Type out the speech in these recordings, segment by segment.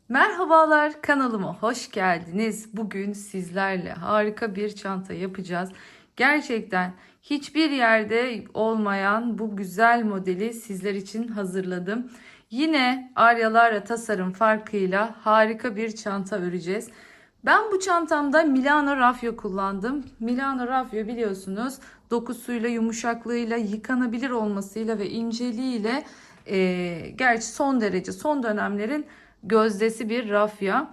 Merhabalar, kanalıma hoş geldiniz. Bugün sizlerle harika bir çanta yapacağız. Gerçekten hiçbir yerde olmayan bu güzel modeli sizler için hazırladım. Yine Aryalara tasarım farkıyla harika bir çanta öreceğiz. Ben bu çantamda Milano Raffia kullandım. Milano Raffia biliyorsunuz dokusuyla, yumuşaklığıyla, yıkanabilir olmasıyla ve inceliğiyle gerçi son derece son dönemlerin gözdesi bir rafya.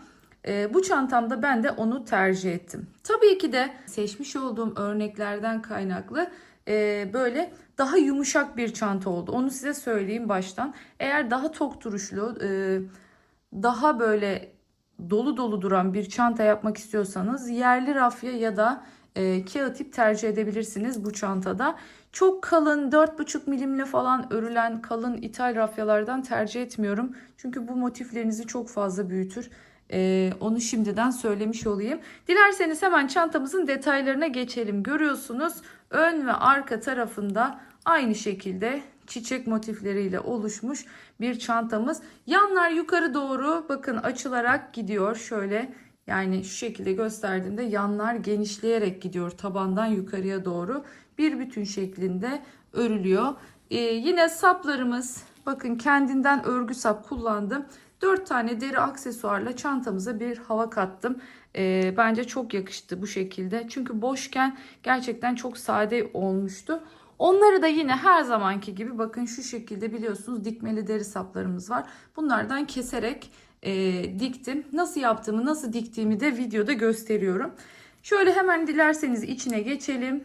Bu çantamda ben de onu tercih ettim. Tabii ki de seçmiş olduğum örneklerden kaynaklı böyle daha yumuşak bir çanta oldu. Onu size söyleyeyim baştan. Eğer daha tok duruşlu, daha böyle dolu dolu duran bir çanta yapmak istiyorsanız yerli rafya ya da kağıt ip tercih edebilirsiniz bu çantada. Çok kalın 4,5 milimle falan örülen kalın ithal rafyalardan tercih etmiyorum. Çünkü bu motiflerinizi çok fazla büyütür. Onu şimdiden söylemiş olayım. Dilerseniz hemen çantamızın detaylarına geçelim. Görüyorsunuz ön ve arka tarafında aynı şekilde çiçek motifleriyle oluşmuş bir çantamız. Yanlar yukarı doğru bakın açılarak gidiyor. Şöyle yani şu şekilde gösterdiğimde yanlar genişleyerek gidiyor tabandan yukarıya doğru. Bir bütün şeklinde örülüyor. Yine saplarımız bakın kendinden örgü sap kullandım. 4 tane deri aksesuarla çantamıza bir hava kattım. Bence çok yakıştı bu şekilde. Çünkü boşken gerçekten çok sade olmuştu. Onları da yine her zamanki gibi bakın şu şekilde biliyorsunuz dikmeli deri saplarımız var. Bunlardan keserek diktim. Nasıl yaptığımı, nasıl diktiğimi de videoda gösteriyorum. Şöyle hemen dilerseniz içine geçelim.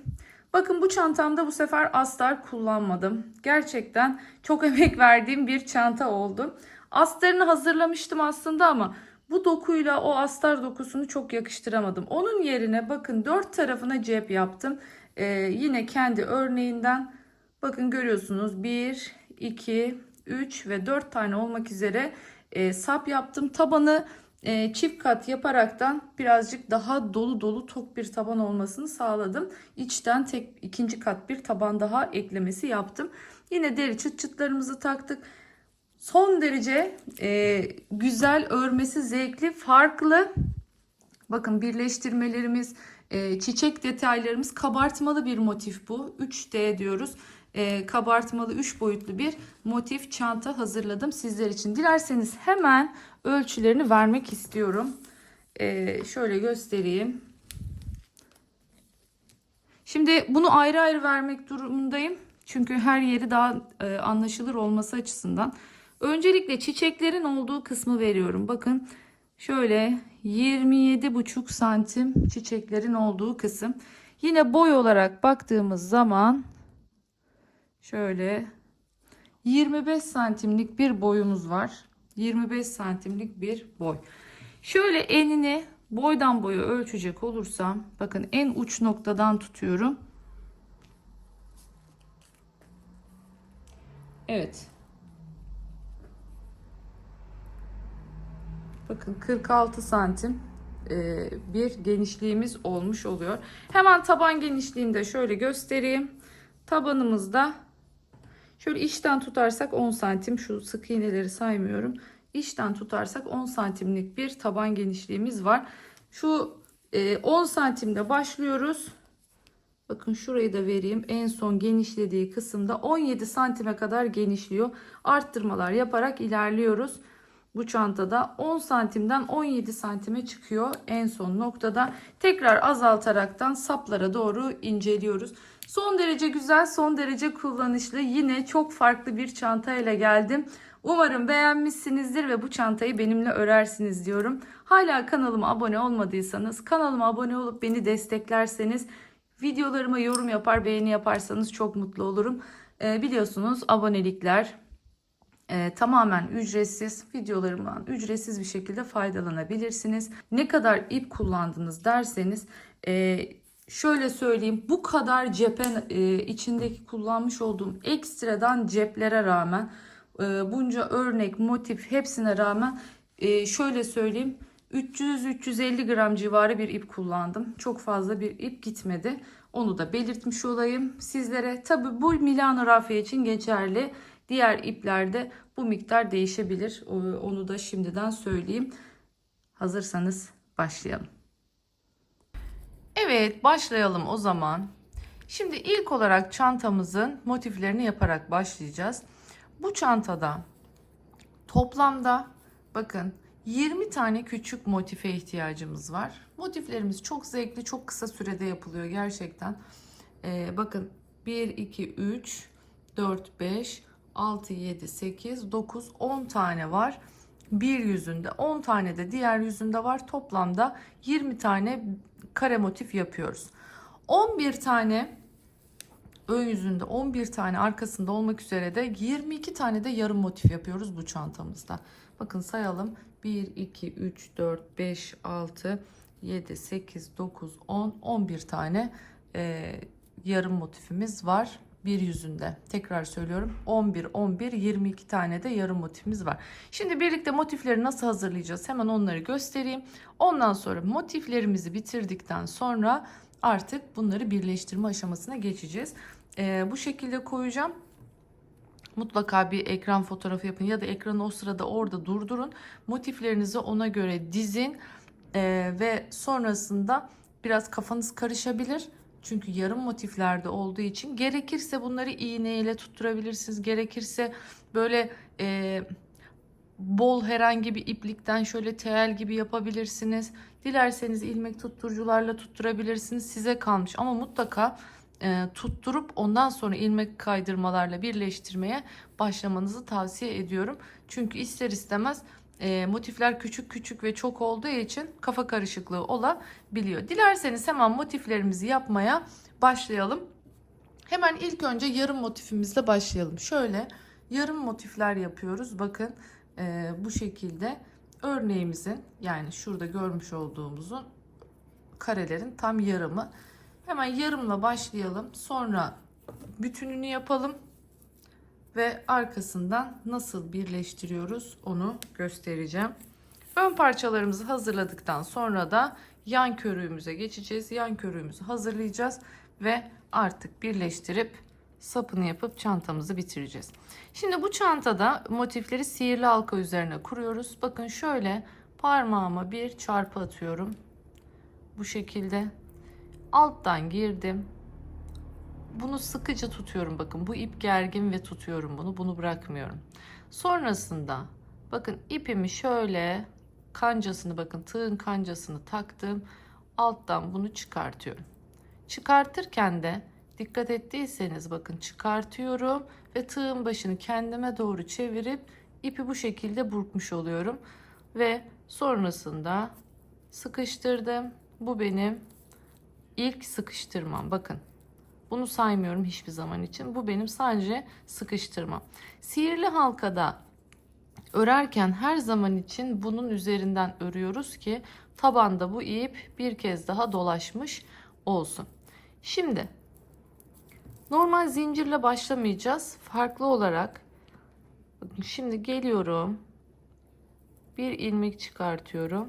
Bakın bu çantamda bu sefer astar kullanmadım. Gerçekten çok emek verdiğim bir çanta oldu. Astarını hazırlamıştım aslında ama bu dokuyla o astar dokusunu çok yakıştıramadım. Onun yerine bakın 4 tarafına cep yaptım. Yine kendi örneğinden bakın görüyorsunuz 1, 2, 3 ve 4 tane olmak üzere sap yaptım. Tabanı çift kat yaparaktan birazcık daha dolu dolu tok bir taban olmasını sağladım. İçten ikinci kat bir taban daha eklemesi yaptım. Yine deri çıt çıtlarımızı taktık. Son derece güzel örmesi zevkli, farklı. Bakın birleştirmelerimiz, çiçek detaylarımız kabartmalı bir motif bu. 3D diyoruz. Kabartmalı 3 boyutlu bir motif çanta hazırladım sizler için. Dilerseniz hemen ölçülerini vermek istiyorum. Şöyle göstereyim. Şimdi bunu ayrı ayrı vermek durumundayım. Çünkü her yeri daha anlaşılır olması açısından. Öncelikle çiçeklerin olduğu kısmı veriyorum. Bakın şöyle 27,5 santim çiçeklerin olduğu kısım. Yine boy olarak baktığımız zaman şöyle 25 santimlik bir boyumuz var. 25 santimlik bir boy. Şöyle enini boydan boya ölçecek olursam bakın en uç noktadan tutuyorum. Evet. Bakın 46 santim bir genişliğimiz olmuş oluyor. Hemen taban genişliğini de şöyle göstereyim. Tabanımızda şöyle içten tutarsak 10 santim, şu sık iğneleri saymıyorum. İçten tutarsak 10 santimlik bir taban genişliğimiz var. Şu 10 santimle başlıyoruz. Bakın şurayı da vereyim. En son genişlediği kısımda 17 santime kadar genişliyor. Arttırmalar yaparak ilerliyoruz. Bu çantada 10 santimden 17 santime çıkıyor en son noktada. Tekrar azaltaraktan saplara doğru inceliyoruz. Son derece güzel, son derece kullanışlı. Yine çok farklı bir çanta ile geldim. Umarım beğenmişsinizdir ve bu çantayı benimle örersiniz diyorum. Hala kanalıma abone olmadıysanız kanalıma abone olup beni desteklerseniz, videolarıma yorum yapar, beğeni yaparsanız çok mutlu olurum. Biliyorsunuz abonelikler tamamen ücretsiz. Videolarımdan ücretsiz bir şekilde faydalanabilirsiniz. Ne kadar ip kullandınız derseniz şöyle söyleyeyim, bu kadar cephen içindeki kullanmış olduğum ekstradan ceplere rağmen bunca örnek motif hepsine rağmen şöyle söyleyeyim 300-350 gram civarı bir ip kullandım. Çok fazla bir ip gitmedi. Onu da belirtmiş olayım sizlere. Tabi bu Milano Raffia için geçerli. Diğer iplerde bu miktar değişebilir. Onu da şimdiden söyleyeyim. Hazırsanız başlayalım. Evet, başlayalım o zaman. Şimdi ilk olarak çantamızın motiflerini yaparak başlayacağız. Bu çantada toplamda bakın 20 tane küçük motife ihtiyacımız var. Motiflerimiz çok zevkli, çok kısa sürede yapılıyor gerçekten. Bakın 1, 2, 3, 4, 5, 6, 7, 8, 9, 10 tane var. Bir yüzünde 10 tane de diğer yüzünde var. Toplamda 20 tane kare motif yapıyoruz. 11 tane ön yüzünde, 11 tane arkasında olmak üzere de 22 tane de yarım motif yapıyoruz bu çantamızda. Bakın sayalım. 1, 2, 3, 4, 5, 6, 7, 8, 9, 10, 11 tane yarım motifimiz var bir yüzünde. Tekrar söylüyorum. 11, 11, 22 tane de yarım motifimiz var. Şimdi birlikte motifleri nasıl hazırlayacağız? Hemen onları göstereyim. Ondan sonra motiflerimizi bitirdikten sonra artık bunları birleştirme aşamasına geçeceğiz. Bu şekilde koyacağım. Mutlaka bir ekran fotoğrafı yapın ya da ekranı o sırada orada durdurun. Motiflerinizi ona göre dizin ve sonrasında biraz kafanız karışabilir. Çünkü yarım motiflerde olduğu için gerekirse bunları iğneyle tutturabilirsiniz. Gerekirse böyle bol herhangi bir iplikten şöyle tel gibi yapabilirsiniz. Dilerseniz ilmek tutturucularla tutturabilirsiniz. Size kalmış ama mutlaka tutturup ondan sonra ilmek kaydırmalarla birleştirmeye başlamanızı tavsiye ediyorum. Çünkü ister istemez motifler küçük küçük ve çok olduğu için kafa karışıklığı olabiliyor. Dilerseniz hemen motiflerimizi yapmaya başlayalım. Hemen ilk önce yarım motifimizle başlayalım. Şöyle yarım motifler yapıyoruz. Bakın bu şekilde örneğimizin, yani şurada görmüş olduğumuzun karelerin tam yarımı. Hemen yarımla başlayalım. Sonra bütününü yapalım ve arkasından nasıl birleştiriyoruz onu göstereceğim. Ön parçalarımızı hazırladıktan sonra da yan körüğümüze geçeceğiz. Yan körüğümüzü hazırlayacağız ve artık birleştirip sapını yapıp çantamızı bitireceğiz. Şimdi bu çantada motifleri sihirli halka üzerine kuruyoruz. Bakın şöyle parmağıma bir çarpı atıyorum. Bu şekilde alttan girdim. Bunu sıkıca tutuyorum. Bakın bu ip gergin ve tutuyorum bunu. Bunu bırakmıyorum. Sonrasında bakın ipimi şöyle kancasını, bakın tığın kancasını taktım. Alttan bunu çıkartıyorum. Çıkartırken de dikkat ettiyseniz bakın çıkartıyorum ve tığın başını kendime doğru çevirip ipi bu şekilde burkmuş oluyorum. Ve sonrasında sıkıştırdım. Bu benim ilk sıkıştırmam. Bakın bunu saymıyorum hiçbir zaman için. Bu benim sadece sıkıştırmam. Sihirli halkada örerken her zaman için bunun üzerinden örüyoruz ki tabanda bu ip bir kez daha dolaşmış olsun. Şimdi normal zincirle başlamayacağız. Farklı olarak bakın şimdi geliyorum. Bir ilmek çıkartıyorum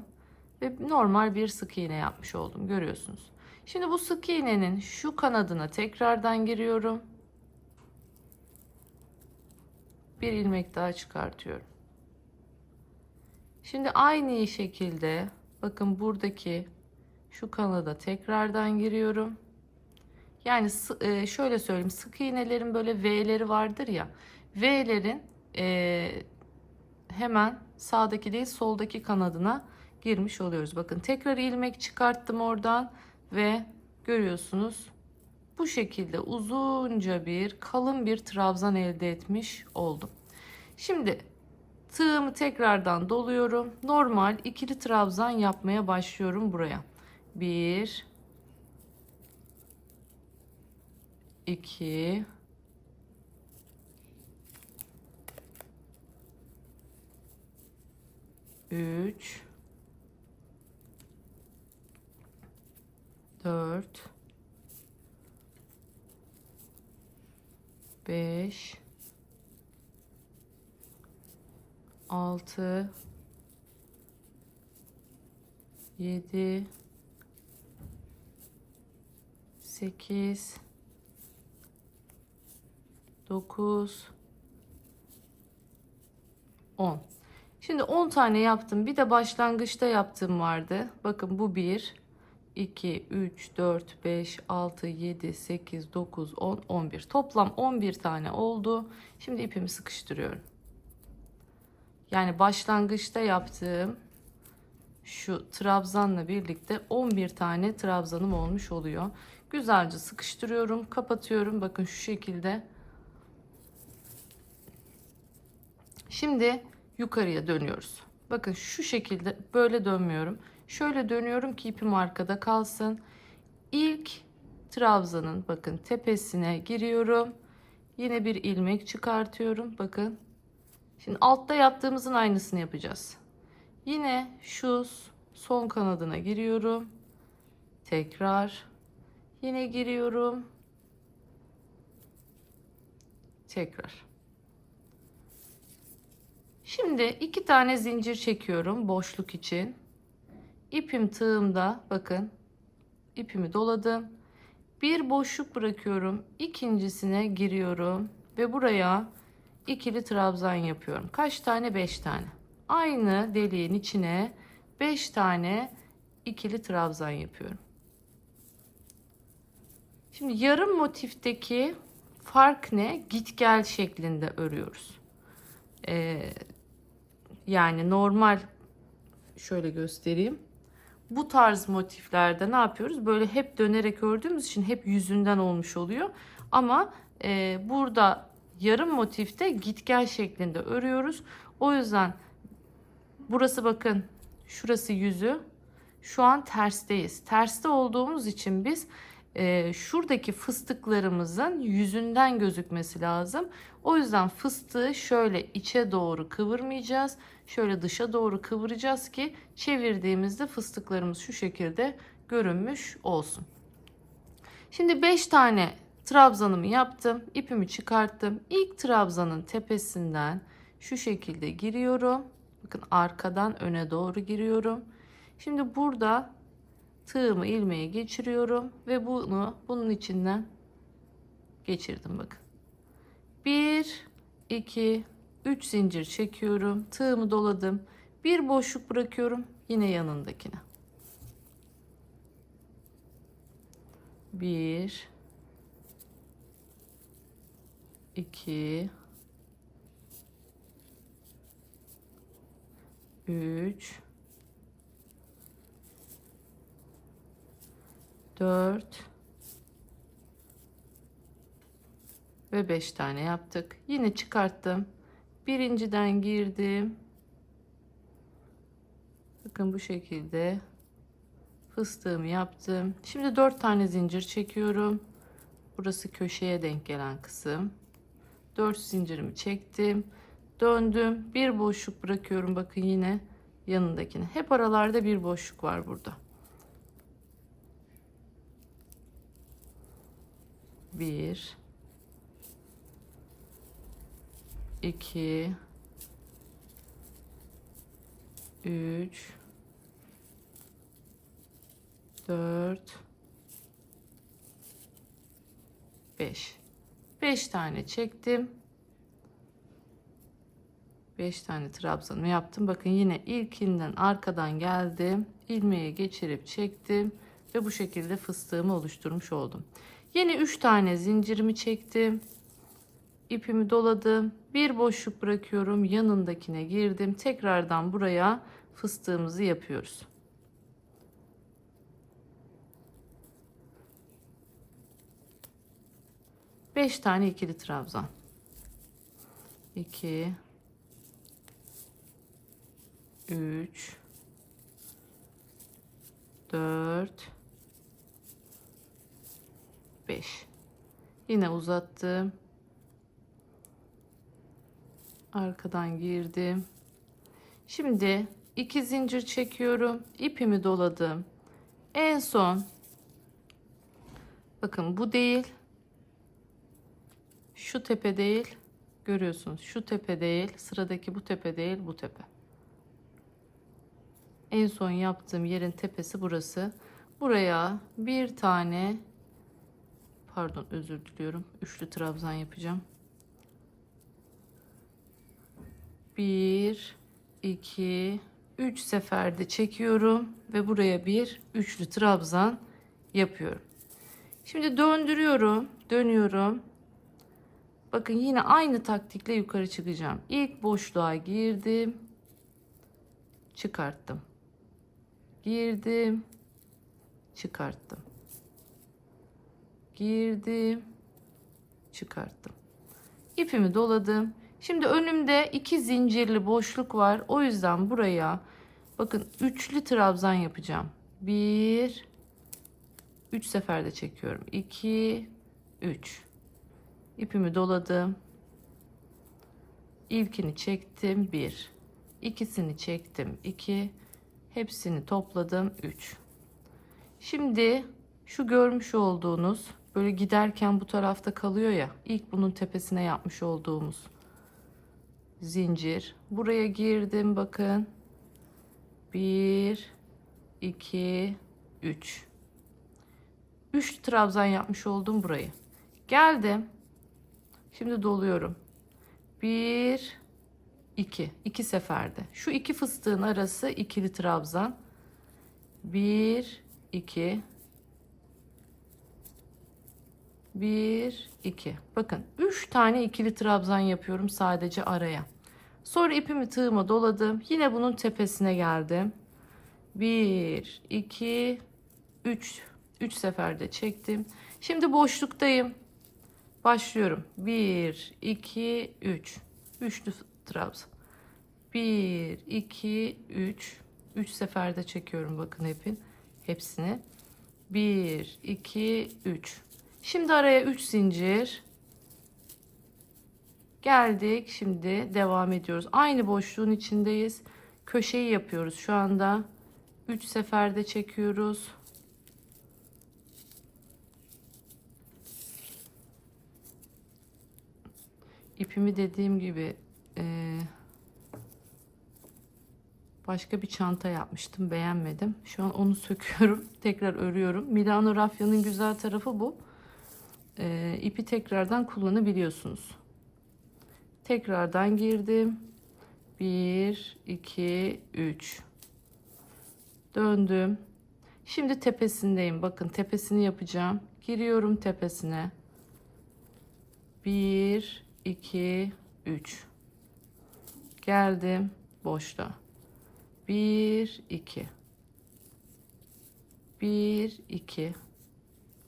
ve normal bir sık iğne yapmış oldum. Görüyorsunuz. Şimdi bu sık iğnenin şu kanadına tekrardan giriyorum. Bir ilmek daha çıkartıyorum. Şimdi aynı şekilde bakın buradaki şu kanada tekrardan giriyorum. Yani şöyle söyleyeyim, sık iğnelerin böyle V'leri vardır ya. V'lerin hemen sağdaki değil soldaki kanadına girmiş oluyoruz. Bakın tekrar ilmek çıkarttım oradan ve görüyorsunuz bu şekilde uzunca bir kalın bir trabzan elde etmiş oldum. Şimdi tığımı tekrardan doluyorum. Normal ikili trabzan yapmaya başlıyorum buraya. 1 2 3 4 5 6 7 8 9 10. Şimdi 10 tane yaptım. Bir de başlangıçta yaptığım vardı. Bakın bu 1, 2, 3, 4, 5, 6, 7, 8, 9, 10, 11. Toplam 11 tane oldu. Şimdi ipimi sıkıştırıyorum. Yani başlangıçta yaptığım şu trabzanla birlikte 11 tane trabzanım olmuş oluyor. Güzelce sıkıştırıyorum, kapatıyorum. Bakın şu şekilde. Şimdi yukarıya dönüyoruz. Bakın şu şekilde, böyle dönmüyorum. Şöyle dönüyorum ki ipim arkada kalsın. İlk trabzanın bakın tepesine giriyorum. Yine bir ilmek çıkartıyorum. Bakın. Şimdi altta yaptığımızın aynısını yapacağız. Yine şu son kanadına giriyorum. Tekrar. Yine giriyorum. Tekrar. Şimdi 2 tane zincir çekiyorum boşluk için. İpim tığımda, bakın ipimi doladım. Bir boşluk bırakıyorum. İkincisine giriyorum ve buraya ikili trabzan yapıyorum. Kaç tane? 5 tane. Aynı deliğin içine 5 tane ikili trabzan yapıyorum. Şimdi yarım motifteki fark ne? Git gel şeklinde örüyoruz. Yani normal, şöyle göstereyim. Bu tarz motiflerde ne yapıyoruz? Böyle hep dönerek ördüğümüz için hep yüzünden olmuş oluyor. Ama burada yarım motifte git gel şeklinde örüyoruz. O yüzden burası, bakın şurası yüzü. Şu an tersteyiz. Terste olduğumuz için biz şuradaki fıstıklarımızın yüzünden gözükmesi lazım. O yüzden fıstığı şöyle içe doğru kıvırmayacağız. Şöyle dışa doğru kıvıracağız ki çevirdiğimizde fıstıklarımız şu şekilde görünmüş olsun. Şimdi 5 tane trabzanımı yaptım. İpimi çıkarttım. İlk trabzanın tepesinden şu şekilde giriyorum. Bakın arkadan öne doğru giriyorum. Şimdi burada tığımı ilmeğe geçiriyorum ve bunun içinden geçirdim, bakın. 1, 2, 3 zincir çekiyorum. Tığımı doladım. Bir boşluk bırakıyorum. Yine yanındakine. 1, 2, 3, 4 ve 5 tane yaptık. Yine çıkarttım. Birinciden girdim. Bakın bu şekilde fıstığımı yaptım. Şimdi 4 tane zincir çekiyorum. Burası köşeye denk gelen kısım. 4 zincirimi çektim. Döndüm. Bir boşluk bırakıyorum. Bakın yine yanındakine. Hep aralarda bir boşluk var burada. 1, 2, 3, 4, 5. 5 tane çektim. 5 tane trabzanımı yaptım. Bakın yine ilkinden arkadan geldim. İlmeğe geçirip çektim ve bu şekilde fıstığımı oluşturmuş oldum. Yine 3 tane zincirimi çektim. İpimi doladım. Bir boşluk bırakıyorum. Yanındakine girdim. Tekrardan buraya fıstığımızı yapıyoruz. Beş tane ikili trabzan. 2, 3, 4, 5. Yine uzattım. Arkadan girdim. Şimdi 2 zincir çekiyorum. İpimi doladım. En son, bakın bu değil. Şu tepe değil. Görüyorsunuz. Şu tepe değil. Sıradaki bu tepe değil. Bu tepe. En son yaptığım yerin tepesi burası. Buraya bir tane, pardon özür diliyorum, üçlü trabzan yapacağım. 1, 2, 3 seferde çekiyorum ve buraya bir üçlü trabzan yapıyorum. Şimdi döndürüyorum, dönüyorum. Bakın yine aynı taktikle yukarı çıkacağım. İlk boşluğa girdim, çıkarttım. Girdim, çıkarttım. Girdim, çıkarttım. İpimi doladım. Şimdi önümde 2 zincirli boşluk var. O yüzden buraya bakın üçlü trabzan yapacağım. 1, 3 seferde çekiyorum. 2, 3. İpimi doladım. İlkini çektim 1. İkisini çektim 2. Hepsini topladım 3. Şimdi şu görmüş olduğunuz böyle giderken bu tarafta kalıyor ya, ilk bunun tepesine yapmış olduğumuz zincir. Buraya girdim bakın. 1, 2, 3. 3 trabzan yapmış oldum burayı. Geldim. Şimdi doluyorum. 1, 2. 2 seferde. Şu iki fıstığın arası ikili trabzan. 1, 2. 1, 2. Bakın 3 tane ikili trabzan yapıyorum sadece araya. Sonra ipimi tığıma doladım. Yine bunun tepesine geldim. 1, 2, 3. 3 seferde çektim. Şimdi boşluktayım. Başlıyorum. 1, 2, 3. Üçlü trabzan. 1, 2, 3. 3 seferde çekiyorum bakın hepsini. 1, 2, 3. Şimdi araya 3 zincir. Geldik. Şimdi devam ediyoruz. Aynı boşluğun içindeyiz. Köşeyi yapıyoruz şu anda. 3 seferde çekiyoruz. İpimi dediğim gibi başka bir çanta yapmıştım. Beğenmedim. Şu an onu söküyorum. Tekrar örüyorum. Milano rafyanın güzel tarafı bu. İpi tekrardan kullanabiliyorsunuz. Tekrardan girdim. 1, 2, 3. Döndüm. Şimdi tepesindeyim. Bakın tepesini yapacağım. Giriyorum tepesine. 1, 2, 3. Geldim boşluğa. 1, 2. 1, 2.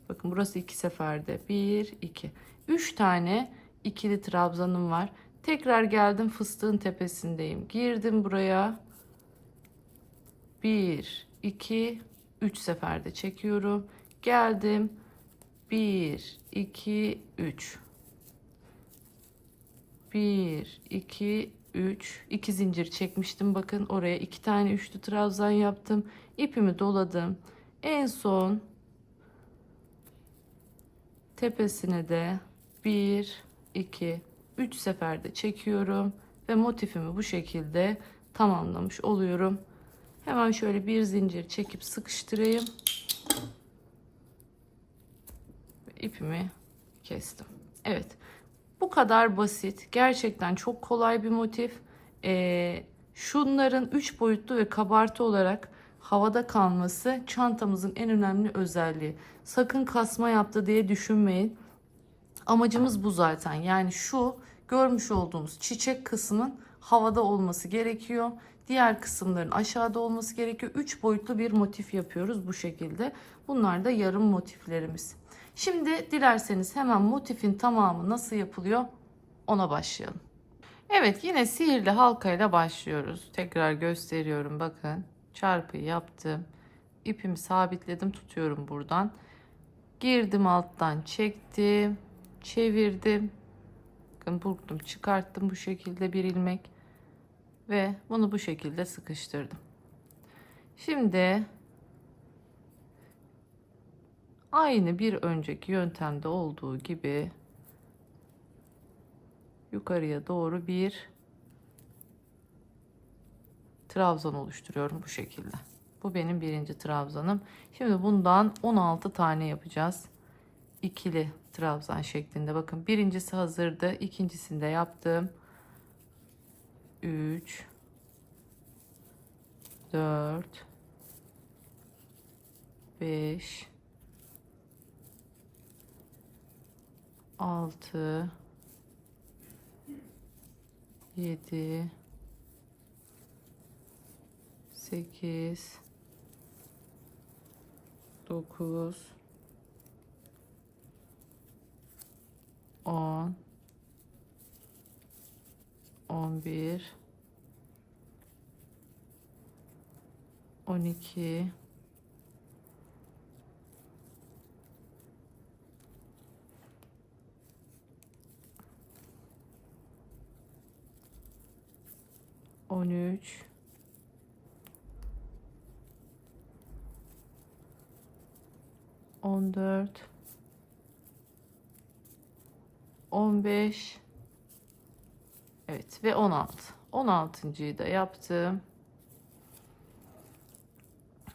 Bakın burası 2 seferde. 1, 2. 3 tane ikili trabzanım var. Tekrar geldim fıstığın tepesindeyim. Girdim buraya. 1, 2, 3 seferde çekiyorum. Geldim. 1, 2, 3. 1, 2, 3. 2 zincir çekmiştim. Bakın oraya 2 tane üçlü trabzan yaptım. İpimi doladım. En son tepesine de 1, 2, 3 seferde çekiyorum ve motifimi bu şekilde tamamlamış oluyorum. Hemen şöyle bir zincir çekip sıkıştırayım. İpimi kestim. Evet. Bu kadar basit. Gerçekten çok kolay bir motif. Şunların 3 boyutlu ve kabartı olarak havada kalması çantamızın en önemli özelliği. Sakın kasma yaptı diye düşünmeyin. Amacımız bu zaten. Yani şu görmüş olduğumuz çiçek kısmın havada olması gerekiyor. Diğer kısımların aşağıda olması gerekiyor. 3 boyutlu bir motif yapıyoruz bu şekilde. Bunlar da yarım motiflerimiz. Şimdi dilerseniz hemen motifin tamamı nasıl yapılıyor ona başlayalım. Evet, yine sihirli halkayla başlıyoruz. Tekrar gösteriyorum bakın. Çarpıyı yaptım. İpimi sabitledim, tutuyorum buradan. Girdim alttan, çektim, çevirdim. Bakın vurdum, çıkarttım bu şekilde bir ilmek ve bunu bu şekilde sıkıştırdım. Şimdi aynı bir önceki yöntemde olduğu gibi yukarıya doğru bir trabzan oluşturuyorum bu şekilde. Bu benim birinci trabzanım. Şimdi bundan 16 tane yapacağız. İkili trabzan şeklinde. Bakın birincisi hazırdı. İkincisini de yaptım. 3 4 5 6 7 8 9 10 11 12 13 14 15 evet ve 16. 16.'yı da yaptım.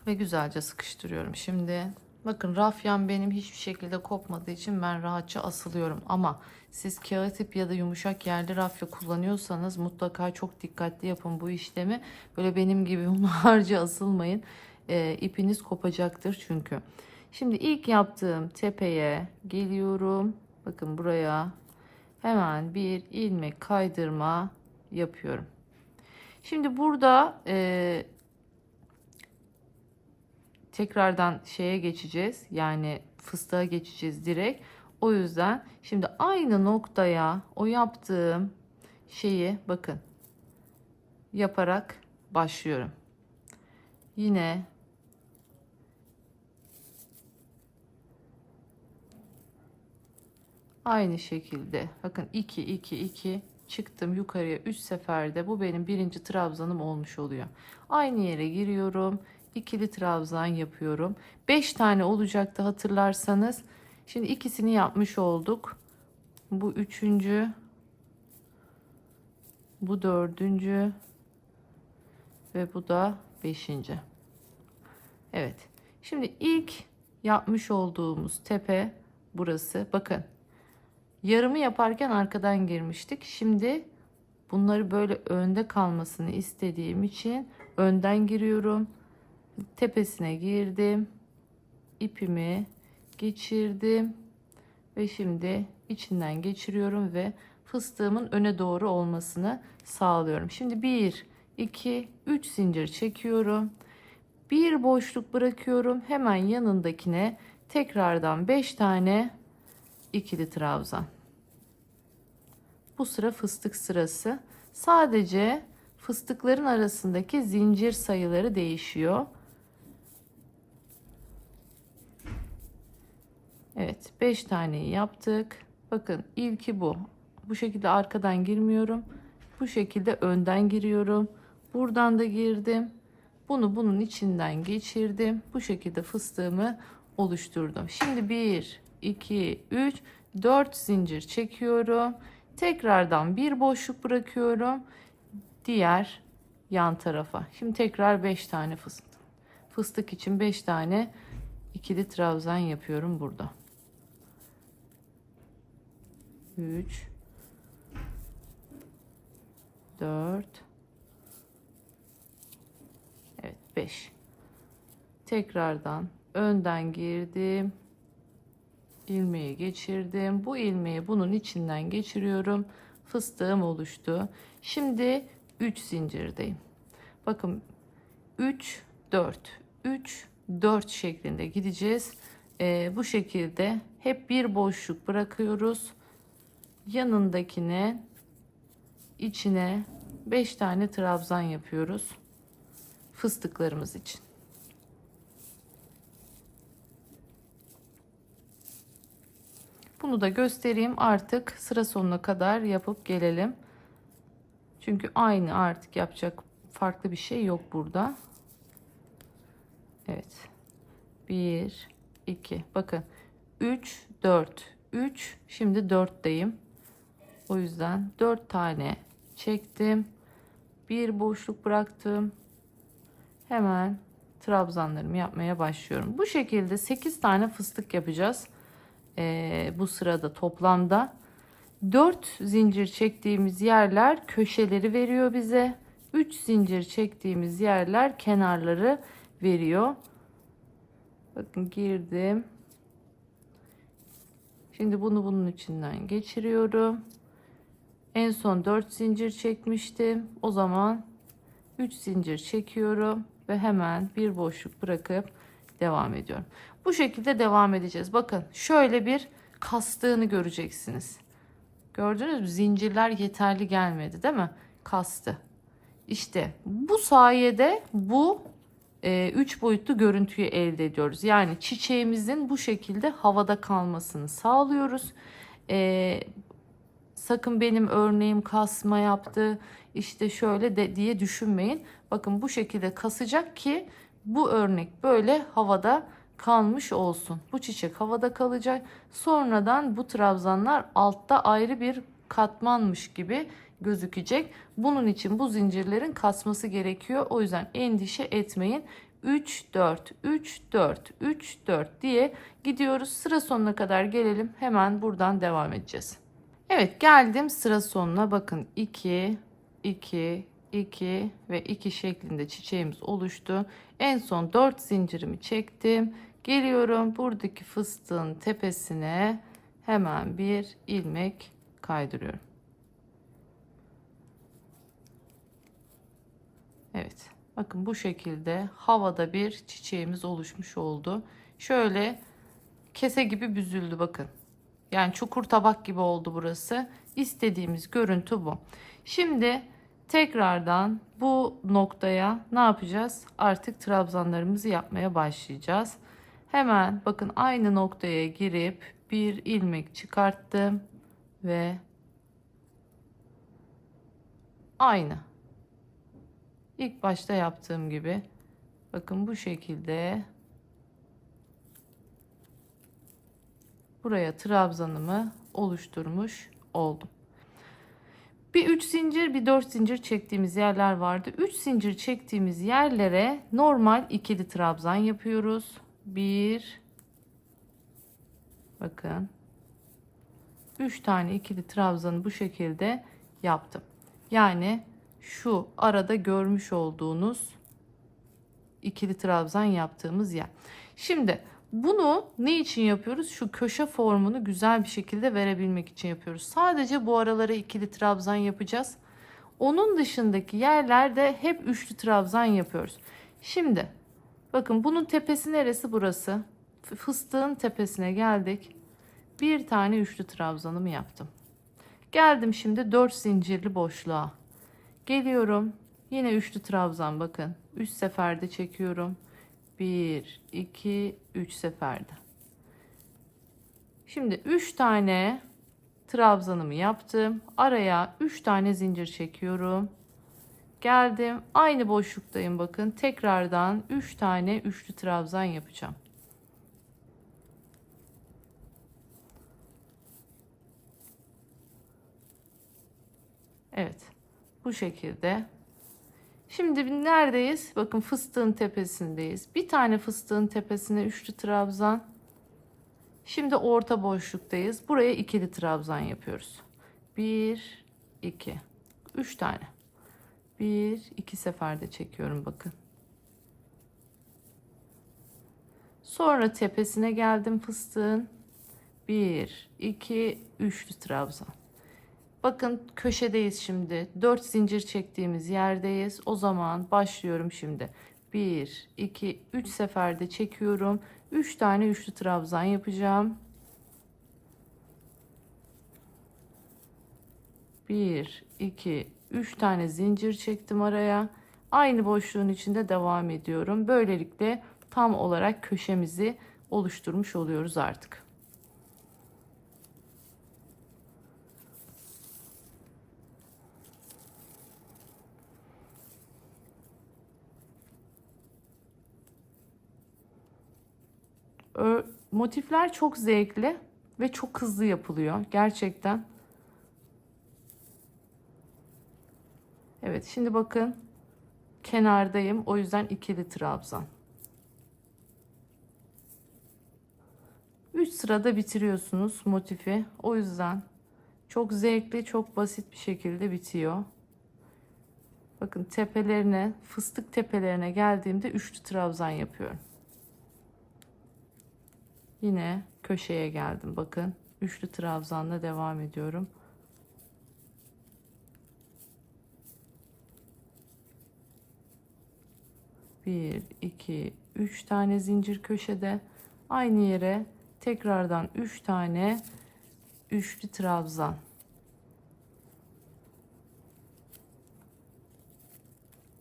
Ve güzelce sıkıştırıyorum. Şimdi bakın rafyan benim hiçbir şekilde kopmadığı için ben rahatça asılıyorum. Ama siz kağıt ip ya da yumuşak yerli rafya kullanıyorsanız mutlaka çok dikkatli yapın bu işlemi. Böyle benim gibi hunharca asılmayın. İpiniz kopacaktır çünkü. Şimdi ilk yaptığım tepeye geliyorum. Bakın buraya hemen bir ilmek kaydırma yapıyorum. Şimdi burada tekrardan şeye geçeceğiz. Yani fıstığa geçeceğiz direkt. O yüzden şimdi aynı noktaya o yaptığım şeyi bakın yaparak başlıyorum. Yine aynı şekilde bakın 2 2 2 çıktım yukarıya 3 seferde. Bu benim birinci trabzanım olmuş oluyor. Aynı yere giriyorum. İkili trabzan yapıyorum. 5 tane olacaktı hatırlarsanız. Şimdi ikisini yapmış olduk. Bu üçüncü, bu dördüncü ve bu da beşinci. Evet. Şimdi ilk yapmış olduğumuz tepe burası. Bakın. Yarımı yaparken arkadan girmiştik. Şimdi bunları böyle önde kalmasını istediğim için önden giriyorum. Tepesine girdim. İpimi geçirdim. Ve şimdi içinden geçiriyorum ve fıstığımın öne doğru olmasını sağlıyorum. Şimdi 1, 2, 3 zincir çekiyorum. Bir boşluk bırakıyorum. Hemen yanındakine tekrardan 5 tane ikili trabzan. Bu sıra fıstık sırası. Sadece fıstıkların arasındaki zincir sayıları değişiyor. Evet, 5 taneyi yaptık. Bakın ilki bu. Bu şekilde arkadan girmiyorum. Bu şekilde önden giriyorum. Buradan da girdim. Bunu bunun içinden geçirdim. Bu şekilde fıstığımı oluşturdum. Şimdi 1, 2, 3, 4 zincir çekiyorum. Tekrardan bir boşluk bırakıyorum. Diğer yan tarafa. Şimdi tekrar 5 tane fıstık. Fıstık için 5 tane ikili trabzan yapıyorum burada. 3 4 evet 5 tekrardan önden girdim, ilmeği geçirdim, bu ilmeği bunun içinden geçiriyorum, fıstığım oluştu. Şimdi 3 zincirdeyim. Bakın 3 4 3 4 şeklinde gideceğiz. Bu şekilde hep bir boşluk bırakıyoruz. Yanındakine içine 5 tane trabzan yapıyoruz fıstıklarımız için. Bunu da göstereyim, artık sıra sonuna kadar yapıp gelelim. Çünkü aynı, artık yapacak farklı bir şey yok burada. Evet. 1 2 bakın 3 4 3 şimdi 4'teyim. O yüzden 4 tane çektim. Bir boşluk bıraktım. Hemen trabzanlarımı yapmaya başlıyorum. Bu şekilde 8 tane fıstık yapacağız. Bu sırada toplamda 4 zincir çektiğimiz yerler köşeleri veriyor bize. 3 zincir çektiğimiz yerler kenarları veriyor. Bakın girdim. Şimdi bunu bunun içinden geçiriyorum. En son 4 zincir çekmiştim. O zaman 3 zincir çekiyorum ve hemen bir boşluk bırakıp devam ediyorum. Bu şekilde devam edeceğiz. Bakın şöyle bir kastığını göreceksiniz. Gördünüz mü? Zincirler yeterli gelmedi, değil mi? Kastı. İşte bu sayede bu 3 boyutlu görüntüyü elde ediyoruz. Yani çiçeğimizin bu şekilde havada kalmasını sağlıyoruz. Sakın benim örneğim kasma yaptı işte şöyle de diye düşünmeyin. Bakın bu şekilde kasacak ki bu örnek böyle havada kalmış olsun. Bu çiçek havada kalacak. Sonradan bu trabzanlar altta ayrı bir katmanmış gibi gözükecek. Bunun için bu zincirlerin kasması gerekiyor. O yüzden endişe etmeyin. 3 4 3 4 3 4 diye gidiyoruz. Sıra sonuna kadar gelelim. Hemen buradan devam edeceğiz. Evet, geldim sıra sonuna. Bakın 2 2 2 ve 2 şeklinde çiçeğimiz oluştu. En son 4 zincirimi çektim. Geliyorum buradaki fıstığın tepesine hemen bir ilmek kaydırıyorum. Evet, bakın bu şekilde havada bir çiçeğimiz oluşmuş oldu. Şöyle kese gibi büzüldü bakın. Yani çukur tabak gibi oldu burası. İstediğimiz görüntü bu. Şimdi tekrardan bu noktaya ne yapacağız? Artık trabzanlarımızı yapmaya başlayacağız. Hemen bakın aynı noktaya girip bir ilmek çıkarttım ve aynı ilk başta yaptığım gibi bakın bu şekilde buraya trabzanımı oluşturmuş oldum. Bir 3 zincir bir 4 zincir çektiğimiz yerler vardı. 3 zincir çektiğimiz yerlere normal ikili trabzan yapıyoruz. 1 bakın 3 tane ikili trabzanı bu şekilde yaptım. Yani şu arada görmüş olduğunuz ikili trabzan yaptığımız yer. Şimdi bunu ne için yapıyoruz? Şu köşe formunu güzel bir şekilde verebilmek için yapıyoruz. Sadece bu aralara ikili trabzan yapacağız. Onun dışındaki yerlerde hep üçlü trabzan yapıyoruz. Şimdi bakın bunun tepesi neresi? Burası. Fıstığın tepesine geldik. Bir tane üçlü trabzanımı yaptım. Geldim şimdi 4 zincirli boşluğa. Geliyorum. Yine üçlü trabzan bakın. 3 seferde çekiyorum. 1 2 3 seferde. Şimdi 3 tane trabzanımı yaptım. Araya 3 tane zincir çekiyorum. Geldim. Aynı boşluktayım bakın. Tekrardan 3 tane üçlü trabzan yapacağım. Evet. Bu şekilde. Şimdi neredeyiz? Bakın fıstığın tepesindeyiz. Bir tane fıstığın tepesine üçlü trabzan. Şimdi orta boşluktayız. Buraya ikili trabzan yapıyoruz. 1 2 3 tane. 1 2 seferde çekiyorum bakın. Sonra tepesine geldim fıstığın. 1 2 üçlü trabzan. Bakın köşedeyiz şimdi. 4 zincir çektiğimiz yerdeyiz. O zaman başlıyorum şimdi. 1 2 3 seferde çekiyorum. 3 tane üçlü trabzan yapacağım. 1 2 3 tane zincir çektim araya. Aynı boşluğun içinde devam ediyorum. Böylelikle tam olarak köşemizi oluşturmuş oluyoruz artık. Motifler çok zevkli ve çok hızlı yapılıyor gerçekten. Evet, şimdi bakın kenardayım, o yüzden ikili trabzan. 3 sırada bitiriyorsunuz motifi, o yüzden Çok zevkli, çok basit bir şekilde bitiyor. Bakın tepelerine, fıstık tepelerine geldiğimde üçlü trabzan yapıyorum. Yine köşeye geldim. Bakın üçlü trabzanla devam ediyorum. Bir, iki, üç tane zincir köşede. Aynı yere tekrardan 3 tane üçlü trabzan.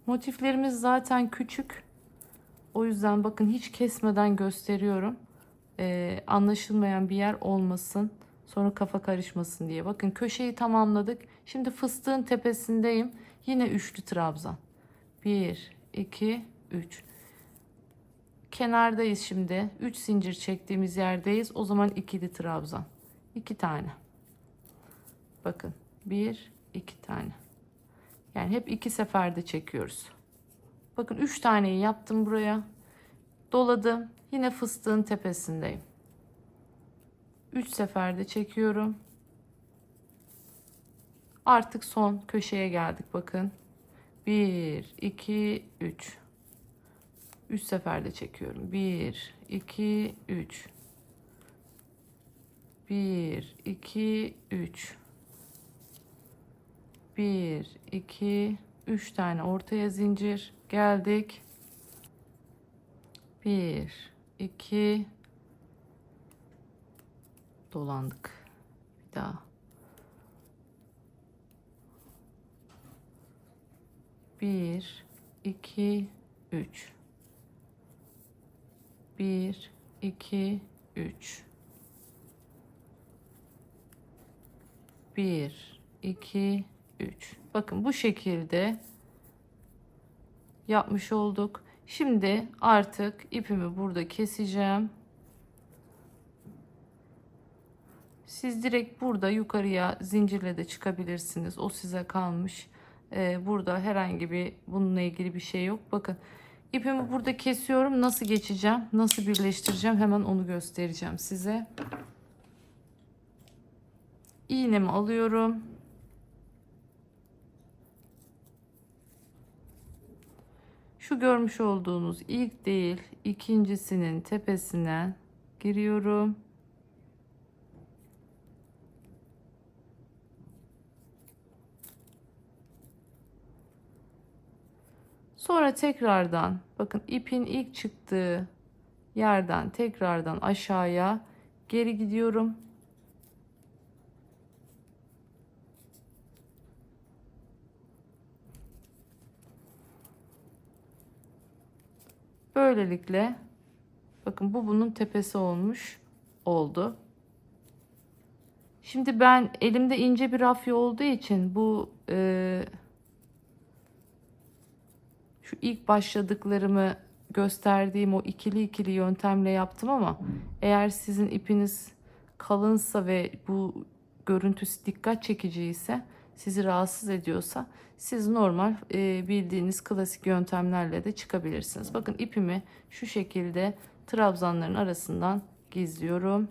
Motiflerimiz zaten küçük. O yüzden bakın hiç kesmeden gösteriyorum. Anlaşılmayan bir yer olmasın. Sonra kafa karışmasın diye. Bakın köşeyi tamamladık. Şimdi fıstığın tepesindeyim. Yine üçlü trabzan. 1, 2, 3. Kenardayız şimdi. 3 zincir çektiğimiz yerdeyiz. O zaman ikili trabzan. 2 tane. Bakın 1, 2 tane. Yani hep 2 seferde çekiyoruz. Bakın 3 taneyi yaptım buraya. Doladım. Yine fıstığın tepesindeyim. 3 seferde çekiyorum. Artık son köşeye geldik bakın. 1, 2, 3. 3 seferde çekiyorum. 1, 2, 3. 1, 2, 3. 1, 2, 3 tane ortaya zincir. Geldik. 1, 2, dolandık. Bir daha. 1, 2, 3. 1, 2, 3. 1, 2, 3. Bakın bu şekilde yapmış olduk. Şimdi artık ipimi burada keseceğim. Siz direkt burada yukarıya zincirle de çıkabilirsiniz. O size kalmış. Burada herhangi bir bununla ilgili bir şey yok. Bakın ipimi burada kesiyorum. Nasıl geçeceğim? Nasıl birleştireceğim? Hemen onu göstereceğim size. İğnemi alıyorum. Şu görmüş olduğunuz ilk değil, ikincisinin tepesine giriyorum. Sonra tekrardan bakın ipin ilk çıktığı yerden tekrardan aşağıya geri gidiyorum. Böylelikle bakın bu bunun tepesi olmuş oldu. Şimdi ben elimde ince bir rafya olduğu için bu şu ilk başladıklarımı gösterdiğim o ikili ikili yöntemle yaptım ama eğer sizin ipiniz kalınsa ve bu görüntüsü dikkat çekici ise, sizi rahatsız ediyorsa siz normal bildiğiniz klasik yöntemlerle de çıkabilirsiniz. Bakın ipimi şu şekilde trabzanların arasından gizliyorum.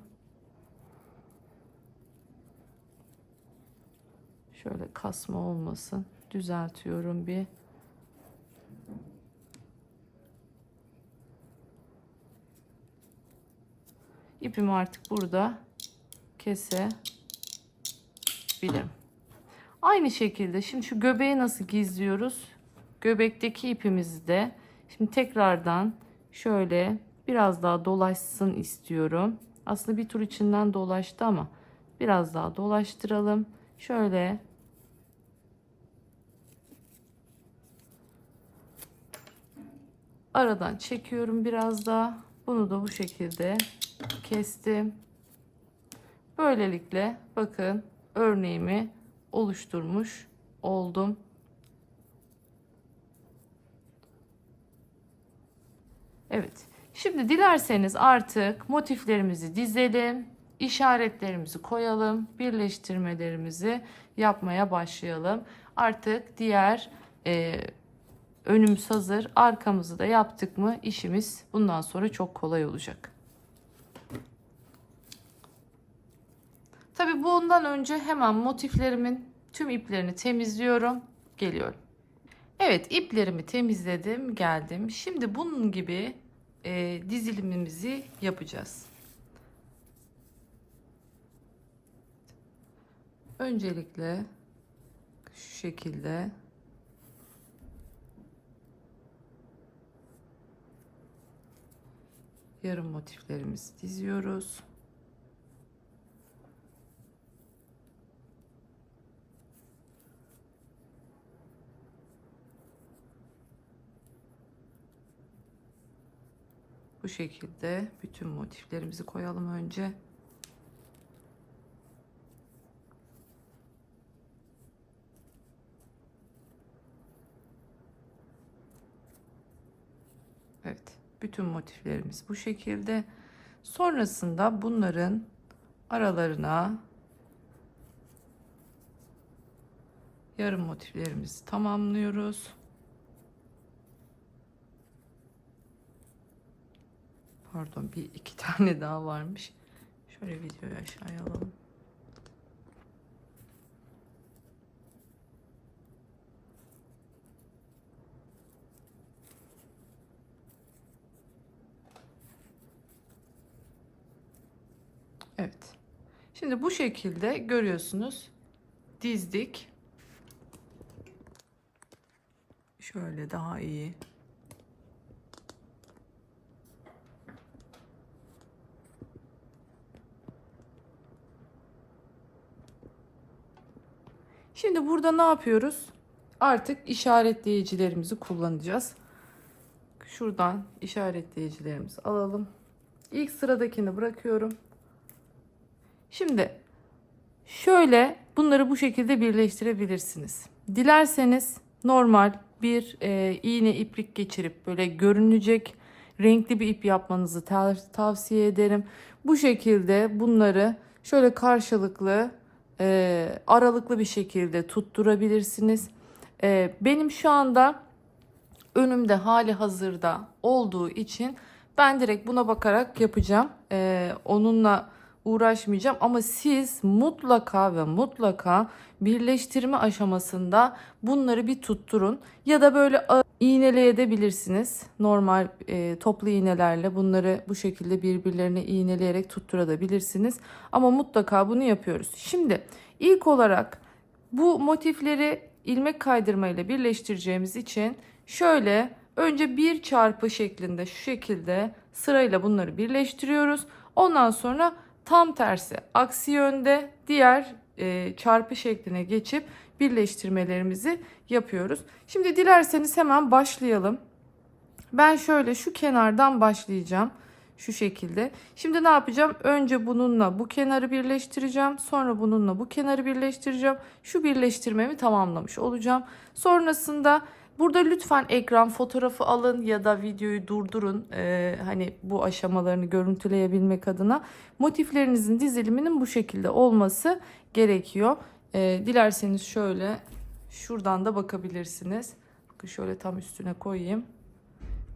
Şöyle kasma olmasın. Düzeltiyorum bir. İpimi artık burada kesebilirim. Aynı şekilde şimdi şu göbeği nasıl gizliyoruz? Göbekteki ipimizi de şimdi tekrardan şöyle biraz daha dolaşsın istiyorum. Aslında bir tur içinden dolaştı ama biraz daha dolaştıralım. Şöyle aradan çekiyorum biraz daha. Bunu da bu şekilde kestim. Böylelikle bakın örneğimi oluşturmuş oldum. Evet. Şimdi dilerseniz artık motiflerimizi dizelim, işaretlerimizi koyalım, birleştirmelerimizi yapmaya başlayalım. Artık diğer önümüz hazır. Arkamızı da yaptık mı işimiz bundan sonra çok kolay olacak. Tabii bundan önce hemen motiflerimin tüm iplerini temizliyorum. Geliyorum. Evet, iplerimi temizledim, geldim. Şimdi bunun gibi dizilimimizi yapacağız. Öncelikle şu şekilde yarım motiflerimizi diziyoruz. Bu şekilde bütün motiflerimizi koyalım önce. Evet, bütün motiflerimiz bu şekilde. Sonrasında bunların aralarına yarım motiflerimizi tamamlıyoruz. Pardon, bir iki tane daha varmış. Şöyle videoyu aşağıya alalım. Evet. Şimdi bu şekilde görüyorsunuz. Dizdik. Şöyle daha iyi. Şimdi burada ne yapıyoruz? Artık işaretleyicilerimizi kullanacağız. Şuradan işaretleyicilerimizi alalım. İlk sıradakini bırakıyorum. Şimdi şöyle bunları bu şekilde birleştirebilirsiniz. Dilerseniz normal bir iğne iplik geçirip böyle görünecek renkli bir ip yapmanızı tavsiye ederim. Bu şekilde bunları şöyle karşılıklı aralıklı bir şekilde tutturabilirsiniz. Benim şu anda önümde hali hazırda olduğu için ben direkt buna bakarak yapacağım. Onunla uğraşmayacağım ama siz mutlaka ve mutlaka birleştirme aşamasında bunları bir tutturun ya da böyle iğneleyebilirsiniz. Normal toplu iğnelerle bunları bu şekilde birbirlerine iğneleyerek tutturabilirsiniz. Ama mutlaka bunu yapıyoruz. Şimdi ilk olarak bu motifleri ilmek kaydırma ile birleştireceğimiz için şöyle önce bir çarpı şeklinde şu şekilde sırayla bunları birleştiriyoruz. Ondan sonra tam tersi aksi yönde diğer çarpı şekline geçip birleştirmelerimizi yapıyoruz. Şimdi dilerseniz hemen başlayalım. Ben şöyle şu kenardan başlayacağım. Şu şekilde. Şimdi ne yapacağım? Önce bununla bu kenarı birleştireceğim. Sonra bununla bu kenarı birleştireceğim. Şu birleştirmemi tamamlamış olacağım. Sonrasında burada lütfen ekran fotoğrafı alın ya da videoyu durdurun. Hani bu aşamalarını görüntüleyebilmek adına. Motiflerinizin diziliminin bu şekilde olması gerekiyor. Dilerseniz şöyle şuradan da bakabilirsiniz. Bakın şöyle tam üstüne koyayım.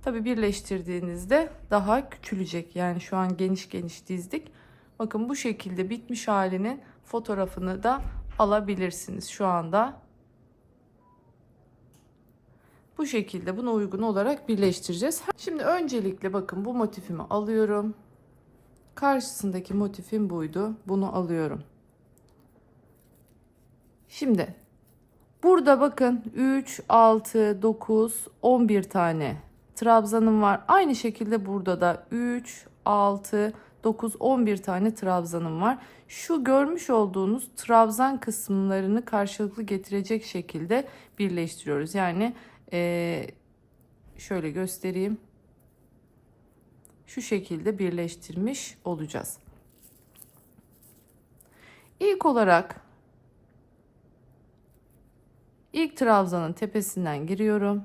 Tabi birleştirdiğinizde daha küçülecek. Yani şu an geniş geniş dizdik. Bakın bu şekilde bitmiş halinin fotoğrafını da alabilirsiniz şu anda. Bu şekilde buna uygun olarak birleştireceğiz. Şimdi öncelikle bakın bu motifimi alıyorum. Karşısındaki motifim buydu. Bunu alıyorum. Şimdi burada bakın 3, 6, 9, 11 tane trabzanım var. Aynı şekilde burada da 3, 6, 9, 11 tane trabzanım var. Şu görmüş olduğunuz trabzan kısımlarını karşılıklı getirecek şekilde birleştiriyoruz. Yani şöyle göstereyim. Şu şekilde birleştirmiş olacağız. İlk olarak ilk trabzanın tepesinden giriyorum.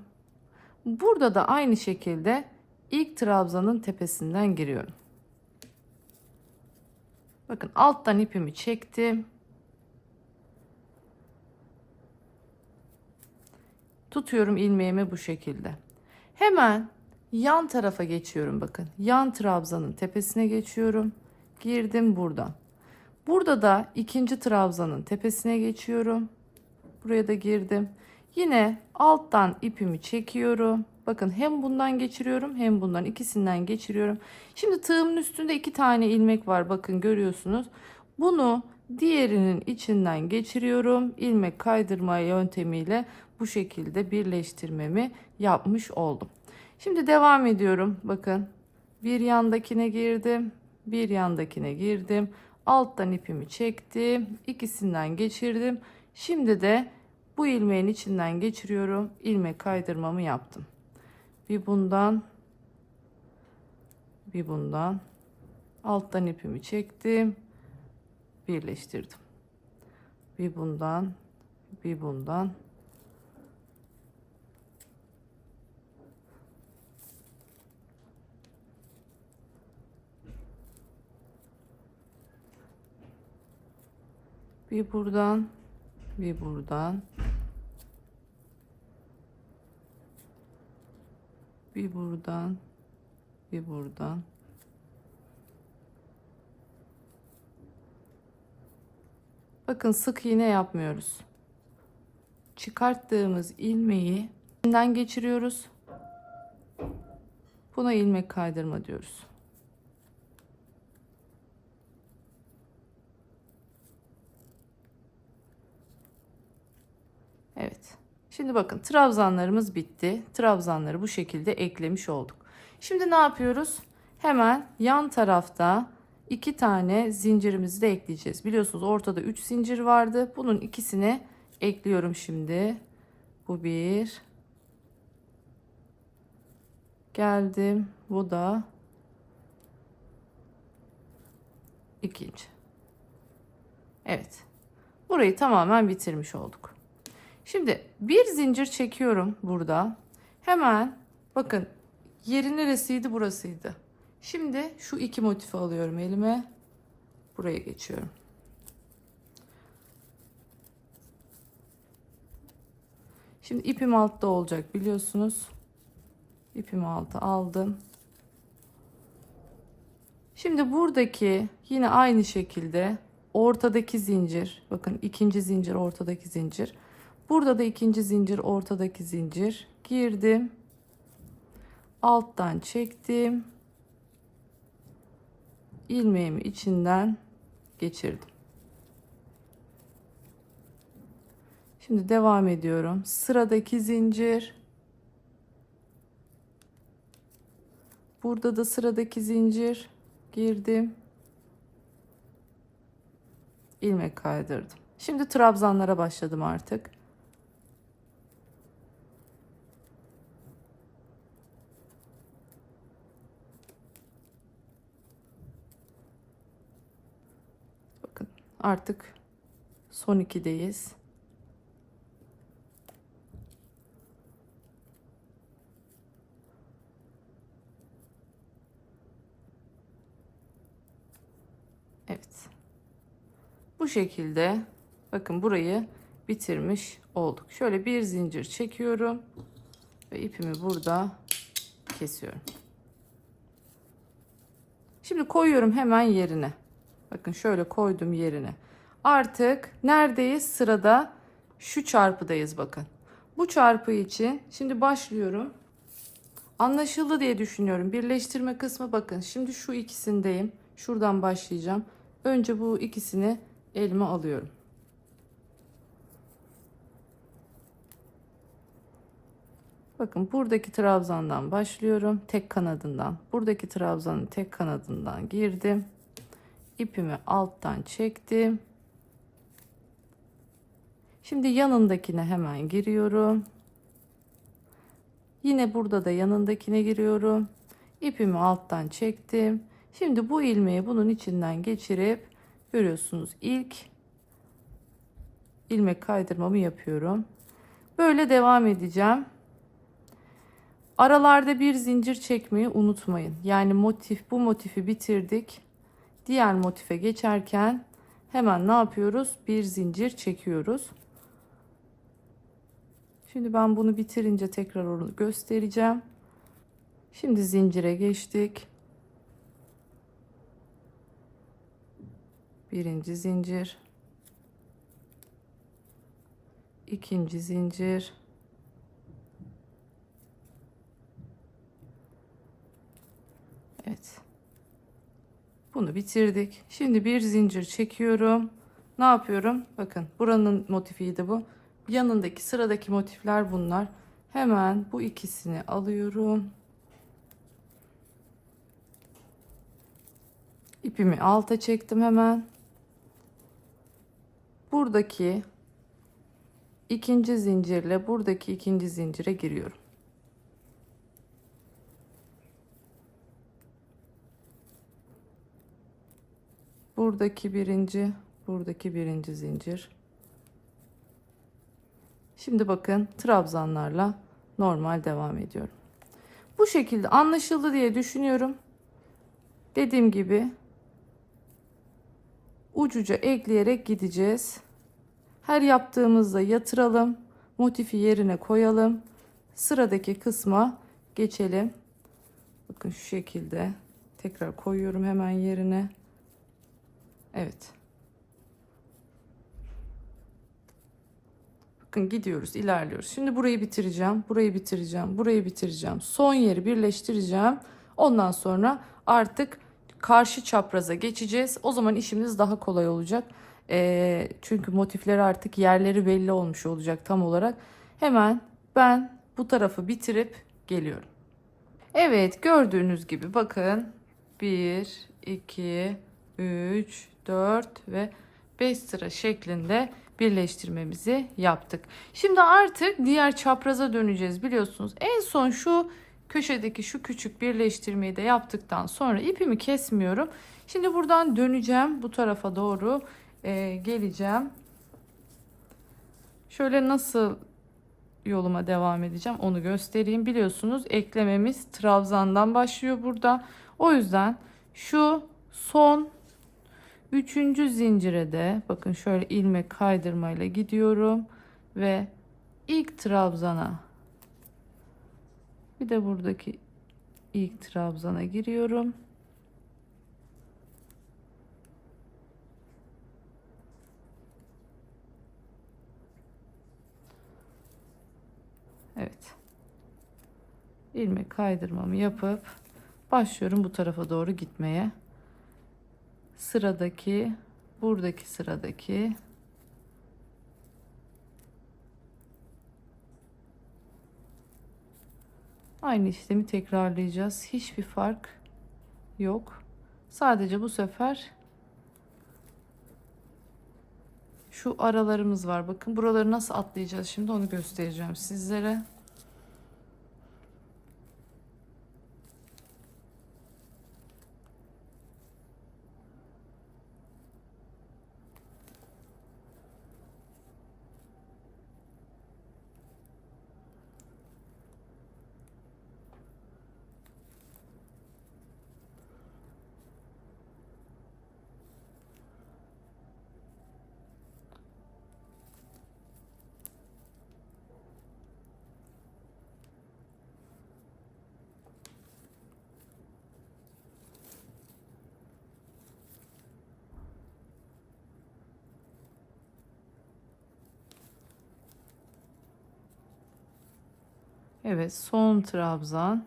Burada da aynı şekilde ilk trabzanın tepesinden giriyorum. Bakın alttan ipimi çektim. Tutuyorum ilmeğimi bu şekilde. Hemen yan tarafa geçiyorum bakın. Yan trabzanın tepesine geçiyorum. Girdim buradan. Burada da ikinci trabzanın tepesine geçiyorum. Buraya da girdim. Yine alttan ipimi çekiyorum. Bakın hem bundan geçiriyorum hem bundan, ikisinden geçiriyorum. Şimdi tığımın üstünde 2 tane ilmek var. Bakın görüyorsunuz. Bunu diğerinin içinden geçiriyorum. İlmek kaydırma yöntemiyle bu şekilde birleştirmemi yapmış oldum. Şimdi devam ediyorum. Bakın bir yandakine girdim. Bir yandakine girdim. Alttan ipimi çektim. İkisinden geçirdim. Şimdi de bu ilmeğin içinden geçiriyorum. İlmek kaydırmamı yaptım. Bir bundan, bir bundan. Alttan ipimi çektim. Birleştirdim. Bir bundan, bir bundan. Bir buradan, bir buradan. Bir buradan, bir buradan. Bakın sık iğne yapmıyoruz. Çıkarttığımız ilmeği içinden geçiriyoruz. Buna ilmek kaydırma diyoruz. Evet. Şimdi bakın trabzanlarımız bitti. Trabzanları bu şekilde eklemiş olduk. Şimdi ne yapıyoruz? Hemen yan tarafta 2 tane zincirimizi de ekleyeceğiz. Biliyorsunuz ortada 3 zincir vardı. Bunun ikisini ekliyorum şimdi. Bu bir. Geldim. Bu da ikinci. Evet. Burayı tamamen bitirmiş olduk. Şimdi bir zincir çekiyorum burada. Hemen bakın yeri neresiydi? Burasıydı. Şimdi şu iki motifi alıyorum elime. Buraya geçiyorum. Şimdi ipim altta olacak biliyorsunuz. İpimi alta aldım. Şimdi buradaki yine aynı şekilde ortadaki zincir. Bakın ikinci zincir, ortadaki zincir. Burada da ikinci zincir, ortadaki zincir. Girdim. Alttan çektim. İlmeğimi içinden geçirdim. Şimdi devam ediyorum. Sıradaki zincir. Burada da sıradaki zincir. Girdim. İlmek kaydırdım. Şimdi trabzanlara başladım artık. Bakın artık son 2'deyiz. Evet. Bu şekilde bakın burayı bitirmiş olduk. Şöyle bir zincir çekiyorum ve ipimi burada kesiyorum. Şimdi koyuyorum hemen yerine. Bakın şöyle koydum yerine. Artık neredeyiz? Sırada şu çarpıdayız bakın. Bu çarpı için şimdi başlıyorum. Anlaşıldı diye düşünüyorum. Birleştirme kısmı bakın. Şimdi şu ikisindeyim. Şuradan başlayacağım. Önce bu ikisini elime alıyorum. Bakın buradaki trabzandan başlıyorum. Tek kanadından. Buradaki trabzanın tek kanadından girdim. İpimi alttan çektim. Şimdi yanındakine hemen giriyorum. Yine burada da yanındakine giriyorum. İpimi alttan çektim. Şimdi bu ilmeği bunun içinden geçirip görüyorsunuz ilk ilmek kaydırmamı yapıyorum. Böyle devam edeceğim. Aralarda bir zincir çekmeyi unutmayın. Yani bu motifi bitirdik. Diğer motife geçerken hemen ne yapıyoruz? Bir zincir çekiyoruz. Şimdi ben bunu bitirince tekrar onu göstereceğim. Şimdi zincire geçtik. Birinci zincir, ikinci zincir, evet, bunu bitirdik. Şimdi bir zincir çekiyorum. Ne yapıyorum? Bakın buranın motifiydi bu. Yanındaki sıradaki motifler bunlar. Hemen bu ikisini alıyorum. İpimi alta çektim hemen. Buradaki ikinci zincirle buradaki ikinci zincire giriyorum. Buradaki birinci zincir. Şimdi bakın trabzanlarla normal devam ediyorum. Bu şekilde anlaşıldı diye düşünüyorum. Dediğim gibi ucuca ekleyerek gideceğiz. Her yaptığımızda yatıralım. Motifi yerine koyalım. Sıradaki kısma geçelim. Bakın şu şekilde tekrar koyuyorum hemen yerine. Evet. Bakın gidiyoruz, ilerliyoruz. Şimdi burayı bitireceğim, burayı bitireceğim, burayı bitireceğim. Son yeri birleştireceğim. Ondan sonra artık karşı çapraza geçeceğiz. O zaman işimiz daha kolay olacak. Çünkü motifleri artık yerleri belli olmuş olacak tam olarak. Hemen ben bu tarafı bitirip geliyorum. Evet, gördüğünüz gibi bakın 1, 2, 3, 4 ve 5 sıra şeklinde birleştirmemizi yaptık. Şimdi artık diğer çapraza döneceğiz biliyorsunuz. En son şu köşedeki şu küçük birleştirmeyi de yaptıktan sonra ipimi kesmiyorum. Şimdi buradan döneceğim, bu tarafa doğru geleceğim. Şöyle nasıl yoluma devam edeceğim onu göstereyim. Biliyorsunuz eklememiz trabzandan başlıyor burada. O yüzden şu son üçüncü zincire de bakın şöyle ilmek kaydırmayla gidiyorum ve ilk trabzana, bir de buradaki ilk trabzana giriyorum. Evet. İlmek kaydırmamı yapıp başlıyorum bu tarafa doğru gitmeye. Sıradaki, buradaki sıradaki aynı işlemi tekrarlayacağız. Hiçbir fark yok. Sadece bu sefer şu aralarımız var. Bakın buraları nasıl atlayacağız şimdi onu göstereceğim sizlere. Evet, son trabzan.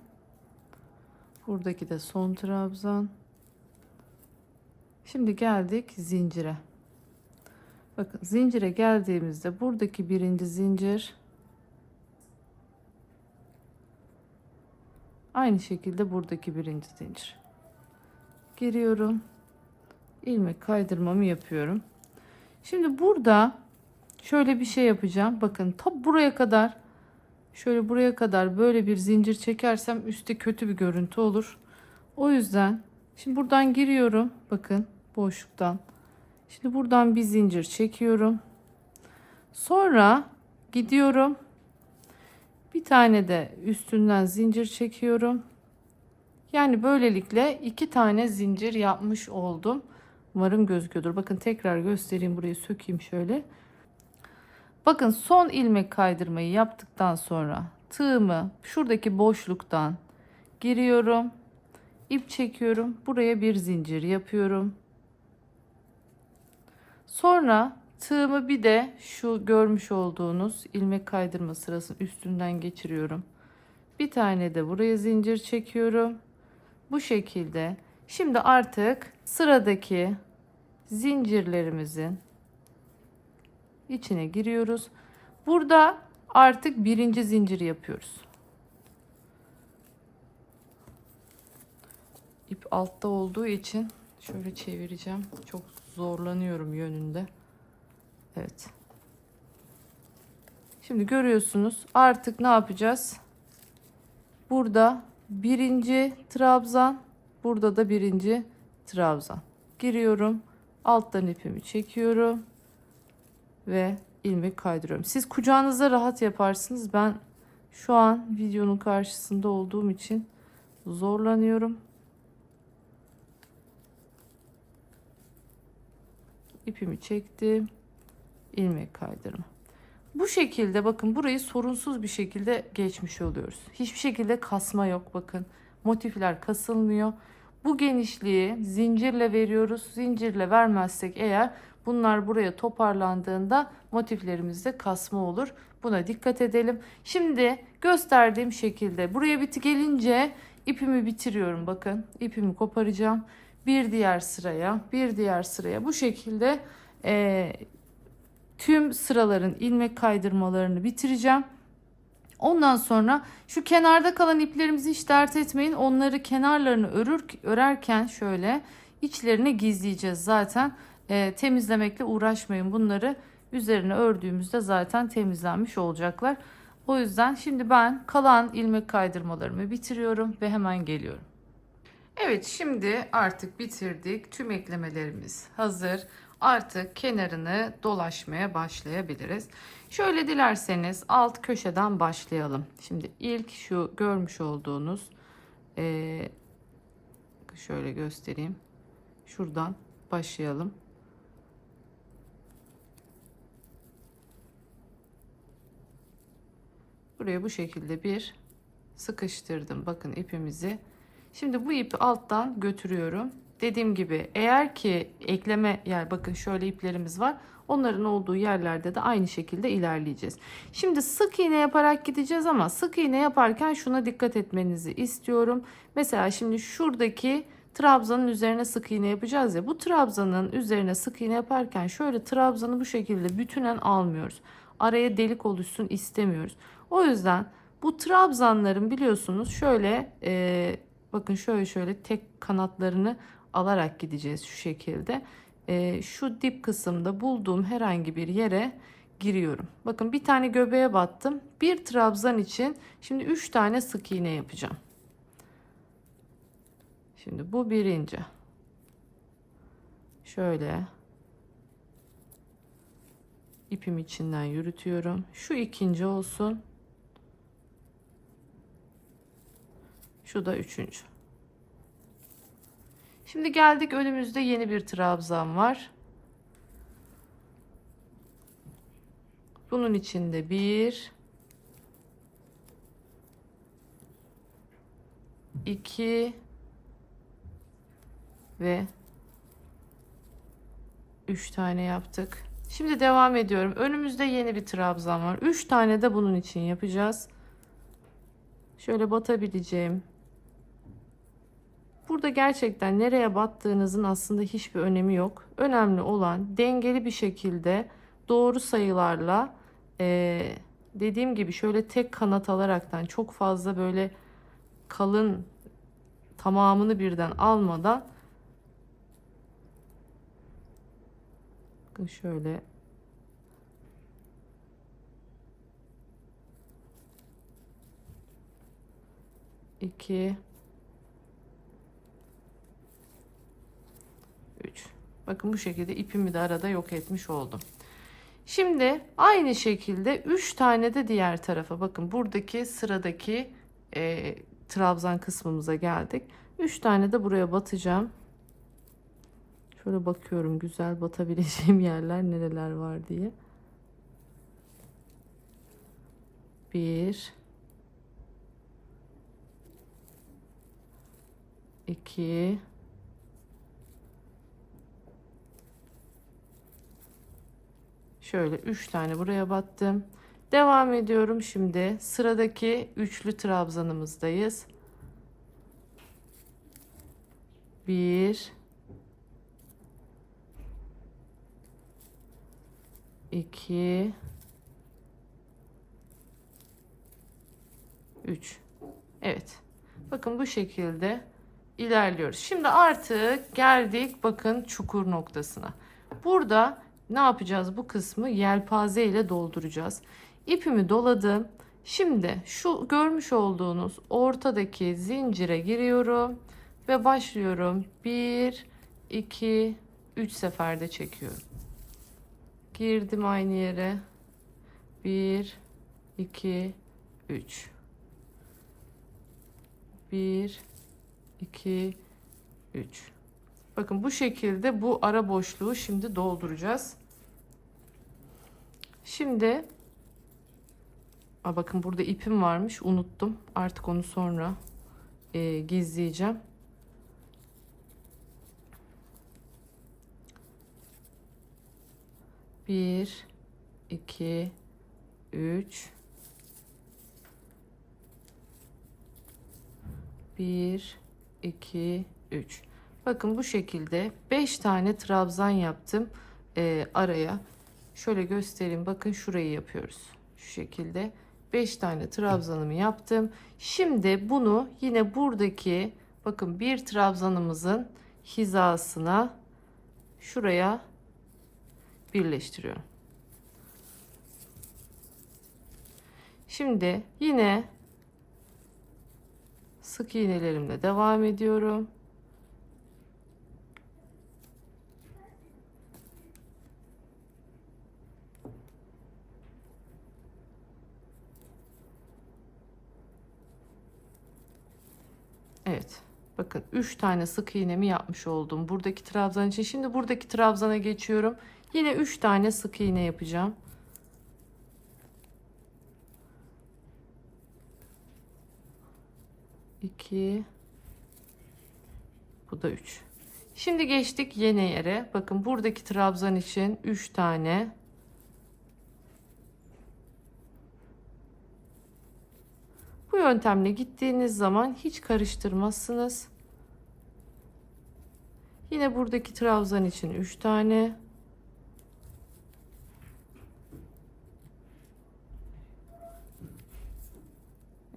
Buradaki de son trabzan. Şimdi geldik zincire. Bakın zincire geldiğimizde buradaki birinci zincir, aynı şekilde buradaki birinci zincir. Giriyorum. İlmek kaydırmamı yapıyorum. Şimdi burada şöyle bir şey yapacağım. Bakın ta buraya kadar, şöyle buraya kadar böyle bir zincir çekersem üstte kötü bir görüntü olur. O yüzden şimdi buradan giriyorum. Bakın boşluktan. Şimdi buradan bir zincir çekiyorum. Sonra gidiyorum. Bir tane de üstünden zincir çekiyorum. Yani böylelikle 2 tane zincir yapmış oldum. Umarım gözüküyordur. Bakın tekrar göstereyim. Burayı sökeyim şöyle. Bakın son ilmek kaydırmayı yaptıktan sonra tığımı şuradaki boşluktan giriyorum. İp çekiyorum. Buraya bir zincir yapıyorum. Sonra tığımı bir de şu görmüş olduğunuz ilmek kaydırma sırasının üstünden geçiriyorum. Bir tane de buraya zincir çekiyorum. Bu şekilde. Şimdi artık sıradaki zincirlerimizin içine giriyoruz. Burada artık birinci zinciri yapıyoruz. İp altta olduğu için şöyle çevireceğim. Çok zorlanıyorum yönünde. Evet. Şimdi görüyorsunuz. Artık ne yapacağız? Burada birinci trabzan, burada da birinci trabzan. Giriyorum. Alttan ipimi çekiyorum ve ilmek kaydırıyorum. Siz kucağınızda rahat yaparsınız. Ben şu an videonun karşısında olduğum için zorlanıyorum. İpimi çektim. İlmek kaydırma. Bu şekilde bakın burayı sorunsuz bir şekilde geçmiş oluyoruz. Hiçbir şekilde kasma yok bakın. Motifler kasılmıyor. Bu genişliği zincirle veriyoruz. Zincirle vermezsek eğer bunlar buraya toparlandığında motiflerimizde kasma olur. Buna dikkat edelim. Şimdi gösterdiğim şekilde buraya gelince ipimi bitiriyorum. Bakın ipimi koparacağım. Bir diğer sıraya, bir diğer sıraya bu şekilde tüm sıraların ilmek kaydırmalarını bitireceğim. Ondan sonra şu kenarda kalan iplerimizi hiç dert etmeyin. Onları kenarlarını örerken şöyle içlerine gizleyeceğiz zaten. Temizlemekle uğraşmayın. Bunları üzerine ördüğümüzde zaten temizlenmiş olacaklar. O yüzden şimdi ben kalan ilmek kaydırmalarımı bitiriyorum ve hemen geliyorum. Evet, şimdi artık bitirdik. Tüm eklemelerimiz hazır. Artık kenarını dolaşmaya başlayabiliriz. Şöyle dilerseniz alt köşeden başlayalım. Şimdi ilk şu görmüş olduğunuz şöyle göstereyim. Şuradan başlayalım. Buraya bu şekilde bir sıkıştırdım. Bakın ipimizi. Şimdi bu ipi alttan götürüyorum. Dediğim gibi eğer ki ekleme yer, bakın şöyle iplerimiz var. Onların olduğu yerlerde de aynı şekilde ilerleyeceğiz. Şimdi sık iğne yaparak gideceğiz ama sık iğne yaparken şuna dikkat etmenizi istiyorum. Mesela şimdi şuradaki trabzanın üzerine sık iğne yapacağız ya. Bu trabzanın üzerine sık iğne yaparken şöyle trabzanı bu şekilde bütünen almıyoruz. Araya delik oluşsun istemiyoruz. O yüzden bu trabzanların biliyorsunuz şöyle bakın şöyle tek kanatlarını alarak gideceğiz şu şekilde. Şu dip kısımda bulduğum herhangi bir yere giriyorum. Bakın bir tane göbeğe battım. Bir trabzan için şimdi 3 tane sık iğne yapacağım. Şimdi bu birinci. Şöyle ipim içinden yürütüyorum. Şu ikinci olsun. Şu da üçüncü. Şimdi geldik, önümüzde yeni bir trabzan var. Bunun içinde bir, iki ve 3 tane yaptık. Şimdi devam ediyorum. Önümüzde yeni bir trabzan var. 3 tane de bunun için yapacağız. Şöyle batabileceğim. Burada gerçekten nereye battığınızın aslında hiçbir önemi yok. Önemli olan dengeli bir şekilde doğru sayılarla dediğim gibi şöyle tek kanat alaraktan çok fazla böyle kalın tamamını birden almadan şöyle iki, üç. Bakın bu şekilde ipimi de arada yok etmiş oldum. Şimdi aynı şekilde 3 tane de diğer tarafa, bakın buradaki sıradaki trabzan kısmımıza geldik. 3 tane de buraya batacağım. Şöyle bakıyorum güzel batabileceğim yerler nereler var diye. 1 2 Şöyle 3 tane buraya battım. Devam ediyorum. Şimdi sıradaki üçlü trabzanımızdayız. 1 2 3. Evet. Bakın bu şekilde ilerliyoruz. Şimdi artık geldik bakın çukur noktasına. Burada ne yapacağız? Bu kısmı yelpaze ile dolduracağız. İpimi doladım. Şimdi şu görmüş olduğunuz ortadaki zincire giriyorum ve başlıyorum. 1 2 3 seferde çekiyorum. Girdim aynı yere. 1 2 3. 1 2 3. Bakın bu şekilde bu ara boşluğu şimdi dolduracağız. Şimdi bakın burada ipim varmış, unuttum. Artık onu sonra gizleyeceğim. Bir, iki, üç. 1 2 3. Bakın bu şekilde 5 tane trabzan yaptım araya. Şöyle göstereyim. Bakın şurayı yapıyoruz. Şu şekilde 5 tane trabzanımı yaptım. Şimdi bunu yine buradaki bakın bir trabzanımızın hizasına şuraya birleştiriyorum. Şimdi yine sık iğnelerimle devam ediyorum. Evet. Bakın 3 tane sık iğnemi yapmış oldum. Buradaki trabzan için. Şimdi buradaki trabzana geçiyorum. Yine 3 tane sık iğne yapacağım. 2, bu da 3. Şimdi geçtik yeni yere. Bakın buradaki trabzan için 3 tane. Bu yöntemle gittiğiniz zaman hiç karıştırmazsınız. Yine buradaki trabzan için 3 tane.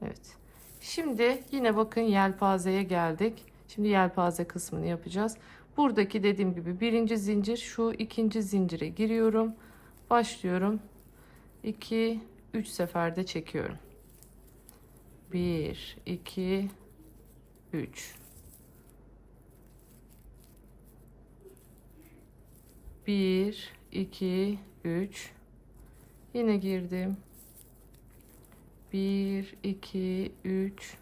Evet. Şimdi yine bakın yelpazeye geldik. Şimdi yelpaze kısmını yapacağız. Buradaki dediğim gibi birinci zincir, şu ikinci zincire giriyorum. Başlıyorum. 2 3 seferde çekiyorum. 1 2 3. 1 2 3. Yine girdim. 1 2 3.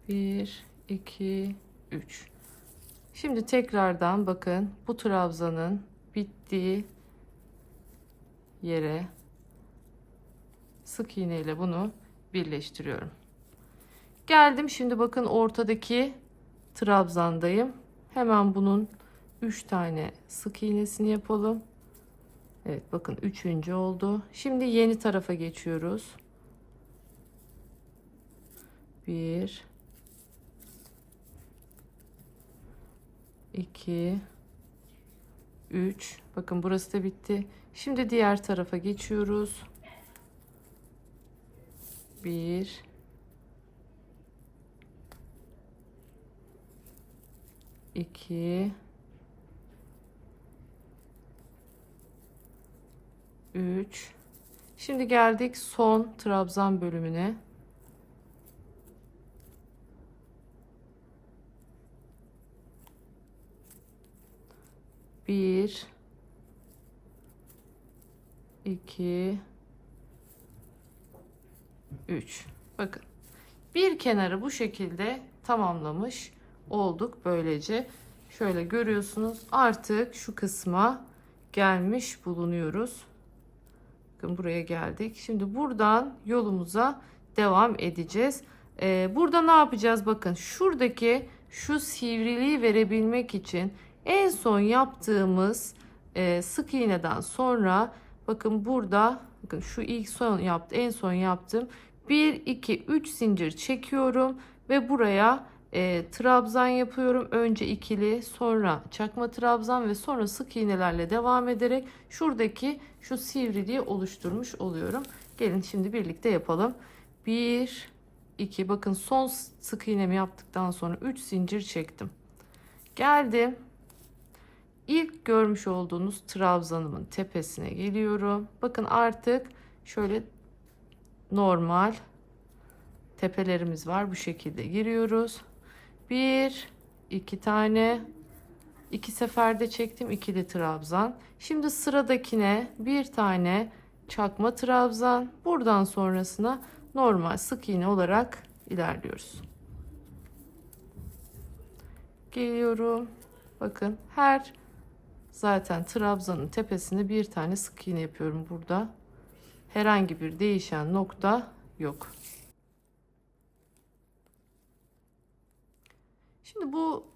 1 2 3. Şimdi tekrardan bakın bu trabzanın bittiği yere sık iğne ile bunu birleştiriyorum. Geldim şimdi bakın ortadaki trabzandayım. Hemen bunun 3 tane sık iğnesini yapalım. Evet bakın 3. oldu. Şimdi yeni tarafa geçiyoruz. 1 2 3. Bakın burası da bitti. Şimdi diğer tarafa geçiyoruz. 1 2 3. Şimdi geldik son trabzan bölümüne. 1 2 3. Bakın bir kenarı bu şekilde tamamlamış olduk böylece. Şöyle görüyorsunuz artık şu kısma gelmiş bulunuyoruz. Bakın buraya geldik. Şimdi buradan yolumuza devam edeceğiz. Burada ne yapacağız? Bakın şuradaki şu sivriliği verebilmek için En son yaptığımız sık iğneden sonra bakın burada, bakın şu ilk son yaptı, en son yaptım. 1 2 3 zincir çekiyorum ve buraya trabzan yapıyorum. Önce ikili, sonra çakma trabzan ve sonra sık iğnelerle devam ederek şuradaki şu sivriliği oluşturmuş oluyorum. Gelin şimdi birlikte yapalım. 1 2, bakın son sık iğnemi yaptıktan sonra 3 zincir çektim. Geldim. İlk görmüş olduğunuz trabzanımın tepesine geliyorum. Bakın artık şöyle normal tepelerimiz var. Bu şekilde giriyoruz. Bir, iki tane, iki seferde çektim ikili trabzan. Şimdi sıradakine bir tane çakma trabzan. Buradan sonrasına normal sık iğne olarak ilerliyoruz. Geliyorum. Bakın her zaten trabzanın tepesine bir tane sık iğne yapıyorum burada. Herhangi bir değişen nokta yok. Şimdi bu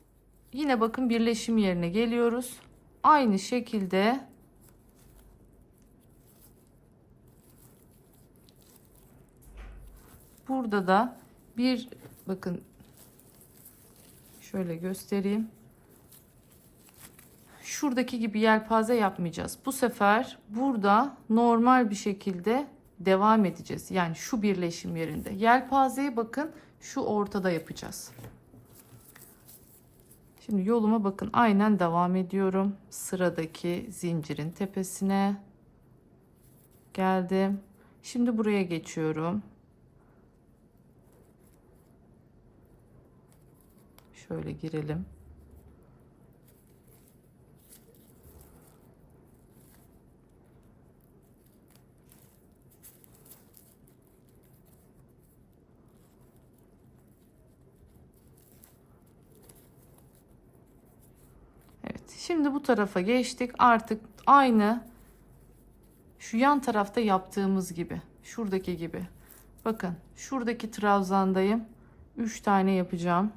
yine bakın birleşim yerine geliyoruz. Aynı şekilde burada da bir, bakın şöyle göstereyim. Şuradaki gibi yelpaze yapmayacağız. Bu sefer burada normal bir şekilde devam edeceğiz. Yani şu birleşim yerinde. Yelpazeyi bakın şu ortada yapacağız. Şimdi yoluma bakın aynen devam ediyorum. Sıradaki zincirin tepesine geldim. Şimdi buraya geçiyorum. Şöyle girelim. Evet, şimdi bu tarafa geçtik. Artık aynı şu yan tarafta yaptığımız gibi, şuradaki gibi. Bakın şuradaki trabzandayım. 3 tane yapacağım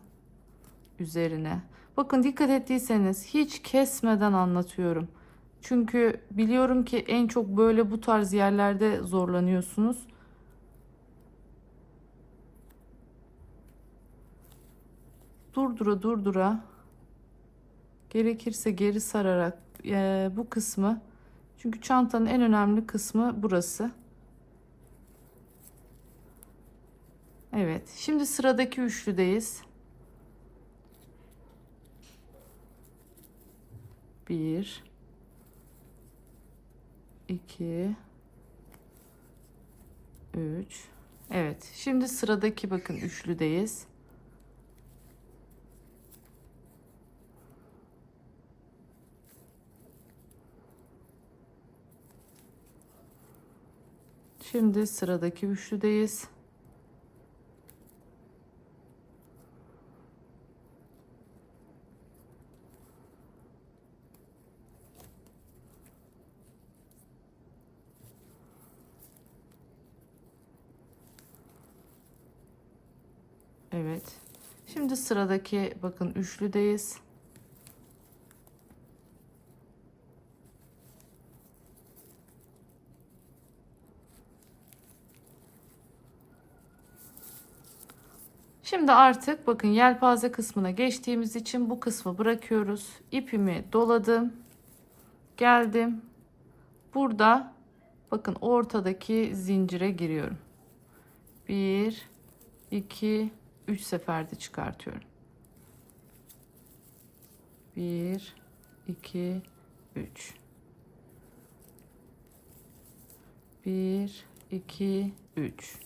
üzerine. Bakın dikkat ettiyseniz hiç kesmeden anlatıyorum. Çünkü biliyorum ki en çok böyle bu tarz yerlerde zorlanıyorsunuz. Durdura durdura, gerekirse geri sararak bu kısmı, çünkü çantanın en önemli kısmı burası. Evet, şimdi sıradaki üçlüdeyiz. 1 2 3. Evet, şimdi sıradaki bakın üçlüdeyiz. Şimdi sıradaki üçlüdeyiz. Evet. Şimdi sıradaki bakın üçlüdeyiz. Şimdi artık bakın yelpaze kısmına geçtiğimiz için bu kısmı bırakıyoruz. İpimi doladım. Geldim. Burada bakın ortadaki zincire giriyorum. 1 2 3 seferde çıkartıyorum. 1 2 3. 1 2 3.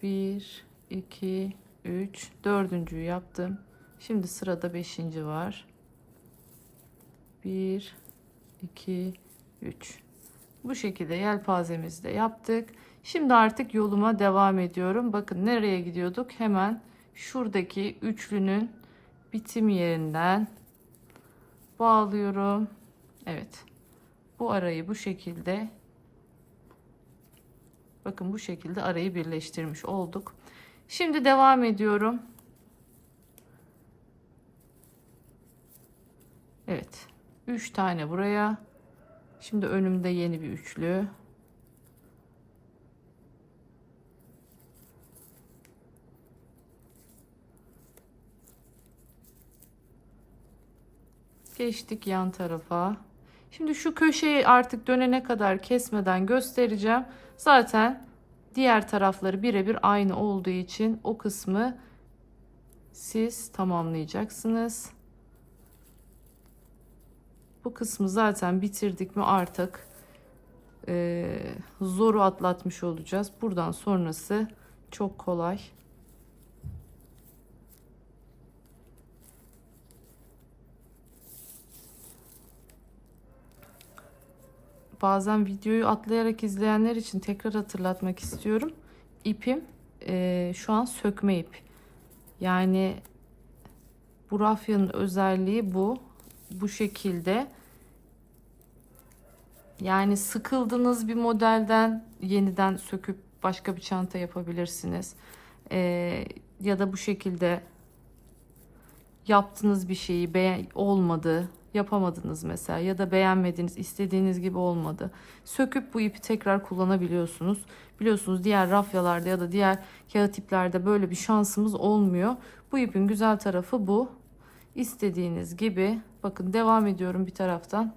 1 2 3, dördüncüyü yaptım. Şimdi sırada 5. var. 1 2 3. Bu şekilde yelpazemizi de yaptık. Şimdi artık yoluma devam ediyorum. Bakın nereye gidiyorduk? Hemen şuradaki üçlünün bitim yerinden bağlıyorum. Evet. Bu arayı bu şekilde, bakın bu şekilde arayı birleştirmiş olduk. Şimdi devam ediyorum. Evet. 3 tane buraya. Şimdi önümde yeni bir üçlü. Geçtik yan tarafa. Şimdi şu köşeyi artık dönene kadar kesmeden göstereceğim. Zaten diğer tarafları birebir aynı olduğu için o kısmı siz tamamlayacaksınız. Bu kısmı zaten bitirdik mi artık zoru atlatmış olacağız. Buradan sonrası çok kolay. Bazen videoyu atlayarak izleyenler için tekrar hatırlatmak istiyorum. İpim şu an sökme ip. Yani bu rafyanın özelliği bu. Bu şekilde. Yani sıkıldığınız bir modelden yeniden söküp başka bir çanta yapabilirsiniz. Ya da bu şekilde yaptığınız bir şeyi olmadı, yapamadınız mesela ya da beğenmediniz, istediğiniz gibi olmadı. Söküp bu ipi tekrar kullanabiliyorsunuz. Biliyorsunuz diğer rafyalarda ya da diğer kağıt iplerde böyle bir şansımız olmuyor. Bu ipin güzel tarafı bu. İstediğiniz gibi bakın devam ediyorum bir taraftan.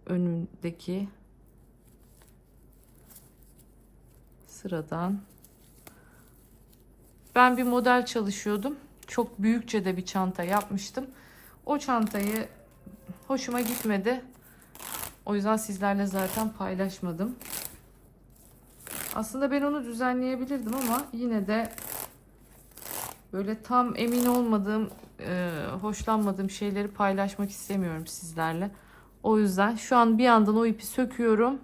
Önümdeki sıradan. Ben bir model çalışıyordum. Çok büyükçe de bir çanta yapmıştım. O çantayı hoşuma gitmedi. O yüzden sizlerle zaten paylaşmadım. Aslında ben onu düzenleyebilirdim ama yine de böyle tam emin olmadığım, hoşlanmadığım şeyleri paylaşmak istemiyorum sizlerle. O yüzden şu an bir yandan o ipi söküyorum.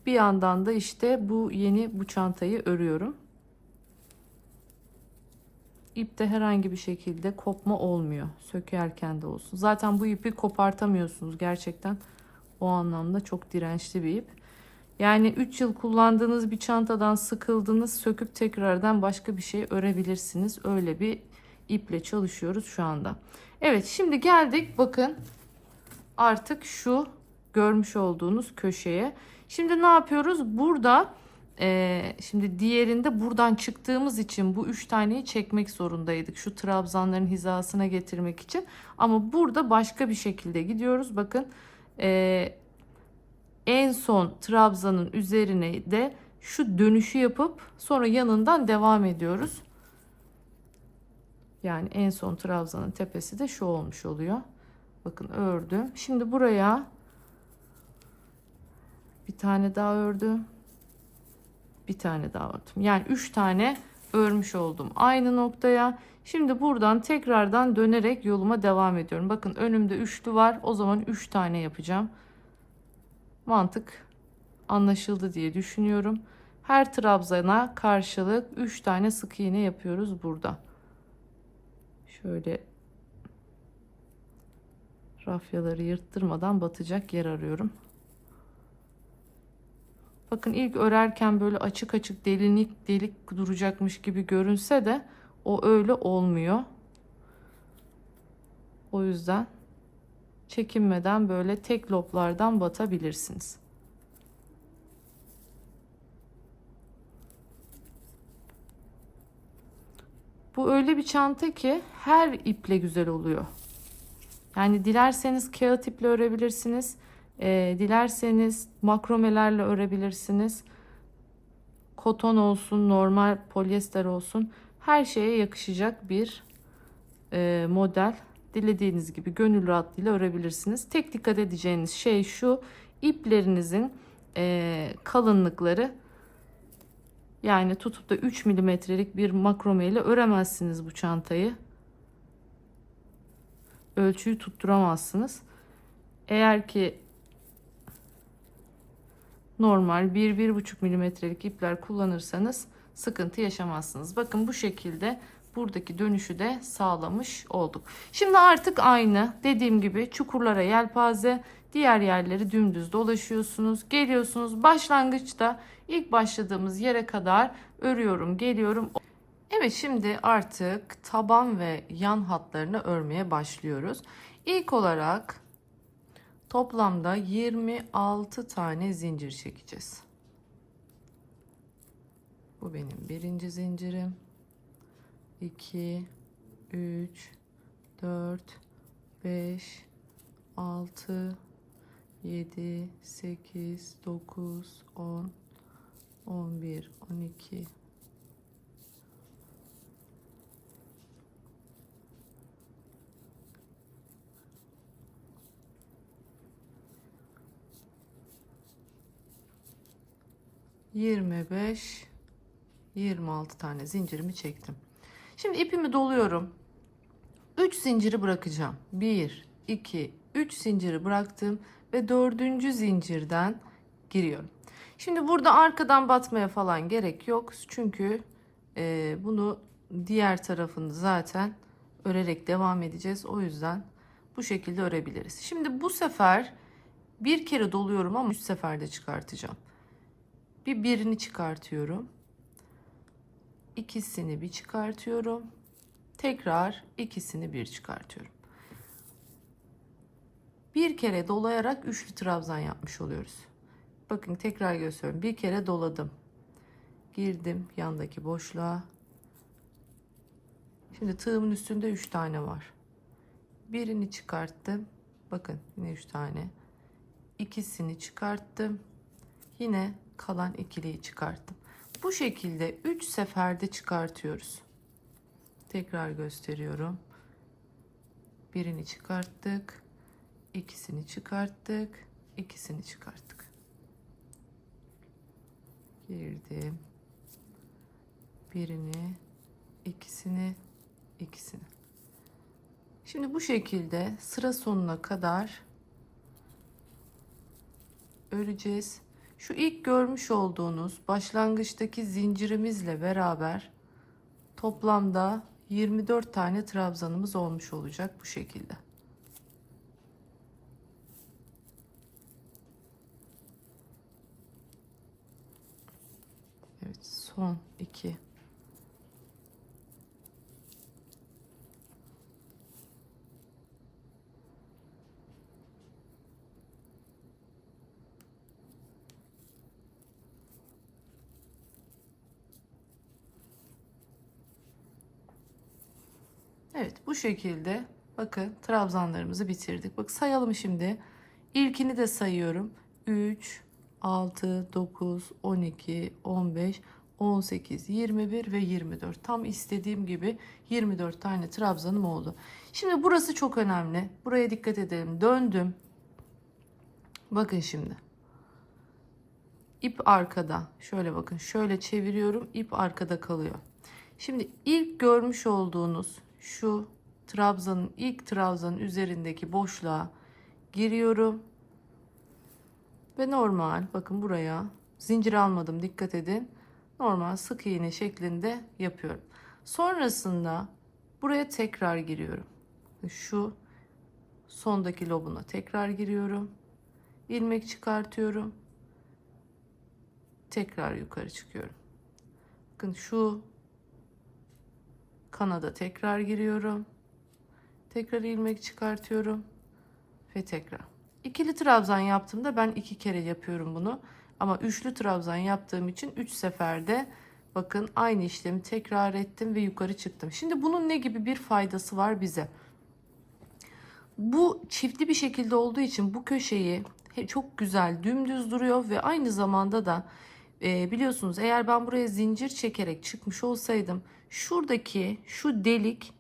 Bir yandan da işte bu çantayı örüyorum. İpte herhangi bir şekilde kopma olmuyor. Sökerken de olsun. Zaten bu ipi kopartamıyorsunuz gerçekten. O anlamda çok dirençli bir ip. Yani 3 yıl kullandığınız bir çantadan sıkıldınız, söküp tekrardan başka bir şey örebilirsiniz. Öyle bir iple çalışıyoruz şu anda. Evet, şimdi geldik bakın artık şu görmüş olduğunuz köşeye. Şimdi ne yapıyoruz? Burada şimdi diğerinde buradan çıktığımız için bu 3 taneyi çekmek zorundaydık. Şu trabzanların hizasına getirmek için. Ama burada başka bir şekilde gidiyoruz. Bakın en son trabzanın üzerine de şu dönüşü yapıp sonra yanından devam ediyoruz. Yani en son trabzanın tepesi de şu olmuş oluyor. Bakın ördüm. Şimdi buraya bir tane daha ördüm. Bir tane daha ördüm. Yani 3 tane örmüş oldum aynı noktaya. Şimdi buradan tekrardan dönerek yoluma devam ediyorum. Bakın önümde üçlü var. O zaman 3 tane yapacağım. Mantık anlaşıldı diye düşünüyorum. Her trabzana karşılık 3 tane sık iğne yapıyoruz burada. Şöyle rafyaları yırttırmadan batacak yer arıyorum. Bakın ilk örerken böyle açık açık delik duracakmış gibi görünse de o öyle olmuyor. O yüzden çekinmeden böyle tek loblardan batabilirsiniz. Bu öyle bir çanta ki her iple güzel oluyor. Yani dilerseniz kağıt iple örebilirsiniz. Dilerseniz makromelerle örebilirsiniz. Koton olsun, normal polyester olsun. Her şeye yakışacak bir model. Dilediğiniz gibi gönül rahatlığıyla örebilirsiniz. Tek dikkat edeceğiniz şey şu: iplerinizin kalınlıkları. Yani tutup da 3 milimetrelik bir makrome ile öremezsiniz bu çantayı. Ölçüyü tutturamazsınız. Eğer ki normal 1-1,5 milimetrelik ipler kullanırsanız sıkıntı yaşamazsınız. Bakın bu şekilde buradaki dönüşü de sağlamış olduk. Şimdi artık aynı dediğim gibi çukurlara yelpaze, diğer yerleri dümdüz dolaşıyorsunuz. Geliyorsunuz başlangıçta ilk başladığımız yere kadar örüyorum, geliyorum. Evet, şimdi artık taban ve yan hatlarını örmeye başlıyoruz. İlk olarak toplamda 26 tane zincir çekeceğiz. Bu benim birinci zincirim. 2, 3, 4, 5, 6, 7, 8, 9, 10, 11, 12, 25, 26 tane zincirimi çektim. Şimdi ipimi doluyorum. 3 zinciri bırakacağım. 1, 2, 3 zinciri bıraktım ve 4. zincirden giriyorum. Şimdi burada arkadan batmaya falan gerek yok. Çünkü bunu diğer tarafını zaten örerek devam edeceğiz. O yüzden bu şekilde örebiliriz. Şimdi bu sefer bir kere doluyorum ama 3 seferde çıkartacağım. Birini çıkartıyorum. İkisini bir çıkartıyorum. Tekrar ikisini bir çıkartıyorum. Bir kere dolayarak üçlü trabzan yapmış oluyoruz. Bakın tekrar gösteriyorum. Bir kere doladım. Girdim yandaki boşluğa. Şimdi tığımın üstünde 3 tane var. Birini çıkarttım. Bakın yine 3 tane. İkisini çıkarttım. Yine kalan ikiliyi çıkarttım. Bu şekilde 3 seferde çıkartıyoruz. Tekrar gösteriyorum. Birini çıkarttık. İkisini çıkarttık. İkisini çıkarttık. Girdim. Birini, ikisini, ikisini. Şimdi bu şekilde sıra sonuna kadar öreceğiz. Şu ilk görmüş olduğunuz başlangıçtaki zincirimizle beraber toplamda 24 tane trabzanımız olmuş olacak bu şekilde. Evet, son 2. Evet, bu şekilde bakın trabzanlarımızı bitirdik. Bak sayalım şimdi. İlkini de sayıyorum. 3, 6, 9, 12, 15, 18, 21 ve 24. Tam istediğim gibi 24 tane trabzanım oldu. Şimdi burası çok önemli. Buraya dikkat edelim. Döndüm. Bakın şimdi. İp arkada. Şöyle bakın. Şöyle çeviriyorum. İp arkada kalıyor. Şimdi ilk görmüş olduğunuz şu trabzanın ilk trabzanın üzerindeki boşluğa giriyorum. Ve normal bakın buraya zincir almadım, dikkat edin. Normal sık iğne şeklinde yapıyorum. Sonrasında buraya tekrar giriyorum. Şu sondaki lobuna tekrar giriyorum. İlmek çıkartıyorum. Tekrar yukarı çıkıyorum. Bakın şu kanada tekrar giriyorum. Tekrar ilmek çıkartıyorum ve tekrar. İkili trabzan yaptığımda ben 2 kere yapıyorum bunu. Ama üçlü trabzan yaptığım için 3 seferde bakın aynı işlemi tekrar ettim ve yukarı çıktım. Şimdi bunun ne gibi bir faydası var bize? Bu çiftli bir şekilde olduğu için bu köşeyi çok güzel dümdüz duruyor ve aynı zamanda da biliyorsunuz eğer ben buraya zincir çekerek çıkmış olsaydım şuradaki şu delik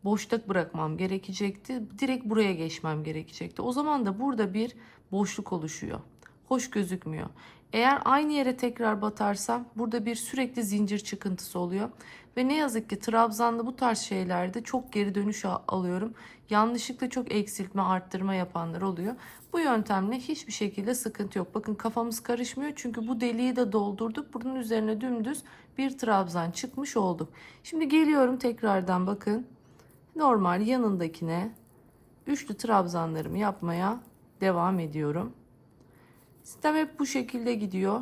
boşluk bırakmam gerekecekti. Direkt buraya geçmem gerekecekti. O zaman da burada bir boşluk oluşuyor. Hoş gözükmüyor. Eğer aynı yere tekrar batarsam burada bir sürekli zincir çıkıntısı oluyor. Ve ne yazık ki trabzanlı bu tarz şeylerde çok geri dönüş alıyorum. Yanlışlıkla çok eksiltme arttırma yapanlar oluyor. Bu yöntemle hiçbir şekilde sıkıntı yok. Bakın kafamız karışmıyor çünkü bu deliği de doldurduk. Bunun üzerine dümdüz bir trabzan çıkmış olduk. Şimdi geliyorum tekrardan bakın. Normal yanındakine üçlü trabzanlarımı yapmaya devam ediyorum. Sistem hep bu şekilde gidiyor.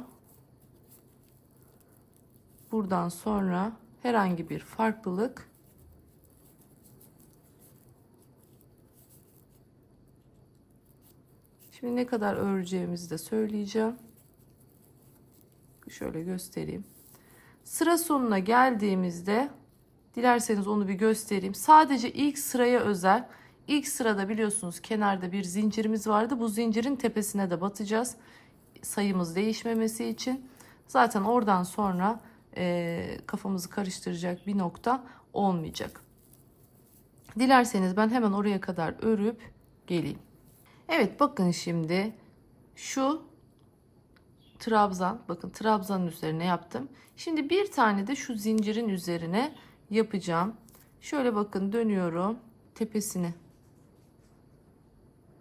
Buradan sonra herhangi bir farklılık Şimdi ne kadar öreceğimizi de söyleyeceğim. Şöyle göstereyim. Sıra sonuna geldiğimizde dilerseniz onu bir göstereyim. Sadece ilk sıraya özel. İlk sırada biliyorsunuz kenarda bir zincirimiz vardı. Bu zincirin tepesine de batacağız. Sayımız değişmemesi için. Zaten oradan sonra kafamızı karıştıracak bir nokta olmayacak. Dilerseniz ben hemen oraya kadar örüp geleyim. Evet, bakın şimdi şu trabzan, bakın trabzanın üzerine yaptım. Şimdi bir tane de şu zincirin üzerine yapacağım. Şöyle bakın, dönüyorum, tepesine,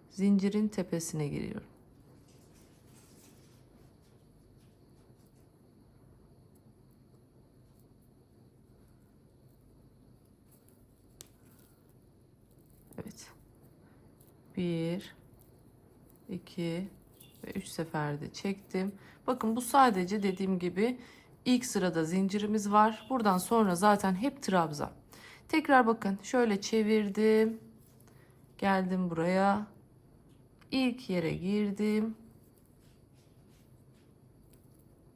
zincirin tepesine giriyorum. Evet, 1 2 ve 3 seferde çektim. Bakın, bu sadece dediğim gibi ilk sırada zincirimiz var. Buradan sonra zaten hep trabzan. Tekrar bakın, şöyle çevirdim. Geldim buraya. İlk yere girdim.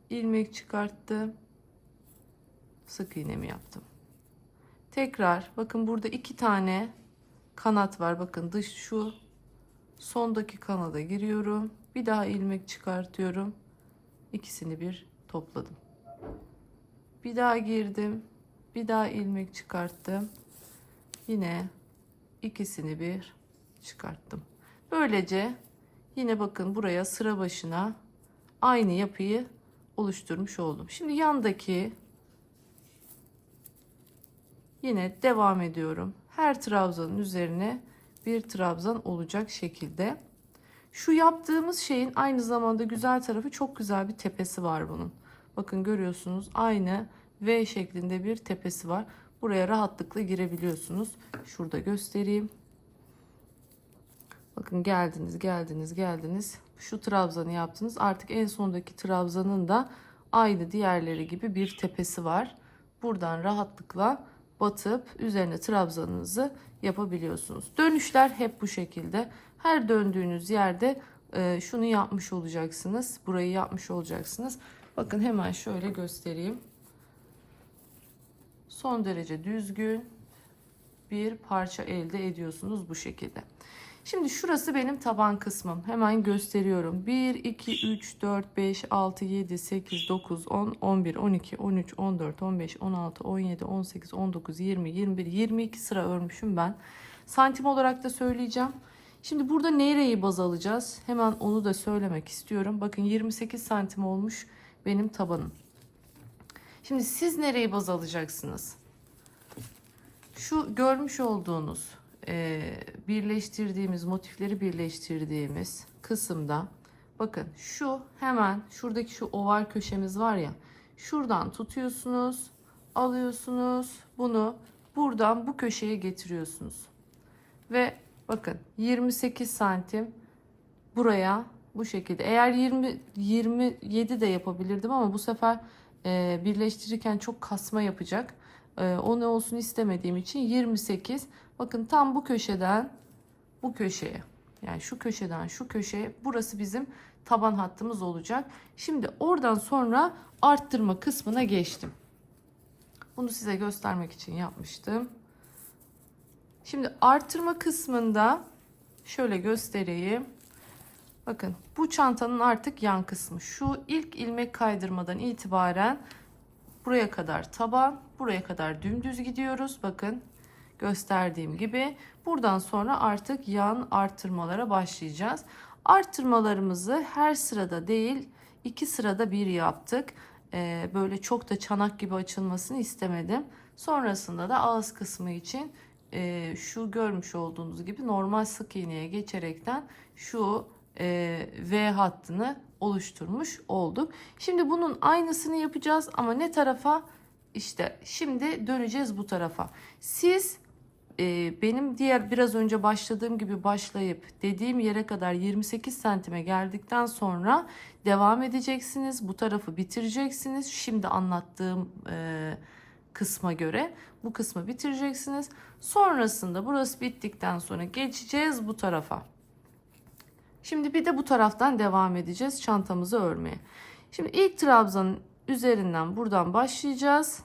İlmek çıkarttım. Sık iğnemi yaptım. Tekrar bakın, burada 2 tane kanat var. Bakın, şu sondaki kanada giriyorum. Bir daha ilmek çıkartıyorum. İkisini bir topladım. Bir daha girdim. Bir daha ilmek çıkarttım. Yine ikisini bir çıkarttım. Böylece yine bakın, buraya sıra başına aynı yapıyı oluşturmuş oldum. Şimdi yandaki yine devam ediyorum. Her trabzanın üzerine bir trabzan olacak şekilde. Şu yaptığımız şeyin aynı zamanda güzel tarafı, çok güzel bir tepesi var bunun. Bakın, görüyorsunuz, aynı V şeklinde bir tepesi var. Buraya rahatlıkla girebiliyorsunuz. Şurada göstereyim. Bakın, geldiniz. Şu trabzanı yaptınız. Artık en sondaki trabzanın da aynı diğerleri gibi bir tepesi var. Buradan rahatlıkla batıp üzerine trabzanınızı yapabiliyorsunuz. Dönüşler hep bu şekilde. Her döndüğünüz yerde şunu yapmış olacaksınız. Burayı yapmış olacaksınız. Bakın, hemen şöyle göstereyim. Son derece düzgün bir parça elde ediyorsunuz bu şekilde. Şimdi şurası benim taban kısmım. Hemen gösteriyorum. 1, 2, 3, 4, 5, 6, 7, 8, 9, 10, 11, 12, 13, 14, 15, 16, 17, 18, 19, 20, 21, 22 sıra örmüşüm ben. Santim olarak da söyleyeceğim. Şimdi burada nereyi baz alacağız? Hemen onu da söylemek istiyorum. Bakın, 28 santim olmuş benim tabanım. Şimdi siz nereyi baz alacaksınız? Şu görmüş olduğunuz birleştirdiğimiz, motifleri birleştirdiğimiz kısımda, bakın, şu hemen şuradaki şu oval köşemiz var ya, şuradan tutuyorsunuz, alıyorsunuz, bunu buradan bu köşeye getiriyorsunuz ve bakın, 28 santim buraya bu şekilde. Eğer 27 de yapabilirdim ama bu sefer birleştirirken çok kasma yapacak. O ne olsun istemediğim için 28. Bakın, tam bu köşeden bu köşeye, yani şu köşeden şu köşeye, burası bizim taban hattımız olacak. Şimdi oradan sonra arttırma kısmına geçtim. Bunu size göstermek için yapmıştım. Şimdi arttırma kısmında şöyle göstereyim. Bakın, bu çantanın artık yan kısmı. Şu ilk ilmek kaydırmadan itibaren buraya kadar taban, buraya kadar dümdüz gidiyoruz. Bakın, gösterdiğim gibi. Buradan sonra artık yan arttırmalara başlayacağız. Arttırmalarımızı her sırada değil, 2 sırada bir yaptık. Böyle çok da çanak gibi açılmasını istemedim. Sonrasında da ağız kısmı için şu görmüş olduğunuz gibi normal sık iğneye geçerekten şu V hattını oluşturmuş olduk. Şimdi bunun aynısını yapacağız ama ne tarafa? İşte şimdi döneceğiz bu tarafa. Siz benim diğer biraz önce başladığım gibi başlayıp dediğim yere kadar 28 santime geldikten sonra devam edeceksiniz. Bu tarafı bitireceksiniz. Şimdi anlattığım kısma göre bu kısmı bitireceksiniz. Sonrasında burası bittikten sonra geçeceğiz bu tarafa. Şimdi bir de bu taraftan devam edeceğiz çantamızı örmeye. Şimdi ilk trabzanın üzerinden buradan başlayacağız.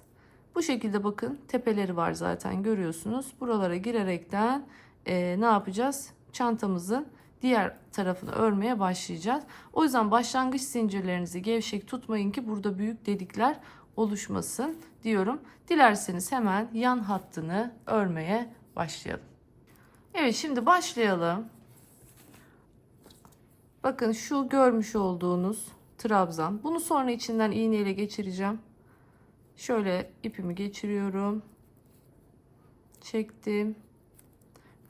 Bu şekilde bakın tepeleri var zaten görüyorsunuz. Buralara girerekten ne yapacağız? Çantamızın diğer tarafını örmeye başlayacağız. O yüzden başlangıç zincirlerinizi gevşek tutmayın ki burada büyük delikler oluşmasın diyorum. Dilerseniz hemen yan hattını örmeye başlayalım. Evet, şimdi başlayalım. Bakın şu görmüş olduğunuz trabzan. Bunu sonra içinden iğneyle geçireceğim. Şöyle ipimi geçiriyorum. Çektim.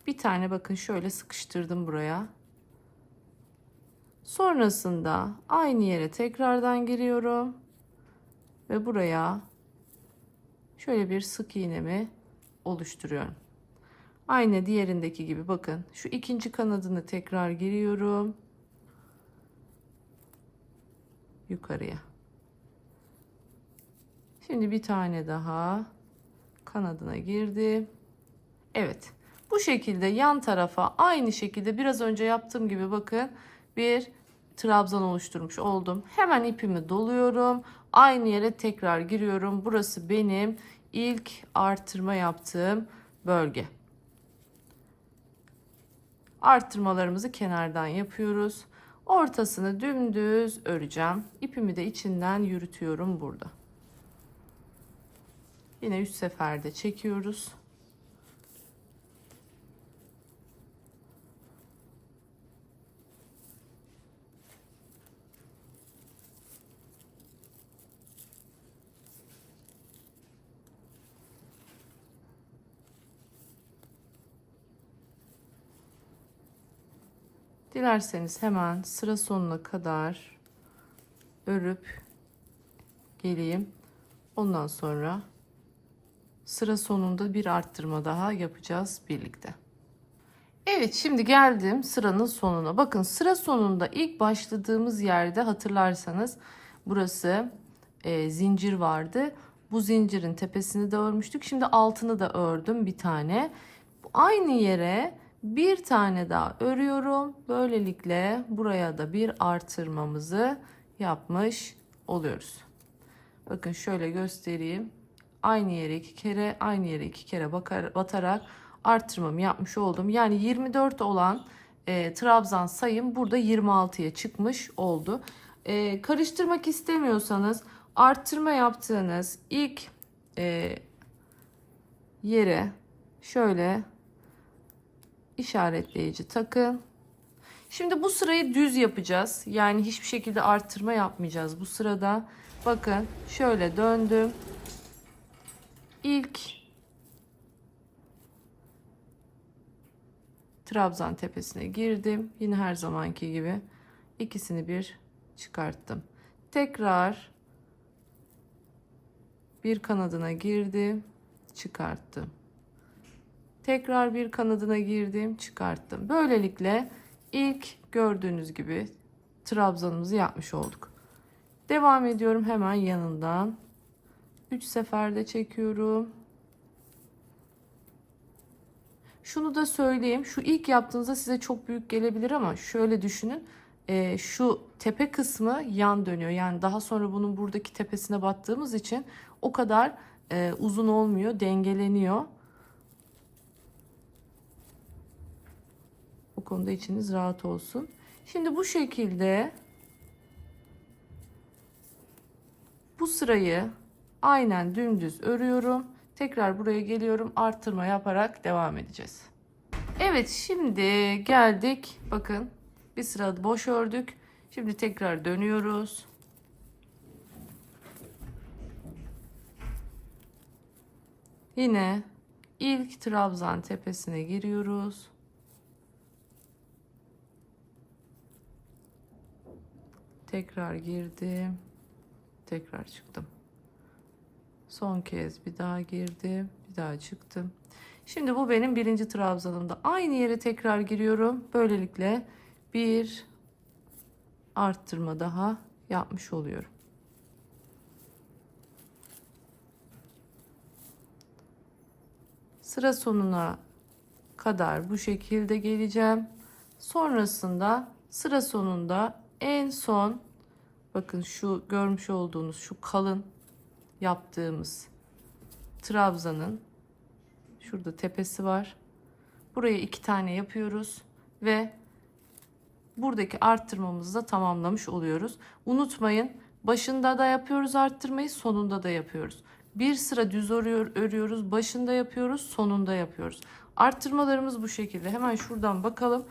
Bir tane bakın şöyle sıkıştırdım buraya. Sonrasında aynı yere tekrardan giriyorum. Ve buraya şöyle bir sık iğnemi oluşturuyorum. Aynı diğerindeki gibi bakın. Şu ikinci kanadını tekrar giriyorum. Yukarıya. Şimdi bir tane daha kanadına girdim. Evet. Bu şekilde yan tarafa aynı şekilde biraz önce yaptığım gibi bakın bir trabzan oluşturmuş oldum. Hemen ipimi doluyorum. Aynı yere tekrar giriyorum. Burası benim ilk artırma yaptığım bölge. Arttırmalarımızı kenardan yapıyoruz. Ortasını dümdüz öreceğim. İpimi de içinden yürütüyorum burada. Yine 3 seferde çekiyoruz. Dilerseniz hemen sıra sonuna kadar örüp geleyim. Ondan sonra sıra sonunda bir arttırma daha yapacağız birlikte. Evet, şimdi geldim sıranın sonuna. Bakın sıra sonunda ilk başladığımız yerde hatırlarsanız burası zincir vardı. Bu zincirin tepesini de örmüştük. Şimdi altını da ördüm bir tane. Aynı yere bir tane daha örüyorum. Böylelikle buraya da bir artırmamızı yapmış oluyoruz. Bakın şöyle göstereyim. Aynı yere iki kere, aynı yere iki kere batarak artırmamı yapmış oldum. Yani 24 olan trabzan sayım burada 26'ya çıkmış oldu. Karıştırmak istemiyorsanız arttırma yaptığınız ilk yere şöyle işaretleyici takın. Şimdi bu sırayı düz yapacağız. Yani hiçbir şekilde arttırma yapmayacağız bu sırada. Bakın şöyle döndüm. İlk trabzan tepesine girdim. Yine her zamanki gibi ikisini bir çıkarttım. Tekrar bir kanadına girdim, çıkarttım. Tekrar bir kanadına girdim, çıkarttım. Böylelikle ilk gördüğünüz gibi trabzanımızı yapmış olduk. Devam ediyorum hemen yanından. 3 seferde çekiyorum. Şunu da söyleyeyim. Şu ilk yaptığınızda size çok büyük gelebilir ama şöyle düşünün. Şu tepe kısmı yan dönüyor. Yani daha sonra bunun buradaki tepesine battığımız için o kadar uzun olmuyor. Dengeleniyor. O konuda içiniz rahat olsun. Şimdi bu şekilde bu sırayı aynen dümdüz örüyorum. Tekrar buraya geliyorum. Artırma yaparak devam edeceğiz. Evet, şimdi geldik. Bakın bir sıra boş ördük. Şimdi tekrar dönüyoruz. Yine ilk trabzan tepesine giriyoruz. Tekrar girdim. Tekrar çıktım. Son kez bir daha girdim. Bir daha çıktım. Şimdi bu benim birinci trabzanımda. Aynı yere tekrar giriyorum. Böylelikle bir arttırma daha yapmış oluyorum. Sıra sonuna kadar bu şekilde geleceğim. Sonrasında sıra sonunda en son, bakın şu görmüş olduğunuz şu kalın yaptığımız trabzanın şurada tepesi var. Buraya 2 tane yapıyoruz ve buradaki arttırmamızı da tamamlamış oluyoruz. Unutmayın, başında da yapıyoruz arttırmayı, sonunda da yapıyoruz. Bir sıra düz örüyoruz, başında yapıyoruz, sonunda yapıyoruz. Arttırmalarımız bu şekilde. Hemen şuradan bakalım.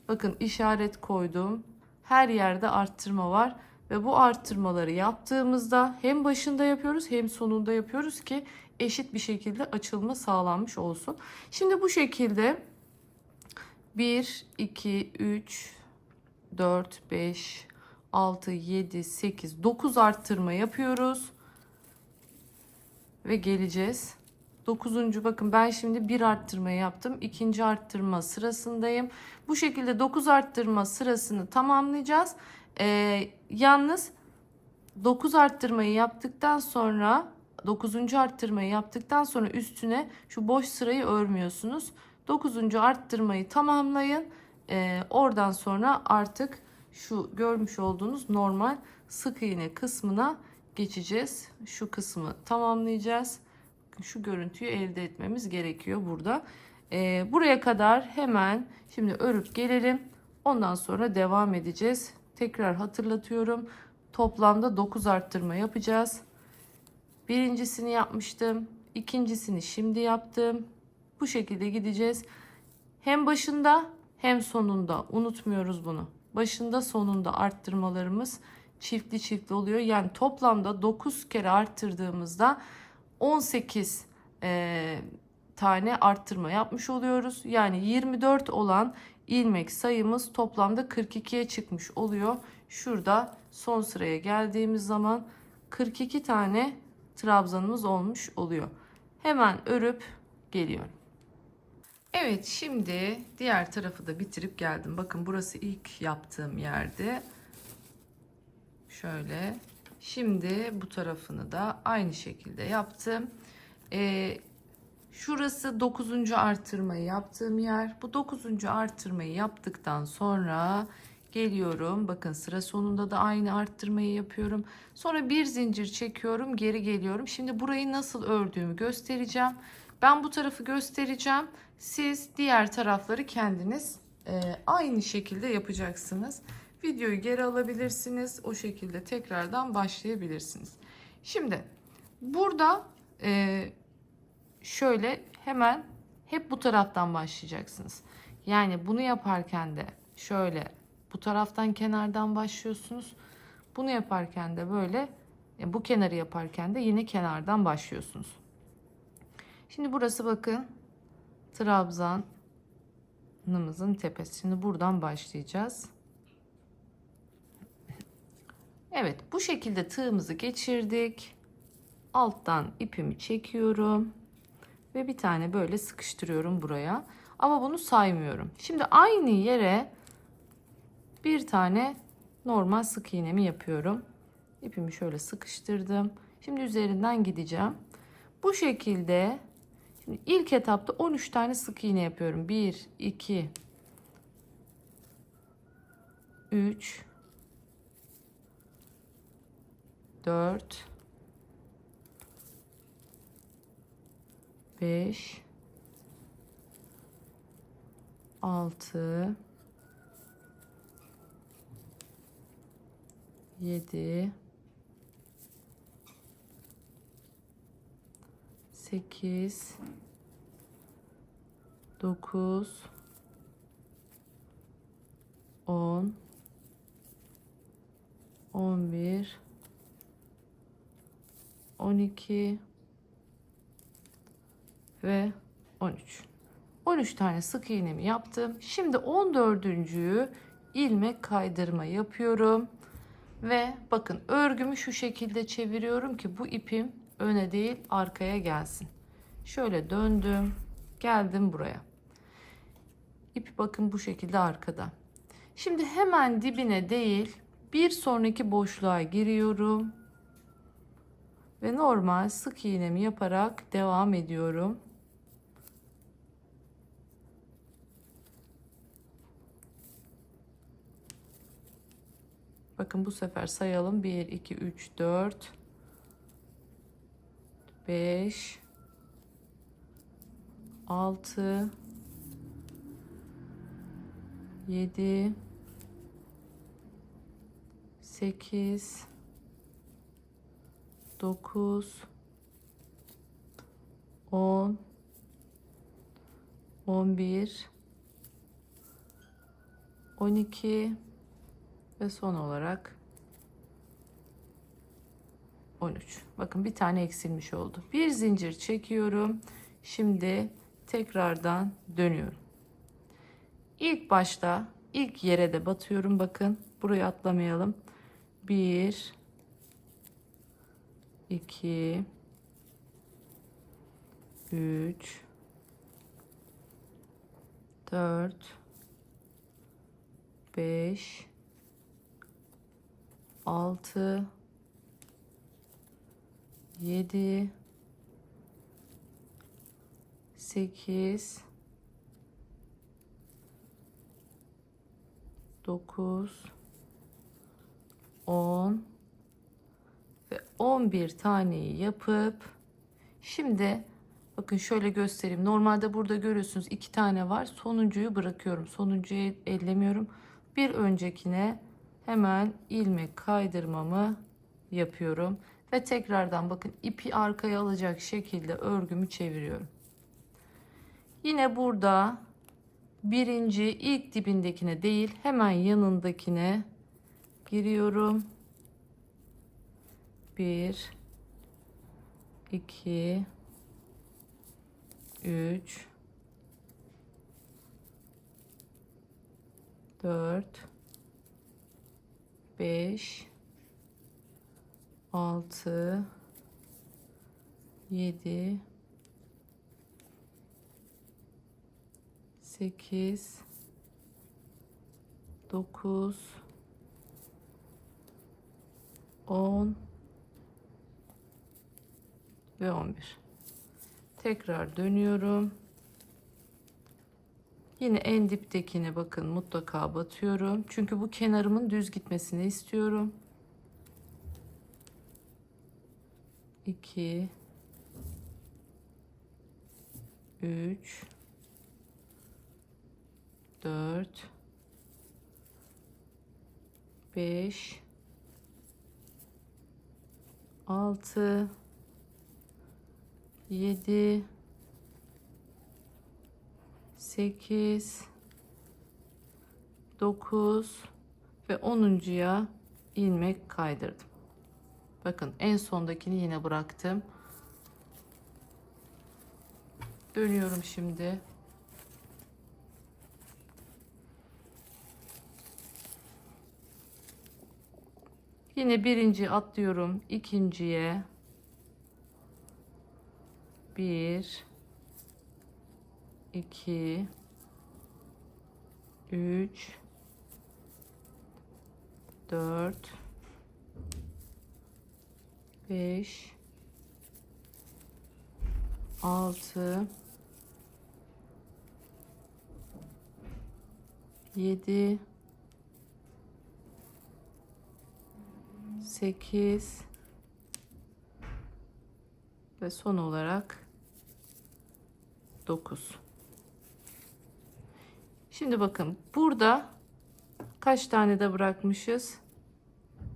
Bakın işaret koydum. Her yerde arttırma var ve bu arttırmaları yaptığımızda hem başında yapıyoruz hem sonunda yapıyoruz ki eşit bir şekilde açılma sağlanmış olsun. Şimdi bu şekilde 1, 2, 3, 4, 5, 6, 7, 8, 9 arttırma yapıyoruz. Ve geleceğiz. 9. bakın ben şimdi bir arttırma yaptım. İkinci arttırma sırasındayım. Bu şekilde 9 arttırma sırasını tamamlayacağız. Yalnız 9 arttırmayı yaptıktan sonra 9. arttırmayı yaptıktan sonra üstüne şu boş sırayı örmüyorsunuz. 9. arttırmayı tamamlayın. Oradan sonra artık şu görmüş olduğunuz normal sık iğne kısmına geçeceğiz. Şu kısmı tamamlayacağız. Şu görüntüyü elde etmemiz gerekiyor burada. Buraya kadar hemen şimdi örüp gelelim. Ondan sonra devam edeceğiz. Tekrar hatırlatıyorum. Toplamda 9 arttırma yapacağız. Birincisini yapmıştım. İkincisini şimdi yaptım. Bu şekilde gideceğiz. Hem başında hem sonunda, unutmuyoruz bunu. Başında sonunda arttırmalarımız çiftli çiftli oluyor. Yani toplamda 9 kere arttırdığımızda 18 tane arttırma yapmış oluyoruz. Yani 24 olan ilmek sayımız toplamda 42'ye çıkmış oluyor. Şurada son sıraya geldiğimiz zaman 42 tane trabzanımız olmuş oluyor. Hemen örüp geliyorum. Evet, şimdi diğer tarafı da bitirip geldim. Bakın burası ilk yaptığım yerde. Şöyle. Şimdi bu tarafını da aynı şekilde yaptım. Şurası 9. artırmayı yaptığım yer. Bu 9. artırmayı yaptıktan sonra geliyorum. Bakın sıra sonunda da aynı arttırmayı yapıyorum. Sonra bir zincir çekiyorum, geri geliyorum. Şimdi burayı nasıl ördüğümü göstereceğim. Ben bu tarafı göstereceğim. Siz diğer tarafları kendiniz aynı şekilde yapacaksınız. Videoyu geri alabilirsiniz. O şekilde tekrardan başlayabilirsiniz. Şimdi burada şöyle hemen hep bu taraftan başlayacaksınız. Yani bunu yaparken de şöyle bu taraftan kenardan başlıyorsunuz. Bunu yaparken de böyle bu kenarı yaparken de yine kenardan başlıyorsunuz. Şimdi burası bakın trabzanımızın tepesi. Şimdi buradan başlayacağız. Evet, bu şekilde tığımızı geçirdik. Alttan ipimi çekiyorum ve bir tane böyle sıkıştırıyorum buraya. Ama bunu saymıyorum. Şimdi aynı yere bir tane normal sık iğnemi yapıyorum. İpimi şöyle sıkıştırdım. Şimdi üzerinden gideceğim. Bu şekilde şimdi ilk etapta 13 tane sık iğne yapıyorum. 1, 2, 3, 4, 5, 6, 7, 8, 9, 10, 11, 12 ve 13. 13 tane sık iğnemi yaptım. Şimdi 14. ilmek kaydırma yapıyorum. Ve bakın örgümü şu şekilde çeviriyorum ki bu ipim öne değil arkaya gelsin. Şöyle döndüm. Geldim buraya. İp bakın bu şekilde arkada. Şimdi hemen dibine değil bir sonraki boşluğa giriyorum. Ve normal sık iğnemi yaparak devam ediyorum. Bakın bu sefer sayalım. 1, 2, 3, 4, 5, 6, 7, 8, 9, 10, 11, 12 ve son olarak 13. Bakın bir tane eksilmiş oldu. Bir zincir çekiyorum. Şimdi tekrardan dönüyorum. İlk başta ilk yere de batıyorum. Bakın burayı atlamayalım. 1, 2, 3, 4, 5, 6, 7, 8, 9, 10 ve 11 taneyi yapıp şimdi bakın şöyle göstereyim. Normalde burada görüyorsunuz 2 tane var. Sonuncuyu bırakıyorum. Sonuncuyu ellemiyorum. Bir öncekine hemen ilmek kaydırmamı yapıyorum ve tekrardan bakın ipi arkaya alacak şekilde örgümü çeviriyorum. Yine burada birinci ilk dibindekine değil hemen yanındakine giriyorum. 1, 2, 3, 4, 5, 6, 7, 8, 9, 10 ve 11. Tekrar dönüyorum. Yine en diptekine bakın mutlaka batıyorum. Çünkü bu kenarımın düz gitmesini istiyorum. 2, 3, 4, 5, 6, 7, 8, 9 ve 10'uncuya ilmek kaydırdım. Bakın en sondakini yine bıraktım. Dönüyorum şimdi. Yine birinci atlıyorum. İkinciye 1, 2, 3, 4, 5, 6, 7, 8 ve son olarak 9. Şimdi bakın burada kaç tane de bırakmışız?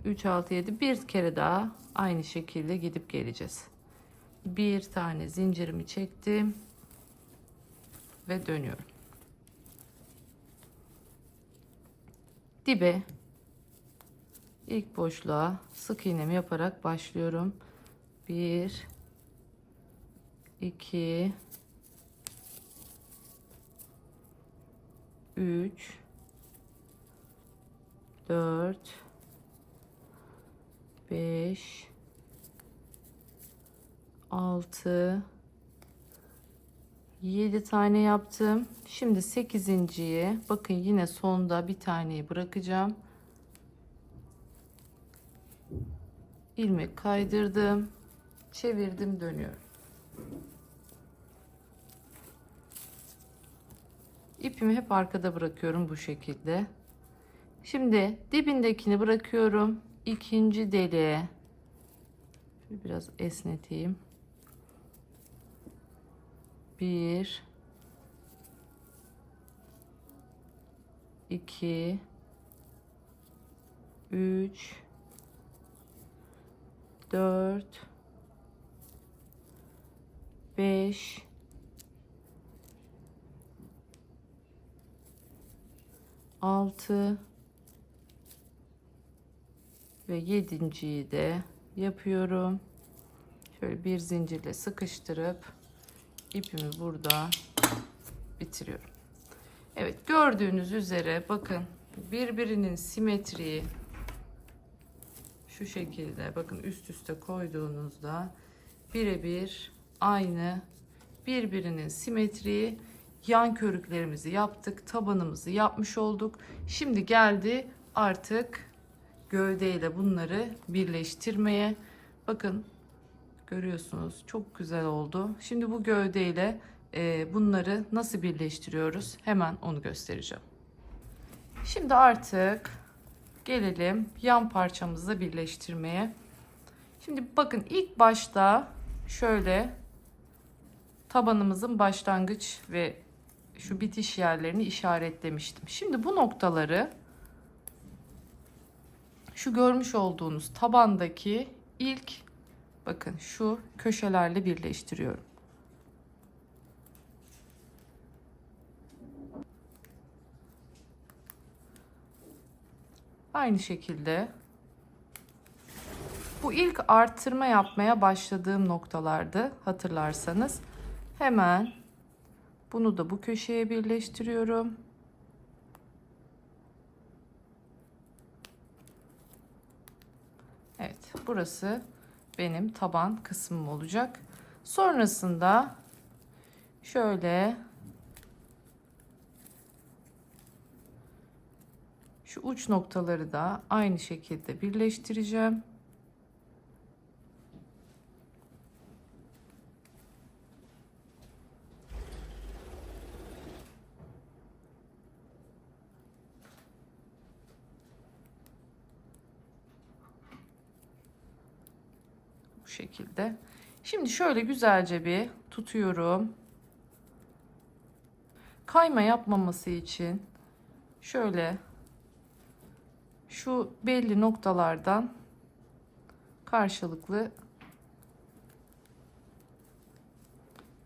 3, 6, 7. Bir kere daha aynı şekilde gidip geleceğiz. Bir tane zincirimi çektim ve dönüyorum. Dibe ilk boşluğa sık iğnemi yaparak başlıyorum. 1, 2, 3, 4, 5, 6, 7 tane yaptım. Şimdi 8.'yi bakın yine sonda bir taneyi bırakacağım. İlmek kaydırdım. Çevirdim, dönüyorum. İpimi hep arkada bırakıyorum bu şekilde. Şimdi dibindekini bırakıyorum. İkinci deliğe biraz esneteyim. 1 2 3 4 5 6 ve 7.'yi de yapıyorum. Şöyle bir zincirle sıkıştırıp ipimi burada bitiriyorum. Evet, gördüğünüz üzere bakın birbirinin simetriği şu şekilde, bakın üst üste koyduğunuzda birebir aynı, birbirinin simetriği. Yan körüklerimizi yaptık, tabanımızı yapmış olduk. Şimdi geldi artık gövdeyle bunları birleştirmeye. Bakın görüyorsunuz, çok güzel oldu. Şimdi bu gövdeyle bunları nasıl birleştiriyoruz? Hemen onu göstereceğim. Şimdi artık gelelim yan parçamızı birleştirmeye. Şimdi bakın ilk başta şöyle tabanımızın başlangıç ve şu bitiş yerlerini işaretlemiştim. Şimdi bu noktaları şu görmüş olduğunuz tabandaki ilk, bakın şu köşelerle birleştiriyorum. Aynı şekilde bu ilk arttırma yapmaya başladığım noktalardı, hatırlarsanız. Hemen bunu da bu köşeye birleştiriyorum. Evet, burası benim taban kısmım olacak. Sonrasında şöyle şu uç noktaları da aynı şekilde birleştireceğim. Bu şekilde. Şimdi şöyle güzelce bir tutuyorum. Kayma yapmaması için şöyle şu belli noktalardan karşılıklı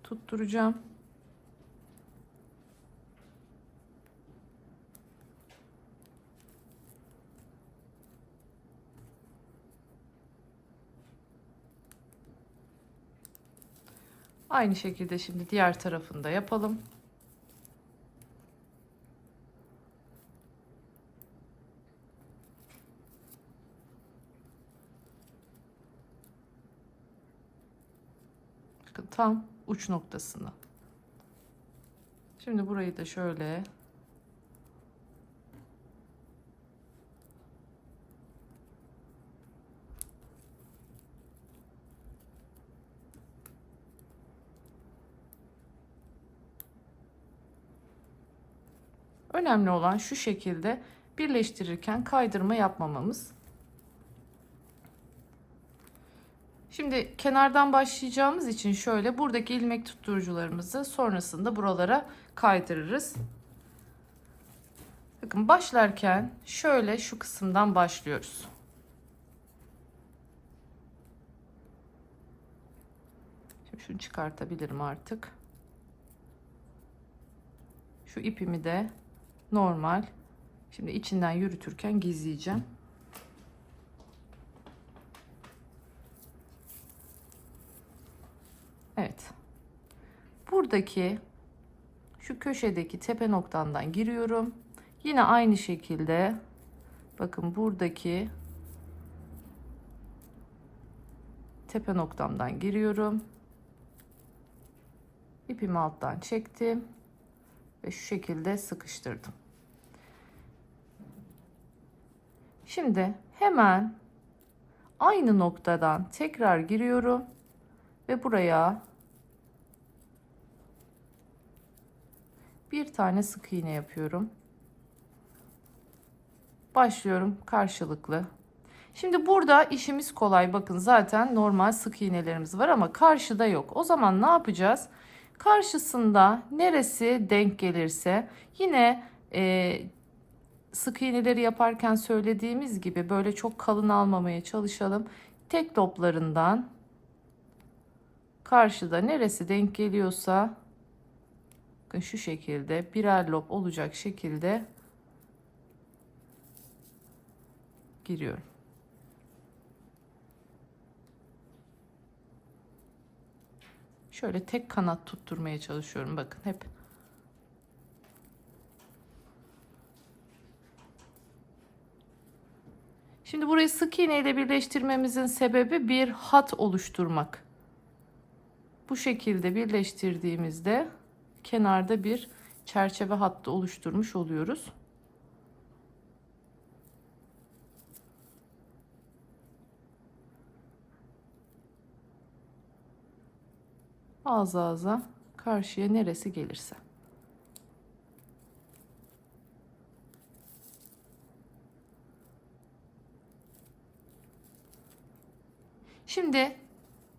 tutturacağım. Aynı şekilde şimdi diğer tarafını da yapalım. Bakın tam uç noktasını. Şimdi burayı da şöyle önemli olan şu şekilde birleştirirken kaydırma yapmamamız. Şimdi kenardan başlayacağımız için şöyle buradaki ilmek tutturucularımızı sonrasında buralara kaydırırız. Bakın başlarken şöyle şu kısımdan başlıyoruz. Şimdi şunu çıkartabilirim artık. Şu ipimi de normal şimdi içinden yürütürken gizleyeceğim. Evet. Buradaki şu köşedeki tepe noktamdan giriyorum. Yine aynı şekilde bakın buradaki tepe noktamdan giriyorum. İpimi alttan çektim ve şu şekilde sıkıştırdım. Şimdi hemen aynı noktadan tekrar giriyorum ve buraya bir tane sık iğne yapıyorum. başlıyorum karşılıklı. Şimdi burada işimiz kolay. Bakın zaten normal sık iğnelerimiz var ama karşıda yok. O zaman ne yapacağız? Karşısında neresi denk gelirse yine sık iğneleri yaparken söylediğimiz gibi böyle çok kalın almamaya çalışalım. Tek toplarından karşıda neresi denk geliyorsa bakın şu şekilde birer lop olacak şekilde giriyorum. Şöyle tek kanat tutturmaya çalışıyorum. Bakın hep. Şimdi burayı sık iğne ile birleştirmemizin sebebi bir hat oluşturmak. Bu şekilde birleştirdiğimizde kenarda bir çerçeve hattı oluşturmuş oluyoruz. Ağız ağza karşıya neresi gelirse. Şimdi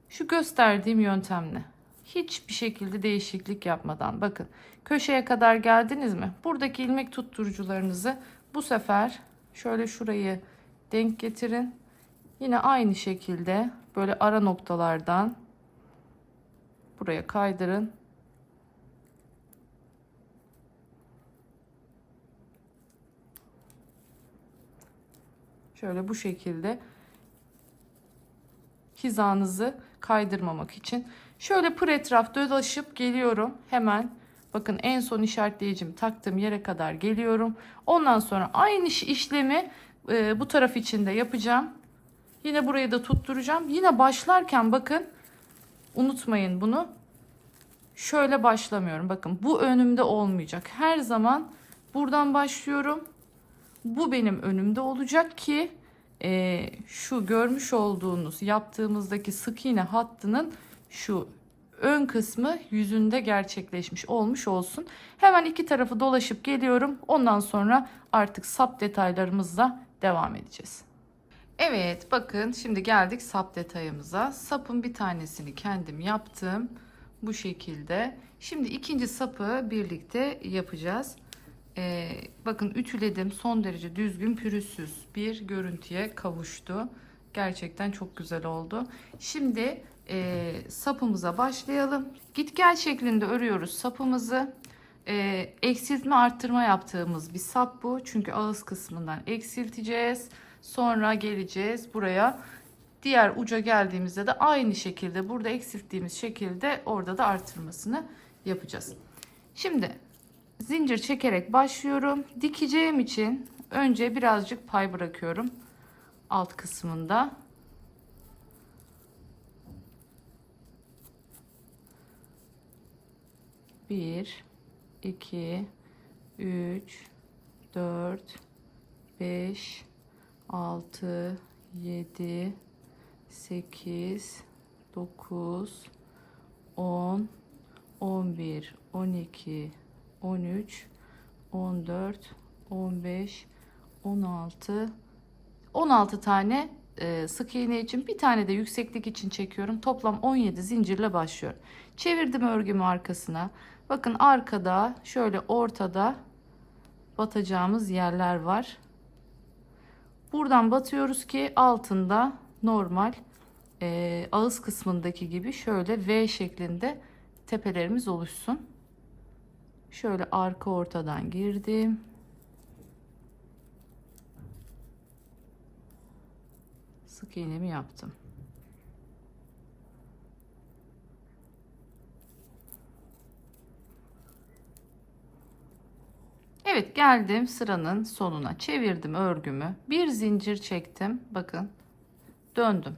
şu gösterdiğim yöntemle hiçbir şekilde değişiklik yapmadan bakın köşeye kadar geldiniz mi? Buradaki ilmek tutturucularınızı bu sefer şöyle şurayı denk getirin. Yine aynı şekilde böyle ara noktalardan buraya kaydırın. Şöyle bu şekilde hizanızı kaydırmamak için. Şöyle pır etraf dolaşıp geliyorum. Hemen bakın en son işaretleyicimi taktığım yere kadar geliyorum. Ondan sonra aynı işlemi bu taraf için de yapacağım. Yine burayı da tutturacağım. Yine başlarken bakın unutmayın bunu. Şöyle başlamıyorum. Bakın bu önümde olmayacak. Her zaman buradan başlıyorum. Bu benim önümde olacak ki şu görmüş olduğunuz yaptığımızdaki sık iğne hattının şu ön kısmı yüzünde gerçekleşmiş olmuş olsun. Hemen iki tarafı dolaşıp geliyorum. Ondan sonra artık sap detaylarımızla devam edeceğiz. Evet bakın şimdi geldik sap detayımıza. Sapın bir tanesini kendim yaptım. Bu şekilde. Şimdi ikinci sapı birlikte yapacağız. Bakın ütüledim. Son derece düzgün pürüzsüz bir görüntüye kavuştu. Gerçekten çok güzel oldu. Şimdi sapımıza başlayalım. Git gel şeklinde örüyoruz sapımızı. Eksiltme arttırma yaptığımız bir sap bu. Çünkü ağız kısmından eksilteceğiz. Sonra geleceğiz buraya. Diğer uca geldiğimizde de aynı şekilde burada eksilttiğimiz şekilde orada da artırmasını yapacağız. Şimdi zincir çekerek başlıyorum. Dikeceğim için önce birazcık pay bırakıyorum alt kısmında. Bir, iki, üç, dört, beş, 6, 7, 8, 9, 10, 11, 12, 13, 14, 15, 16, 16 tane sık iğne için bir tane de yükseklik için çekiyorum. Toplam 17 zincirle başlıyorum. Çevirdim örgümü arkasına. Bakın arkada şöyle ortada batacağımız yerler var. Buradan batıyoruz ki altında normal ağız kısmındaki gibi şöyle V şeklinde tepelerimiz oluşsun. Şöyle arka ortadan girdim. Sık iğnemi yaptım. Evet geldim sıranın sonuna. Çevirdim örgümü. Bir zincir çektim. Bakın döndüm.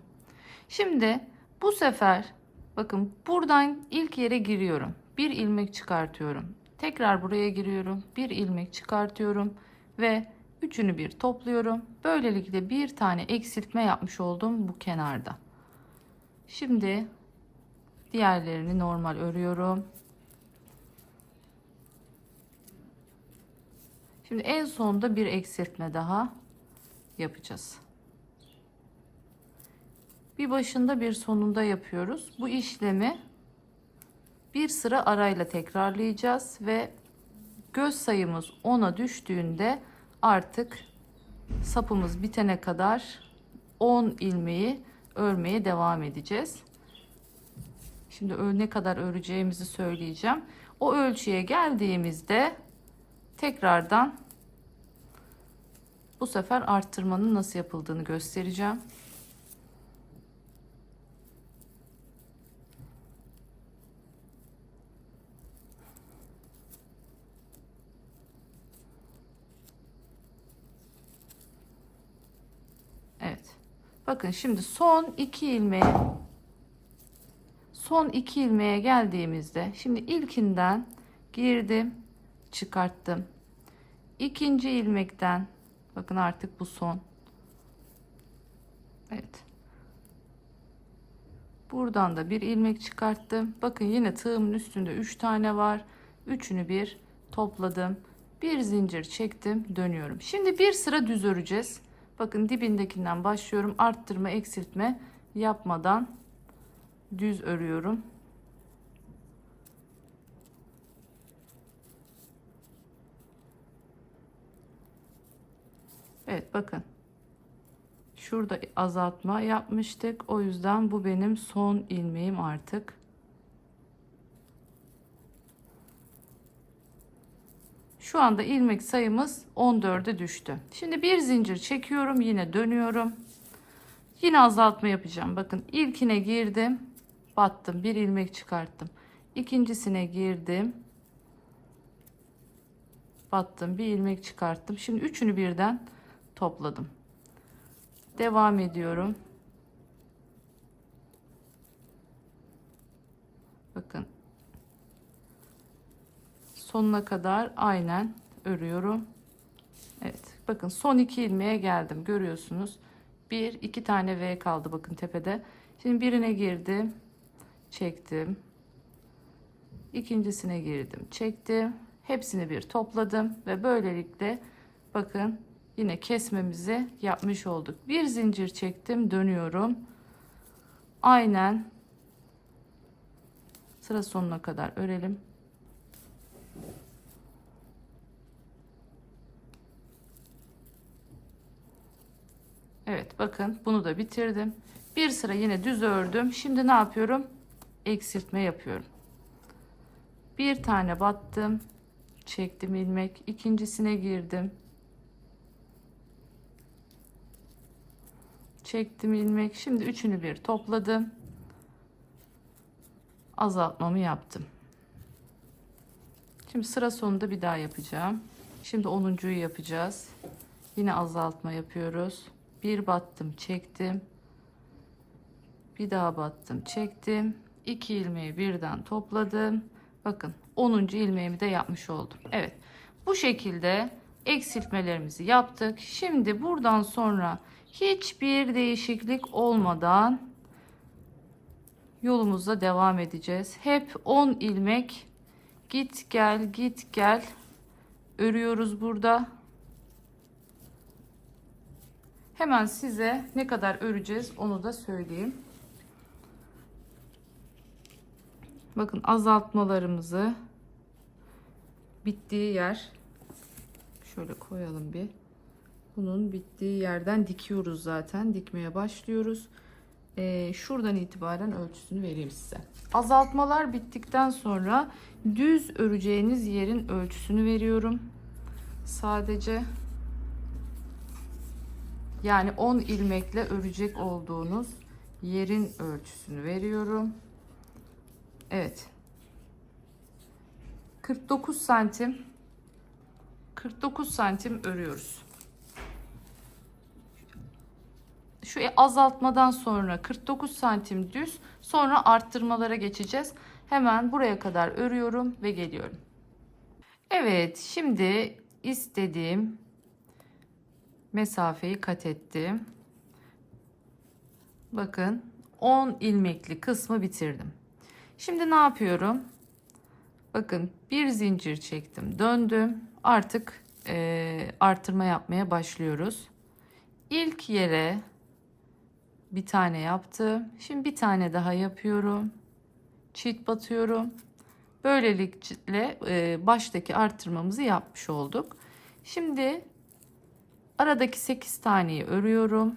Şimdi bu sefer bakın buradan ilk yere giriyorum. Bir ilmek çıkartıyorum. Tekrar buraya giriyorum. Bir ilmek çıkartıyorum ve üçünü bir topluyorum. Böylelikle bir tane eksiltme yapmış oldum bu kenarda. Şimdi diğerlerini normal örüyorum. Şimdi en sonda bir eksiltme daha. yapacağız. Bir başında bir sonunda yapıyoruz. Bu işlemi bir sıra arayla tekrarlayacağız ve göz sayımız 10'a düştüğünde artık sapımız bitene kadar 10 ilmeği örmeye devam edeceğiz. Şimdi ne kadar öreceğimizi söyleyeceğim. O ölçüye geldiğimizde tekrardan bu sefer arttırmanın nasıl yapıldığını göstereceğim. Evet. Bakın şimdi son iki ilmeğe geldiğimizde şimdi ilkinden girdim, çıkarttım. İkinci ilmekten bakın artık bu son. Evet. Buradan da bir ilmek çıkarttım. Bakın yine tığımın üstünde 3 tane var. Üçünü bir topladım. Bir zincir çektim, dönüyorum. Şimdi bir sıra düz öreceğiz. Bakın dibindekinden başlıyorum. Arttırma, eksiltme yapmadan düz örüyorum. Evet bakın. Şurada azaltma yapmıştık. O yüzden bu benim son ilmeğim artık. Şu anda ilmek sayımız 14'e düştü. Şimdi bir zincir çekiyorum. Yine dönüyorum. Yine azaltma yapacağım. Bakın ilkine girdim. Battım. Bir ilmek çıkarttım. İkincisine girdim. Battım. Bir ilmek çıkarttım. Şimdi üçünü birden topladım. Devam ediyorum. Bakın. Sonuna kadar aynen örüyorum. Evet. Bakın son iki ilmeğe geldim. Görüyorsunuz. Bir, iki tane V kaldı bakın tepede. Şimdi birine girdim. Çektim. İkincisine girdim. Çektim. Hepsini bir topladım. Ve böylelikle bakın yine kesmemizi yapmış olduk. Bir zincir çektim. Dönüyorum. Aynen sıra sonuna kadar örelim. Evet bakın bunu da bitirdim. Bir sıra yine düz ördüm. Şimdi ne yapıyorum? Eksiltme yapıyorum. Bir tane battım. Çektim ilmek. İkincisine girdim. Çektim ilmek. Şimdi üçünü bir topladım. Azaltmamı yaptım. Şimdi sıra sonunda bir daha yapacağım. Şimdi 10'uncuyu yapacağız. Yine azaltma yapıyoruz. Bir battım, çektim. Bir daha battım, çektim. 2 ilmeği birden topladım. Bakın 10. ilmeğimi de yapmış oldum. Evet. Bu şekilde eksiltmelerimizi yaptık. Şimdi buradan sonra hiçbir değişiklik olmadan yolumuza devam edeceğiz. Hep 10 ilmek git gel git gel örüyoruz burada. Hemen size ne kadar öreceğiz onu da söyleyeyim. Bakın azaltmalarımızı bittiği yer şöyle koyalım bir. Bunun bittiği yerden dikiyoruz zaten. Dikmeye başlıyoruz. Şuradan itibaren ölçüsünü vereyim size. Azaltmalar bittikten sonra düz öreceğiniz yerin ölçüsünü veriyorum. Sadece yani 10 ilmekle örecek olduğunuz yerin ölçüsünü veriyorum. Evet. 49 santim 49 santim örüyoruz. Şu azaltmadan sonra 49 santim düz, sonra arttırmalara geçeceğiz. Hemen buraya kadar örüyorum ve geliyorum. Evet, şimdi istediğim mesafeyi kat ettim. Bakın 10 ilmekli kısmı bitirdim. Şimdi ne yapıyorum? Bakın bir zincir çektim, döndüm. Artık artırma yapmaya başlıyoruz. İlk yere bir tane yaptım. Şimdi bir tane daha yapıyorum. Çift batıyorum. Böylelikle baştaki arttırmamızı yapmış olduk. Şimdi aradaki 8 taneyi örüyorum.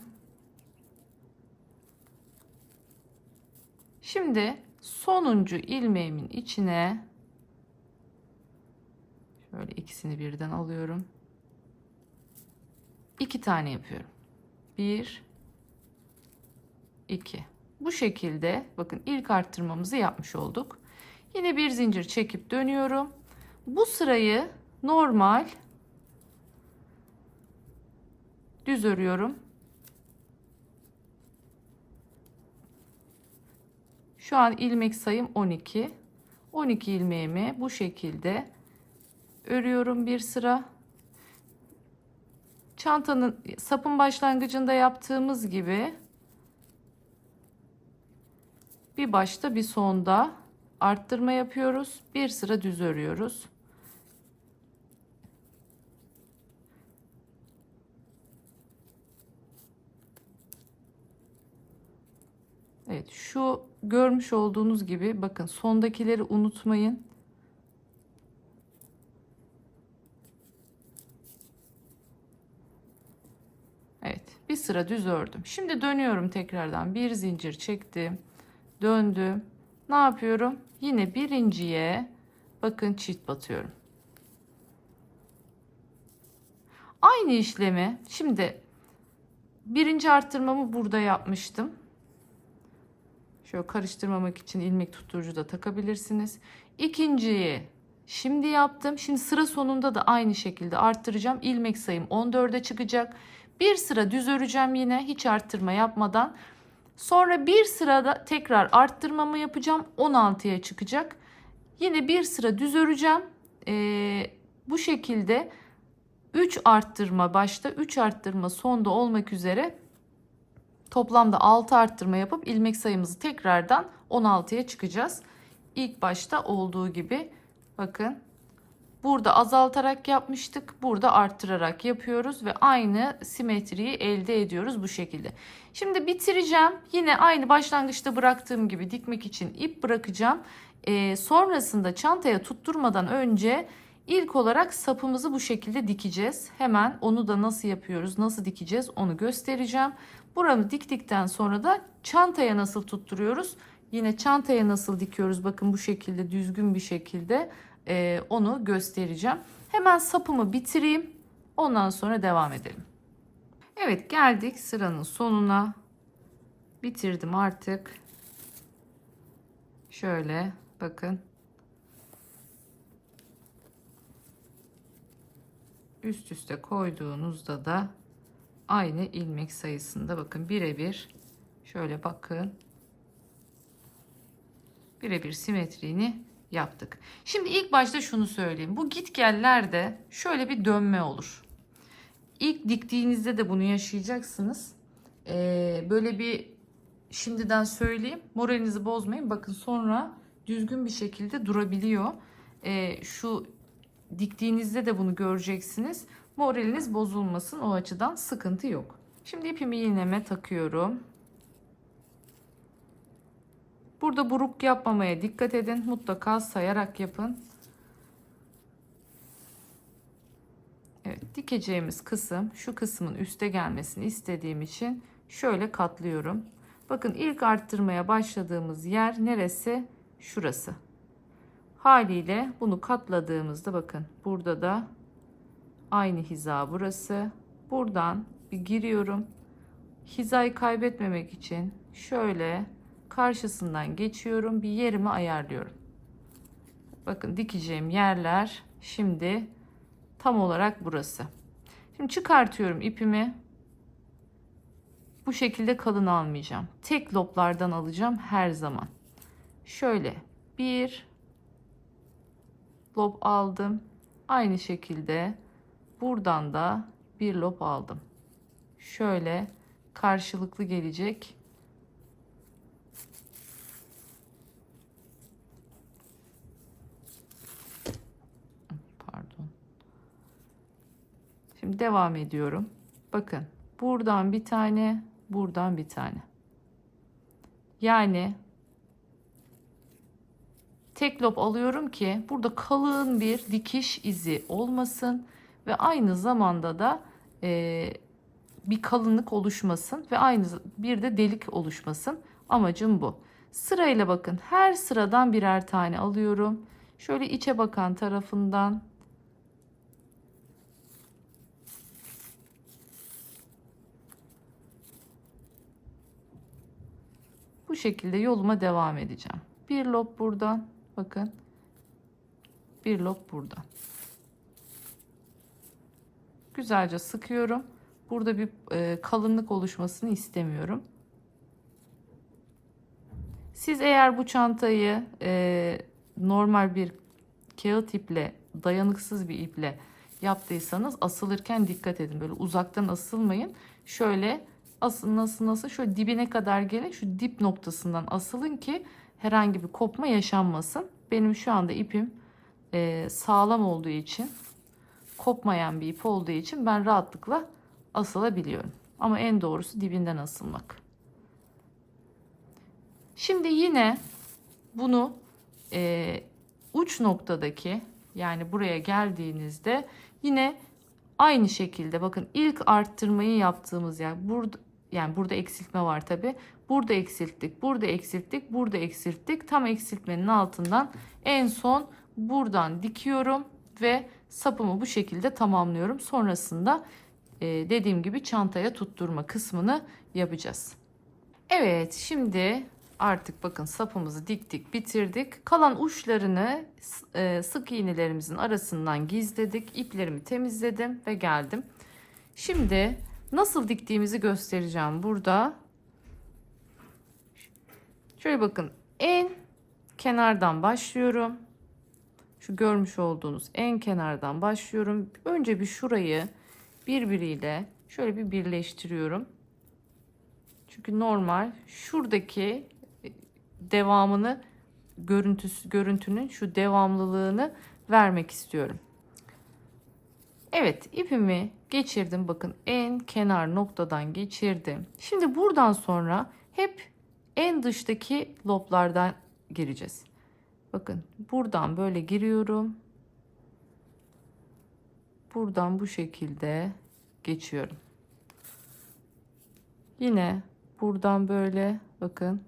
Şimdi sonuncu ilmeğimin içine şöyle ikisini birden alıyorum. 2 tane yapıyorum. 1 2. Bu şekilde bakın ilk arttırmamızı yapmış olduk. Yine bir zincir çekip dönüyorum. Bu sırayı normal düz örüyorum. Şu an ilmek sayım 12. 12 ilmeğimi bu şekilde örüyorum bir sıra. Çantanın sapın başlangıcında yaptığımız gibi bir başta bir sonda arttırma yapıyoruz. Bir sıra düz örüyoruz. Evet, şu görmüş olduğunuz gibi bakın sondakileri unutmayın. Evet, bir sıra düz ördüm. Şimdi dönüyorum tekrardan. Bir zincir çektim. Döndüm. Ne yapıyorum? Yine birinciye bakın çift batıyorum. Aynı işlemi şimdi birinci arttırmamı burada yapmıştım. Şöyle karıştırmamak için ilmek tutturucu da takabilirsiniz. İkinciyi şimdi yaptım. Şimdi sıra sonunda da aynı şekilde arttıracağım. İlmek sayım 14'e çıkacak. Bir sıra düz öreceğim yine hiç arttırma yapmadan. Sonra bir sırada tekrar arttırmamı yapacağım. 16'ya çıkacak. Yine bir sıra düz öreceğim. Bu şekilde 3 arttırma başta 3 arttırma sonda olmak üzere toplamda 6 arttırma yapıp ilmek sayımızı tekrardan 16'ya çıkacağız. İlk başta olduğu gibi bakın burada azaltarak yapmıştık. Burada arttırarak yapıyoruz ve aynı simetriyi elde ediyoruz bu şekilde. Şimdi bitireceğim. Yine aynı başlangıçta bıraktığım gibi dikmek için ip bırakacağım. Sonrasında çantaya tutturmadan önce ilk olarak sapımızı bu şekilde dikeceğiz. Hemen onu da nasıl yapıyoruz, nasıl dikeceğiz onu göstereceğim. Buramı diktikten sonra da çantaya nasıl tutturuyoruz? Yine çantaya nasıl dikiyoruz? Bakın bu şekilde düzgün bir şekilde onu göstereceğim. Hemen sapımı bitireyim. Ondan sonra devam edelim. Evet, geldik sıranın sonuna. Bitirdim artık. Şöyle bakın. Üst üste koyduğunuzda da aynı ilmek sayısında bakın birebir şöyle bakın. Birebir simetriğini yaptık. Şimdi ilk başta şunu söyleyeyim. Bu gitgellerde şöyle bir dönme olur. İlk diktiğinizde de bunu yaşayacaksınız. Böyle bir şimdiden söyleyeyim. Moralinizi bozmayın. Bakın sonra düzgün bir şekilde durabiliyor. Şu diktiğinizde de bunu göreceksiniz. Moraliniz bozulmasın. O açıdan sıkıntı yok. Şimdi ipimi iğneme takıyorum. Burada buruk yapmamaya dikkat edin. Mutlaka sayarak yapın. Evet, dikeceğimiz kısım şu kısmın üste gelmesini istediğim için şöyle katlıyorum. Bakın ilk arttırmaya başladığımız yer neresi? Şurası. Haliyle bunu katladığımızda bakın burada da aynı hiza burası. Buradan bir giriyorum. Hizayı kaybetmemek için şöyle karşısından geçiyorum. Bir yerimi ayarlıyorum. Bakın dikeceğim yerler şimdi tam olarak burası. Şimdi çıkartıyorum ipimi. Bu şekilde kalın almayacağım. Tek loplardan alacağım her zaman. Şöyle bir lop aldım. Aynı şekilde buradan da bir lop aldım. Şöyle karşılıklı gelecek. Pardon. Şimdi devam ediyorum. Bakın buradan bir tane, buradan bir tane. Yani tek lop alıyorum ki burada kalın bir dikiş izi olmasın ve aynı zamanda da bir kalınlık oluşmasın ve aynı bir de delik oluşmasın. Amacım bu. Sırayla bakın, her sıradan birer tane alıyorum. Şöyle içe bakan tarafından bu şekilde yoluma devam edeceğim. Bir lop buradan, bakın. Bir lop buradan. Güzelce sıkıyorum. Burada bir kalınlık oluşmasını istemiyorum. Siz eğer bu çantayı normal bir kağıt iple, dayanıksız bir iple yaptıysanız asılırken dikkat edin. Böyle uzaktan asılmayın. Şöyle asıl nasıl şöyle dibine kadar gelin. Şu dip noktasından asılın ki herhangi bir kopma yaşanmasın. Benim şu anda ipim sağlam olduğu için, kopmayan bir ip olduğu için ben rahatlıkla asılabiliyorum. Ama en doğrusu dibinden asılmak. Şimdi yine bunu uç noktadaki, yani buraya geldiğinizde yine aynı şekilde bakın, ilk arttırmayı yaptığımız yer burada, yani burada eksiltme var tabi. Burada eksilttik, burada eksilttik, burada eksilttik. Tam eksiltmenin altından en son buradan dikiyorum ve sapımı bu şekilde tamamlıyorum. Sonrasında dediğim gibi çantaya tutturma kısmını yapacağız. Evet, şimdi artık bakın sapımızı diktik, bitirdik. Kalan uçlarını sık iğnelerimizin arasından gizledik. İplerimi temizledim ve geldim. Şimdi nasıl diktiğimizi göstereceğim burada. Şöyle bakın, en kenardan başlıyorum. Şu görmüş olduğunuz en kenardan başlıyorum. Önce bir şurayı birbiriyle şöyle bir birleştiriyorum. Çünkü normal şuradaki devamını, görüntünün şu devamlılığını vermek istiyorum. Evet, ipimi geçirdim. Bakın, en kenar noktadan geçirdim. Şimdi buradan sonra hep en dıştaki loblardan gireceğiz. Bakın, buradan böyle giriyorum. Buradan bu şekilde geçiyorum. Yine buradan böyle bakın,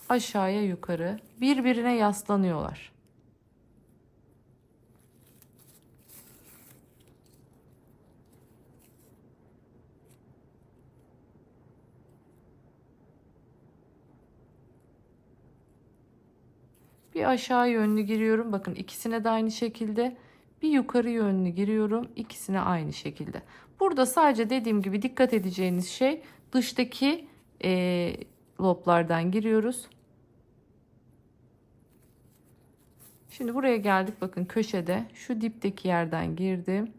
aşağıya yukarı birbirine yaslanıyorlar. Bir aşağı yönlü giriyorum. Bakın, ikisine de aynı şekilde. Bir yukarı yönlü giriyorum. İkisine aynı şekilde. Burada sadece dediğim gibi dikkat edeceğiniz şey dıştaki loblardan giriyoruz. Şimdi buraya geldik. Bakın, köşede şu dipteki yerden girdim.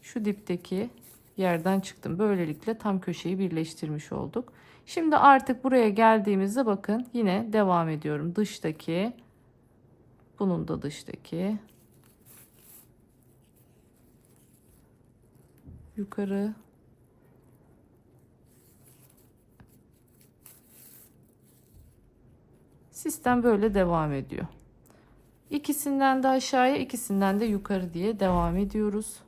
Şu dipteki yerden çıktım. Böylelikle tam köşeyi birleştirmiş olduk. Şimdi artık buraya geldiğimizde bakın, yine devam ediyorum. Dıştaki, bunun da dıştaki, yukarı, sistem böyle devam ediyor. İkisinden de aşağıya, ikisinden de yukarı diye devam ediyoruz.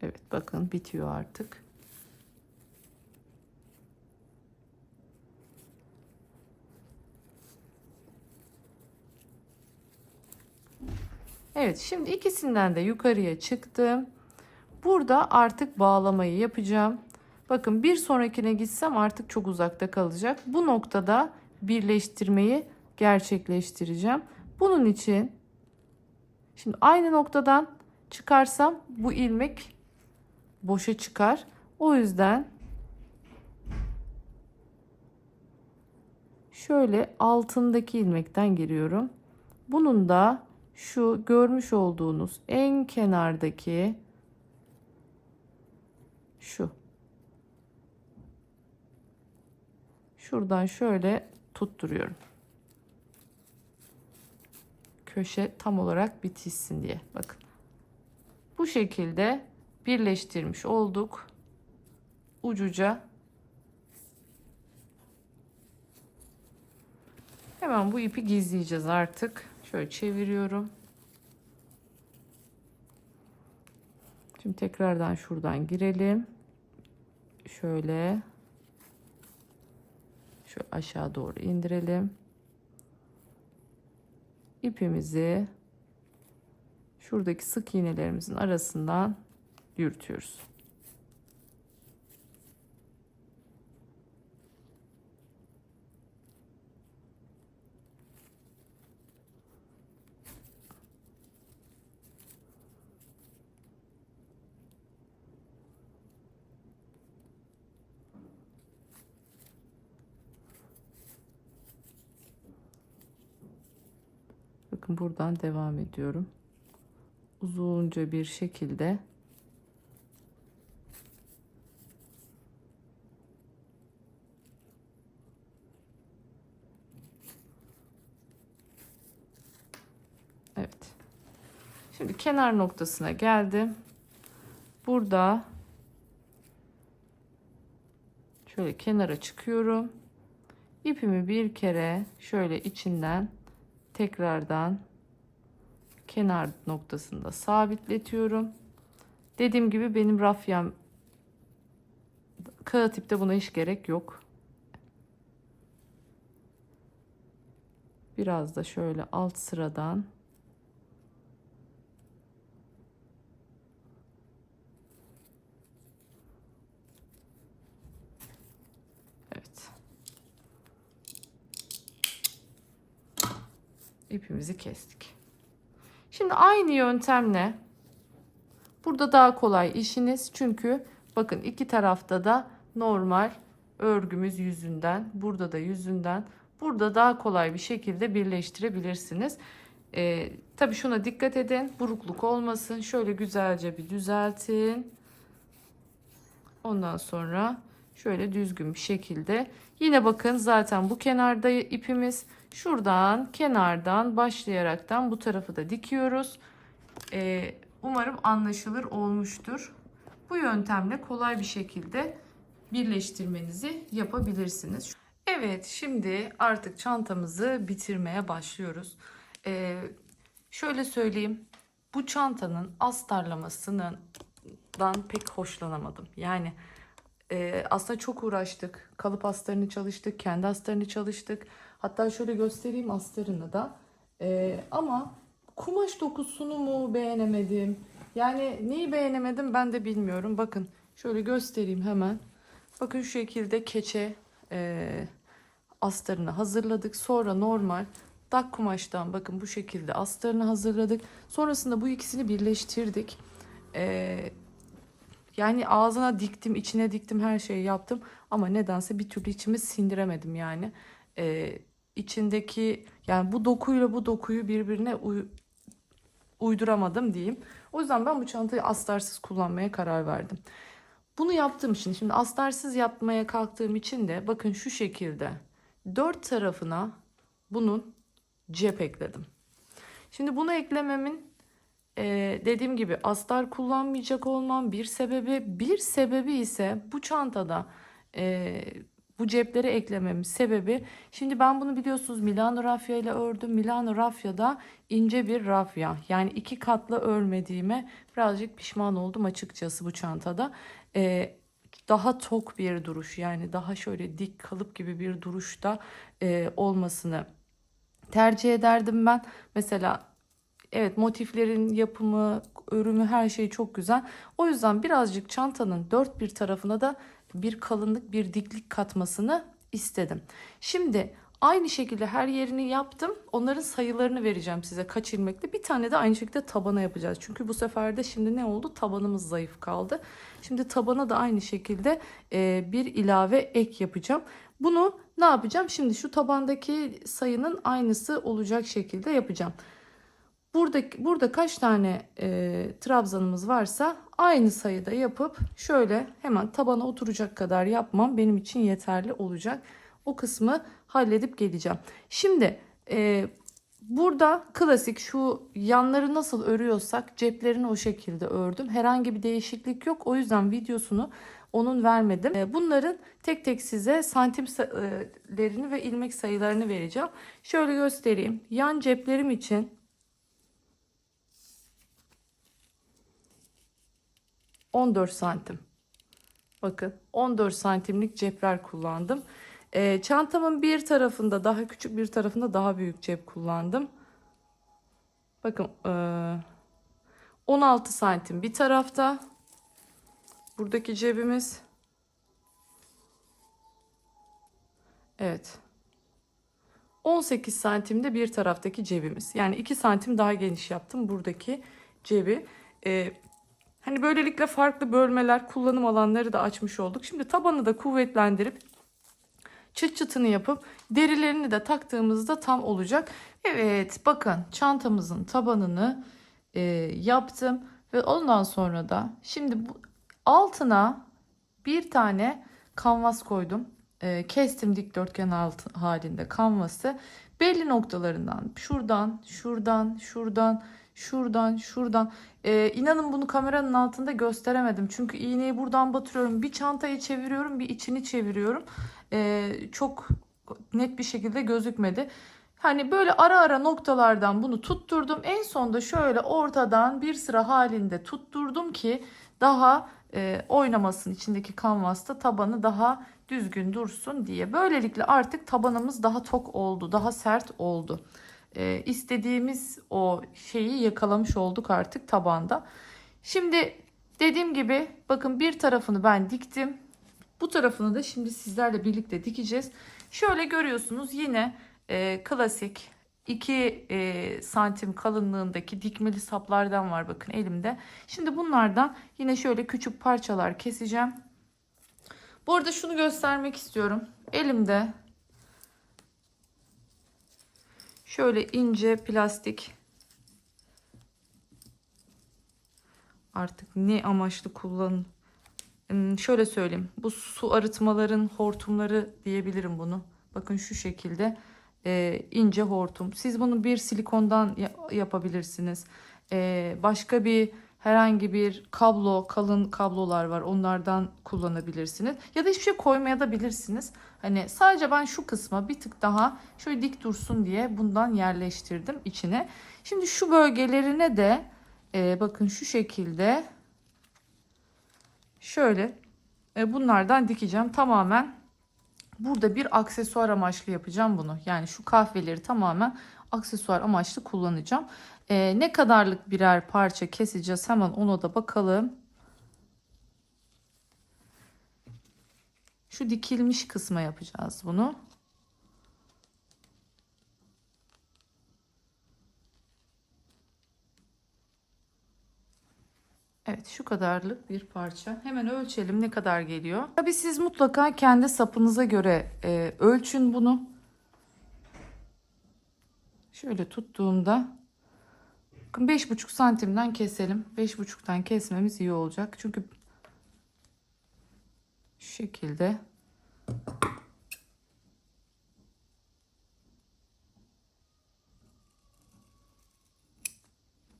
Evet, bakın bitiyor artık. Evet, şimdi ikisinden de yukarıya çıktım. Burada artık bağlamayı yapacağım. Bakın, bir sonrakine gitsem artık çok uzakta kalacak. Bu noktada birleştirmeyi gerçekleştireceğim. Bunun için şimdi aynı noktadan çıkarsam bu ilmek boşa çıkar. O yüzden şöyle altındaki ilmekten giriyorum. Bunun da şu görmüş olduğunuz en kenardaki şuradan şöyle tutturuyorum. Köşe tam olarak bitişsin diye. Bakın. Bu şekilde birleştirmiş olduk. Ucuca. Hemen bu ipi gizleyeceğiz artık. Şöyle çeviriyorum. Şimdi tekrardan şuradan girelim. Şöyle aşağı doğru indirelim. İpimizi şuradaki sık iğnelerimizin arasından yürütüyoruz. Bakın buradan devam ediyorum. Uzunca bir şekilde evet. Şimdi kenar noktasına geldim. Burada şöyle kenara çıkıyorum. İpimi bir kere şöyle içinden tekrardan kenar noktasında sabitletiyorum. Dediğim gibi benim rafyam kağıt ipte, buna hiç gerek yok. Biraz da şöyle alt sıradan evet. İpimizi kestik. Şimdi aynı yöntemle burada daha kolay işiniz. Çünkü bakın iki tarafta da normal örgümüz yüzünden. Burada da yüzünden. Burada daha kolay bir şekilde birleştirebilirsiniz. Tabii şuna dikkat edin. Burukluk olmasın. Şöyle güzelce bir düzeltin. Ondan sonra şöyle düzgün bir şekilde. Yine bakın zaten bu kenarda ipimiz. Şuradan kenardan başlayaraktan bu tarafı da dikiyoruz. Umarım anlaşılır olmuştur. Bu yöntemle kolay bir şekilde birleştirmenizi yapabilirsiniz. Evet, şimdi artık çantamızı bitirmeye başlıyoruz. Şöyle söyleyeyim. Bu çantanın astarlamasından pek hoşlanamadım. Yani aslında çok uğraştık. Kalıp astarını çalıştık, kendi astarını çalıştık. Hatta şöyle göstereyim astarını da. Ama kumaş dokusunu mu beğenemedim? Yani neyi beğenemedim ben de bilmiyorum. Bakın şöyle göstereyim hemen. Bakın şu şekilde keçe astarını hazırladık. Sonra normal dak kumaştan bakın bu şekilde astarını hazırladık. Sonrasında bu ikisini birleştirdik. Yani ağzına diktim, içine diktim, her şeyi yaptım. Ama nedense bir türlü içimi sindiremedim yani. İçindeki yani bu dokuyla bu dokuyu birbirine uyduramadım diyeyim. O yüzden ben bu çantayı astarsız kullanmaya karar verdim. Bunu yaptığım için, şimdi astarsız yapmaya kalktığım için de bakın şu şekilde dört tarafına bunun cep ekledim. Şimdi bunu eklememin dediğim gibi astar kullanmayacak olmam bir sebebi ise bu çantada bu cepleri eklememin sebebi, şimdi ben bunu biliyorsunuz Milano rafya ile ördüm. Milano rafyada ince bir rafya, yani iki katlı örmediğime birazcık pişman oldum açıkçası bu çantada. Daha tok bir duruş, yani daha şöyle dik kalıp gibi bir duruşta olmasını tercih ederdim ben. Mesela evet, motiflerin yapımı, örümü, her şey çok güzel. O yüzden birazcık çantanın dört bir tarafına da bir kalınlık, bir diklik katmasını istedim. Şimdi Aynı şekilde her yerini yaptım. Onların sayılarını vereceğim size kaç ilmekle. Bir tane de aynı şekilde tabana yapacağız. Çünkü bu sefer de şimdi ne oldu? Tabanımız zayıf kaldı. Şimdi tabana da aynı şekilde bir ilave ek yapacağım. Bunu ne yapacağım? Şimdi şu tabandaki sayının aynısı olacak şekilde yapacağım. Burada kaç tane trabzanımız varsa aynı sayıda yapıp şöyle hemen tabana oturacak kadar yapmam benim için yeterli olacak. O kısmı halledip geleceğim. Şimdi burada klasik şu yanları nasıl örüyorsak ceplerini o şekilde ördüm. Herhangi bir değişiklik yok. O yüzden videosunu onun vermedim. Bunların tek tek size santimlerini ve ilmek sayılarını vereceğim. Şöyle göstereyim. Yan ceplerim için 14 santim. Bakın 14 santimlik cepler kullandım. Çantamın bir tarafında daha küçük, bir tarafında daha büyük cep kullandım. Bakın 16 santim bir tarafta. Buradaki cebimiz. Evet. 18 santimde bir taraftaki cebimiz. Yani 2 santim daha geniş yaptım buradaki cebi. Hani böylelikle farklı bölmeler, kullanım alanları da açmış olduk. Şimdi tabanı da kuvvetlendirip çıt çıtını yapıp derilerini de taktığımızda tam olacak. Evet, bakın çantamızın tabanını yaptım ve ondan sonra da şimdi bu altına bir tane kanvas koydum. Kestim dikdörtgen halinde kanvası. Belli noktalarından şuradan, şuradan, şuradan, şuradan, şuradan. İnanın bunu kameranın altında gösteremedim. Çünkü iğneyi buradan batırıyorum. Bir çantayı çeviriyorum, bir içini çeviriyorum. Çok net bir şekilde gözükmedi. Hani böyle ara ara noktalardan bunu tutturdum. En sonda şöyle ortadan bir sıra halinde tutturdum ki daha oynamasın içindeki kanvasta, tabanı daha düzgün dursun diye. Böylelikle artık tabanımız daha tok oldu, daha sert oldu. İstediğimiz o şeyi yakalamış olduk artık tabanda. Şimdi dediğim gibi bakın bir tarafını ben diktim. Bu tarafını da şimdi sizlerle birlikte dikeceğiz. Şöyle görüyorsunuz yine klasik 2 santim kalınlığındaki dikmeli saplardan var bakın elimde. Şimdi bunlardan yine şöyle küçük parçalar keseceğim. Bu arada şunu göstermek istiyorum. Elimde şöyle ince plastik, artık ne amaçlı kullanın. Şöyle söyleyeyim. Bu su arıtmaların hortumları diyebilirim bunu. Bakın şu şekilde ince hortum. Siz bunu bir silikondan yapabilirsiniz. Başka bir herhangi bir kablo, kalın kablolar var. Onlardan kullanabilirsiniz. Ya da hiçbir şey koymaya da bilirsiniz. Hani sadece ben şu kısma bir tık daha şöyle dik dursun diye bundan yerleştirdim içine. Şimdi şu bölgelerine de bakın şu şekilde şöyle bunlardan dikeceğim. Tamamen burada bir aksesuar amaçlı yapacağım bunu. Yani şu kahveleri tamamen aksesuar amaçlı kullanacağım. Ne kadarlık birer parça keseceğiz hemen ona da bakalım. Şu dikilmiş kısma yapacağız bunu. Evet, şu kadarlık bir parça. Hemen ölçelim ne kadar geliyor. Tabii siz mutlaka kendi sapınıza göre ölçün bunu. Şöyle tuttuğumda 5,5 santimden keselim. 5,5'tan kesmemiz iyi olacak. Çünkü şu şekilde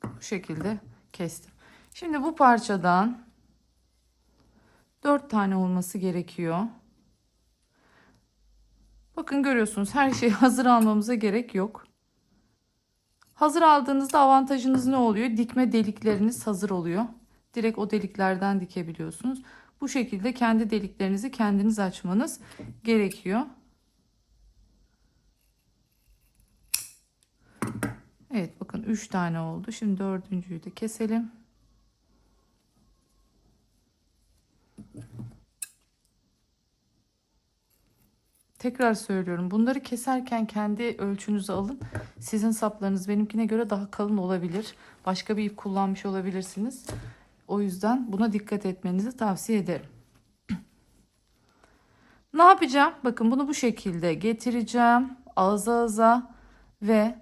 bu şekilde kestim. Şimdi bu parçadan 4 tane olması gerekiyor. Bakın görüyorsunuz her şeyi hazır almamıza gerek yok. Hazır aldığınızda avantajınız ne oluyor? Dikme delikleriniz hazır oluyor. Direkt o deliklerden dikebiliyorsunuz. Bu şekilde kendi deliklerinizi kendiniz açmanız gerekiyor. Evet bakın 3 tane oldu. Şimdi dördüncüyü de keselim. tekrar söylüyorum. Bunları keserken kendi ölçünüzü alın. Sizin saplarınız benimkine göre daha kalın olabilir. Başka bir ip kullanmış olabilirsiniz. O yüzden buna dikkat etmenizi tavsiye ederim. Ne yapacağım? Bakın bunu bu şekilde getireceğim. Ağız ağza ve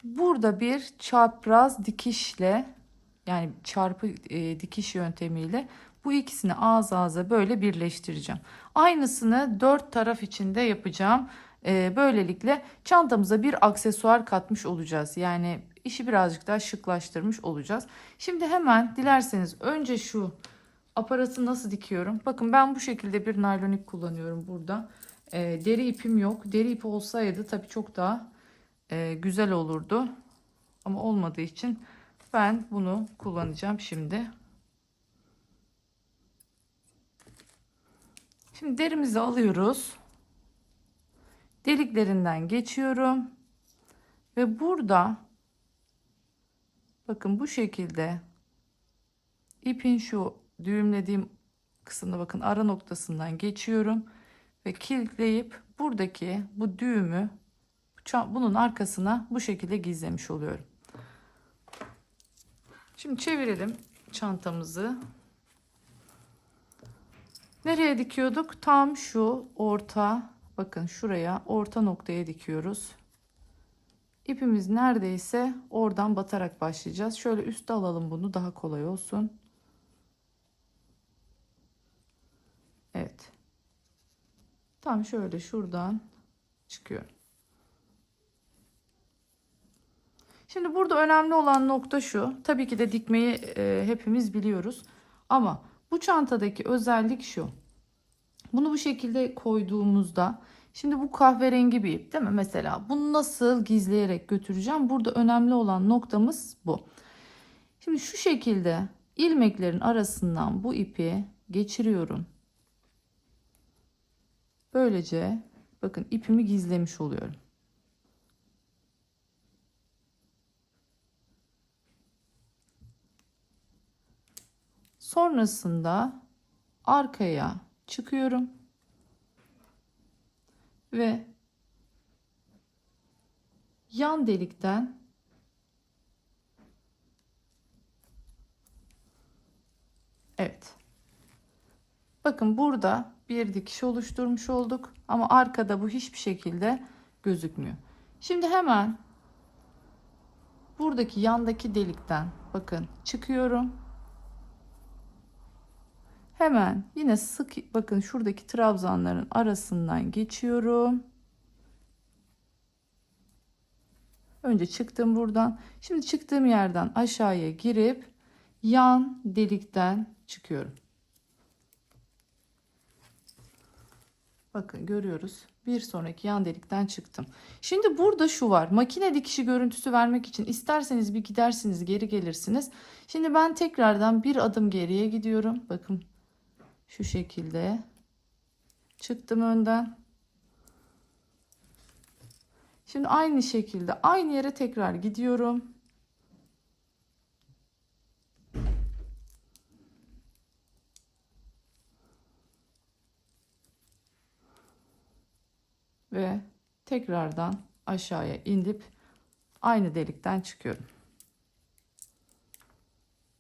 burada bir çapraz dikişle, yani çarpı dikiş yöntemiyle bu ikisini ağız ağza böyle birleştireceğim. Aynısını dört taraf için de yapacağım. Böylelikle çantamıza bir aksesuar katmış olacağız. Yani işi birazcık daha şıklaştırmış olacağız. Şimdi hemen dilerseniz önce şu aparatı nasıl dikiyorum? Bakın ben bu şekilde bir naylon ip kullanıyorum burada. Deri ipim yok. Deri ip olsaydı tabii çok daha güzel olurdu. Ama olmadığı için ben bunu kullanacağım şimdi. Şimdi derimizi alıyoruz. Deliklerinden geçiyorum. Ve burada bakın bu şekilde ipin şu düğümlediğim kısmına bakın ara noktasından geçiyorum. Ve kilitleyip buradaki bu düğümü bunun arkasına bu şekilde gizlemiş oluyorum. Şimdi çevirelim çantamızı. Nereye dikiyorduk? Tam şu orta, bakın şuraya, orta noktaya dikiyoruz. İpimiz neredeyse oradan batarak başlayacağız. Şöyle üste alalım, bunu daha kolay olsun. Evet. Tam şöyle şuradan çıkıyor. Şimdi burada önemli olan nokta şu. Tabii ki de dikmeyi hepimiz biliyoruz. Ama bu çantadaki özellik şu. Bunu bu şekilde koyduğumuzda, şimdi bu kahverengi bir ip değil mi? Mesela bunu nasıl gizleyerek götüreceğim? Burada önemli olan noktamız bu. Şimdi şu şekilde ilmeklerin arasından bu ipi geçiriyorum. Böylece bakın ipimi gizlemiş oluyorum. Sonrasında arkaya çıkıyorum ve yan delikten evet. Bakın burada bir dikiş oluşturmuş olduk ama arkada bu hiçbir şekilde gözükmüyor. Şimdi hemen buradaki yandaki delikten bakın çıkıyorum. Hemen yine sık bakın şuradaki trabzanların arasından geçiyorum. Önce çıktım buradan. Şimdi çıktığım yerden aşağıya girip yan delikten çıkıyorum. Bakın görüyoruz. Bir sonraki yan delikten çıktım. Şimdi burada şu var. Makine dikişi görüntüsü vermek için isterseniz bir gidersiniz, geri gelirsiniz. Şimdi ben tekrardan bir adım geriye gidiyorum. Bakın şu şekilde çıktım önden. Şimdi aynı şekilde aynı yere tekrar gidiyorum. Ve tekrardan aşağıya inip aynı delikten çıkıyorum.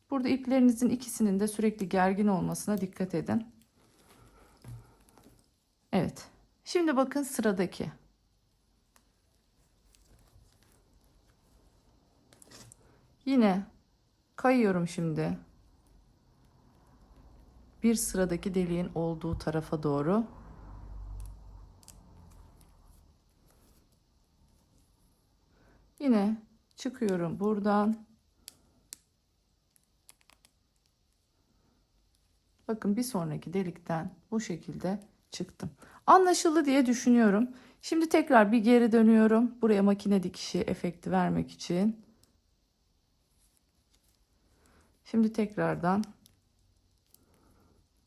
Burada iplerinizin ikisinin de sürekli gergin olmasına dikkat edin. Evet. Şimdi bakın sıradaki. Yine kayıyorum şimdi. Bir sıradaki deliğin olduğu tarafa doğru. Yine çıkıyorum buradan. Bakın bir sonraki delikten bu şekilde çıktım. Anlaşıldı diye düşünüyorum. Şimdi tekrar bir geri dönüyorum. Buraya makine dikişi efekti vermek için. Şimdi tekrardan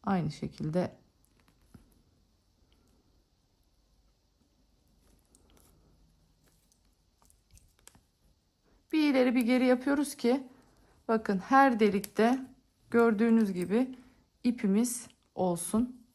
aynı şekilde bir ileri bir geri yapıyoruz ki bakın her delikte gördüğünüz gibi ipimiz olsun.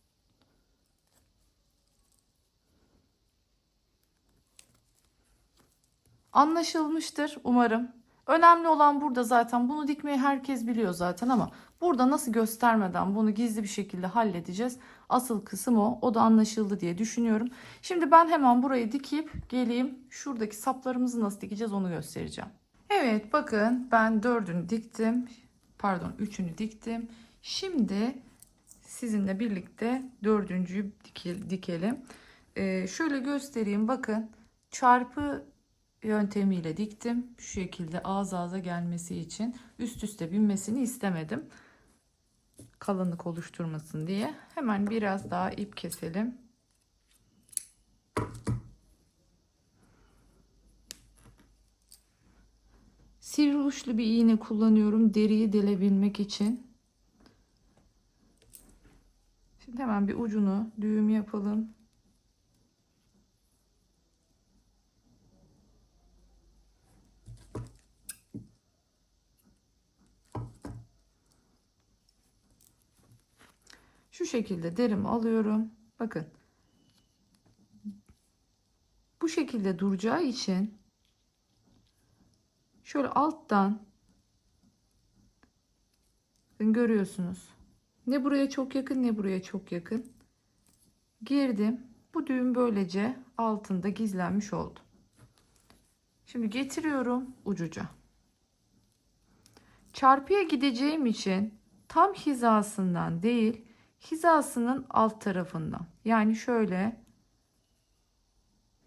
Anlaşılmıştır umarım. Önemli olan burada zaten bunu dikmeyi herkes biliyor zaten ama burada nasıl göstermeden bunu gizli bir şekilde halledeceğiz. Asıl kısım o. O da anlaşıldı diye düşünüyorum. Şimdi ben hemen burayı dikip geleyim. Şuradaki saplarımızı nasıl dikeceğiz onu göstereceğim. Evet bakın ben dördünü diktim. Pardon üçünü diktim. Şimdi sizinle birlikte dördüncüyü dikelim. Şöyle göstereyim bakın çarpı yöntemiyle diktim. Şu şekilde ağız ağza gelmesi için üst üste binmesini istemedim. Kalınlık oluşturmasın diye. Hemen biraz daha ip keselim. Sivri uçlu bir iğne kullanıyorum deriyi delebilmek için. Şimdi hemen bir ucunu düğüm yapalım. Şu şekilde derimi alıyorum. Bakın. Bu şekilde duracağı için şöyle alttan görüyorsunuz. Ne buraya çok yakın ne buraya çok yakın. Girdim. Bu düğüm böylece altında gizlenmiş oldu. Şimdi getiriyorum ucuca. Çarpıya gideceğim için tam hizasından değil, hizasının alt tarafından. Yani şöyle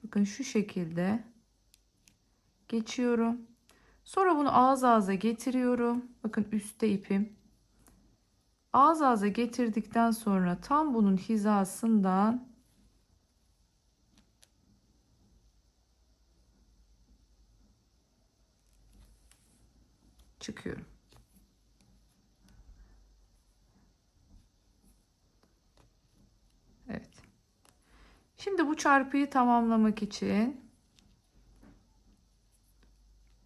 bakın şu şekilde geçiyorum. Sonra bunu ağız ağza getiriyorum. Bakın üstte ipim. Ağız ağza getirdikten sonra tam bunun hizasından çıkıyorum. Evet. Şimdi bu çarpıyı tamamlamak için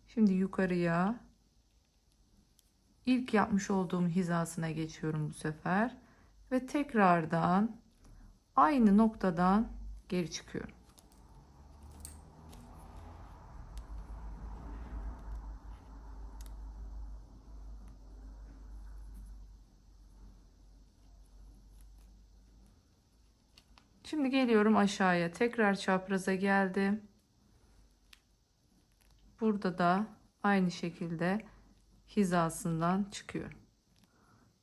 şimdi yukarıya ilk yapmış olduğum hizasına geçiyorum bu sefer ve tekrardan aynı noktadan geri çıkıyorum. Şimdi geliyorum aşağıya. Tekrar çapraza geldim. Burada da aynı şekilde hizasından çıkıyorum.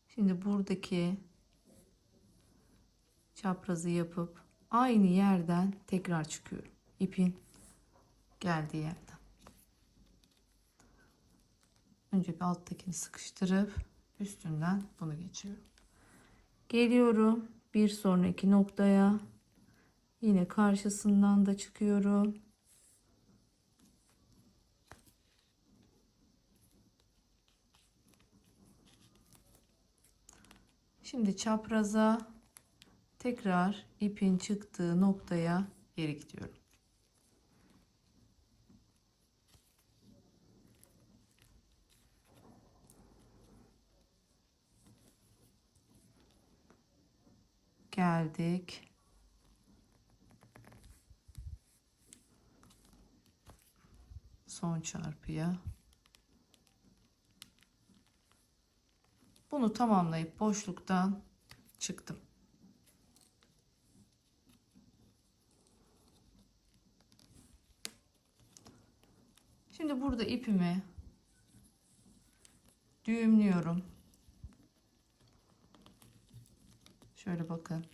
Şimdi buradaki çaprazı yapıp aynı yerden tekrar çıkıyorum. İpin geldiği yerden. Önce bir alttakini sıkıştırıp üstünden bunu geçiyorum. Geliyorum bir sonraki noktaya. Yine karşısından da çıkıyorum. Şimdi çapraza tekrar ipin çıktığı noktaya geri gidiyorum. Geldik. Son çarpıya. Bunu tamamlayıp boşluktan çıktım. Şimdi burada ipimi düğümlüyorum. Şöyle bakın.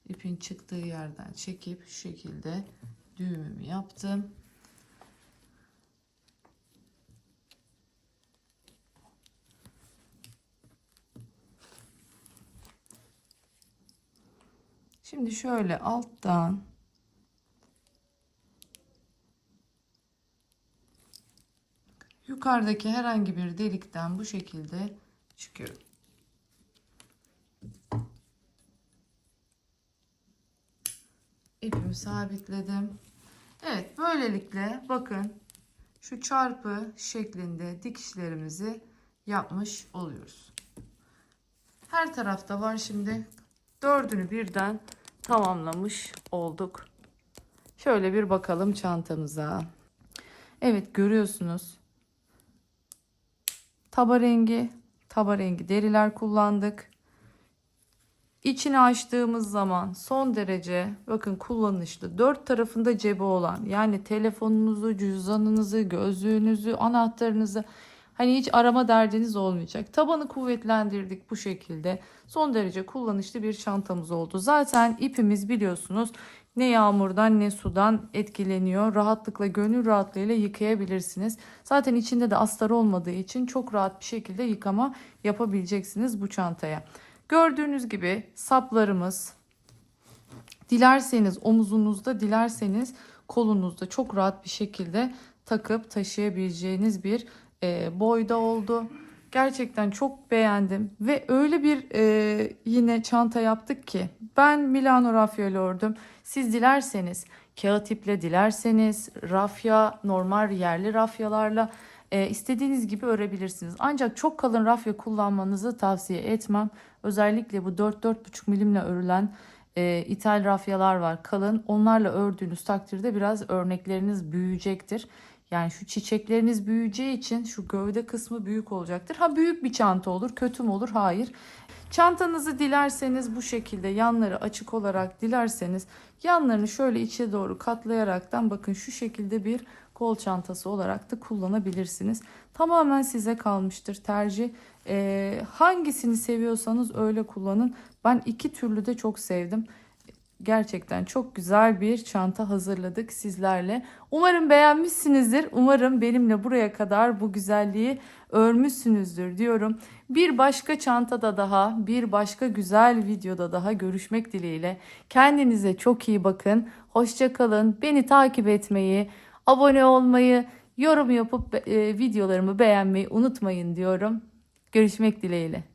İpin çıktığı yerden çekip şu şekilde düğümümü yaptım. Şimdi şöyle alttan yukarıdaki herhangi bir delikten bu şekilde çıkıyorum. İpimi sabitledim. Evet, böylelikle bakın şu çarpı şeklinde dikişlerimizi yapmış oluyoruz. Her tarafta var şimdi. Dördünü birden tamamlamış olduk. Şöyle bir bakalım çantamıza. Evet, görüyorsunuz. Taba rengi deriler kullandık. İçini açtığımız zaman son derece bakın kullanışlı. Dört tarafında cebi olan, yani telefonunuzu, cüzdanınızı, gözlüğünüzü, anahtarınızı, hani hiç arama derdiniz olmayacak. Tabanı kuvvetlendirdik bu şekilde. Son derece kullanışlı bir çantamız oldu. Zaten ipimiz biliyorsunuz ne yağmurdan ne sudan etkileniyor. Rahatlıkla, gönül rahatlığıyla yıkayabilirsiniz. Zaten içinde de astar olmadığı için çok rahat bir şekilde yıkama yapabileceksiniz bu çantaya. Gördüğünüz gibi saplarımız, dilerseniz omuzunuzda, dilerseniz kolunuzda çok rahat bir şekilde takıp taşıyabileceğiniz bir boyda oldu. Gerçekten çok beğendim ve öyle bir yine çanta yaptık ki ben Milano rafyalı ördüm. Siz dilerseniz kağıt iple, dilerseniz rafya, normal yerli rafyalarla istediğiniz gibi örebilirsiniz. Ancak çok kalın rafya kullanmanızı tavsiye etmem. Özellikle bu 4-4,5 milimle örülen ithal rafyalar var, kalın. Onlarla ördüğünüz takdirde biraz örnekleriniz büyüyecektir. Yani şu çiçekleriniz büyüyeceği için şu gövde kısmı büyük olacaktır. Ha, büyük bir çanta olur, kötü mü olur? Hayır. Çantanızı dilerseniz bu şekilde yanları açık olarak, dilerseniz yanlarını şöyle içe doğru katlayaraktan bakın şu şekilde bir kol çantası olarak da kullanabilirsiniz. Tamamen size kalmıştır tercih. Hangisini seviyorsanız öyle kullanın. Ben iki türlü de çok sevdim. Gerçekten çok güzel bir çanta hazırladık sizlerle. Umarım beğenmişsinizdir. Umarım benimle buraya kadar bu güzelliği örmüşsünüzdür diyorum. Bir başka çantada daha, bir başka güzel videoda daha görüşmek dileğiyle. Kendinize çok iyi bakın. Hoşça kalın. Beni takip etmeyi, abone olmayı, yorum yapıp videolarımı beğenmeyi unutmayın diyorum. Görüşmek dileğiyle.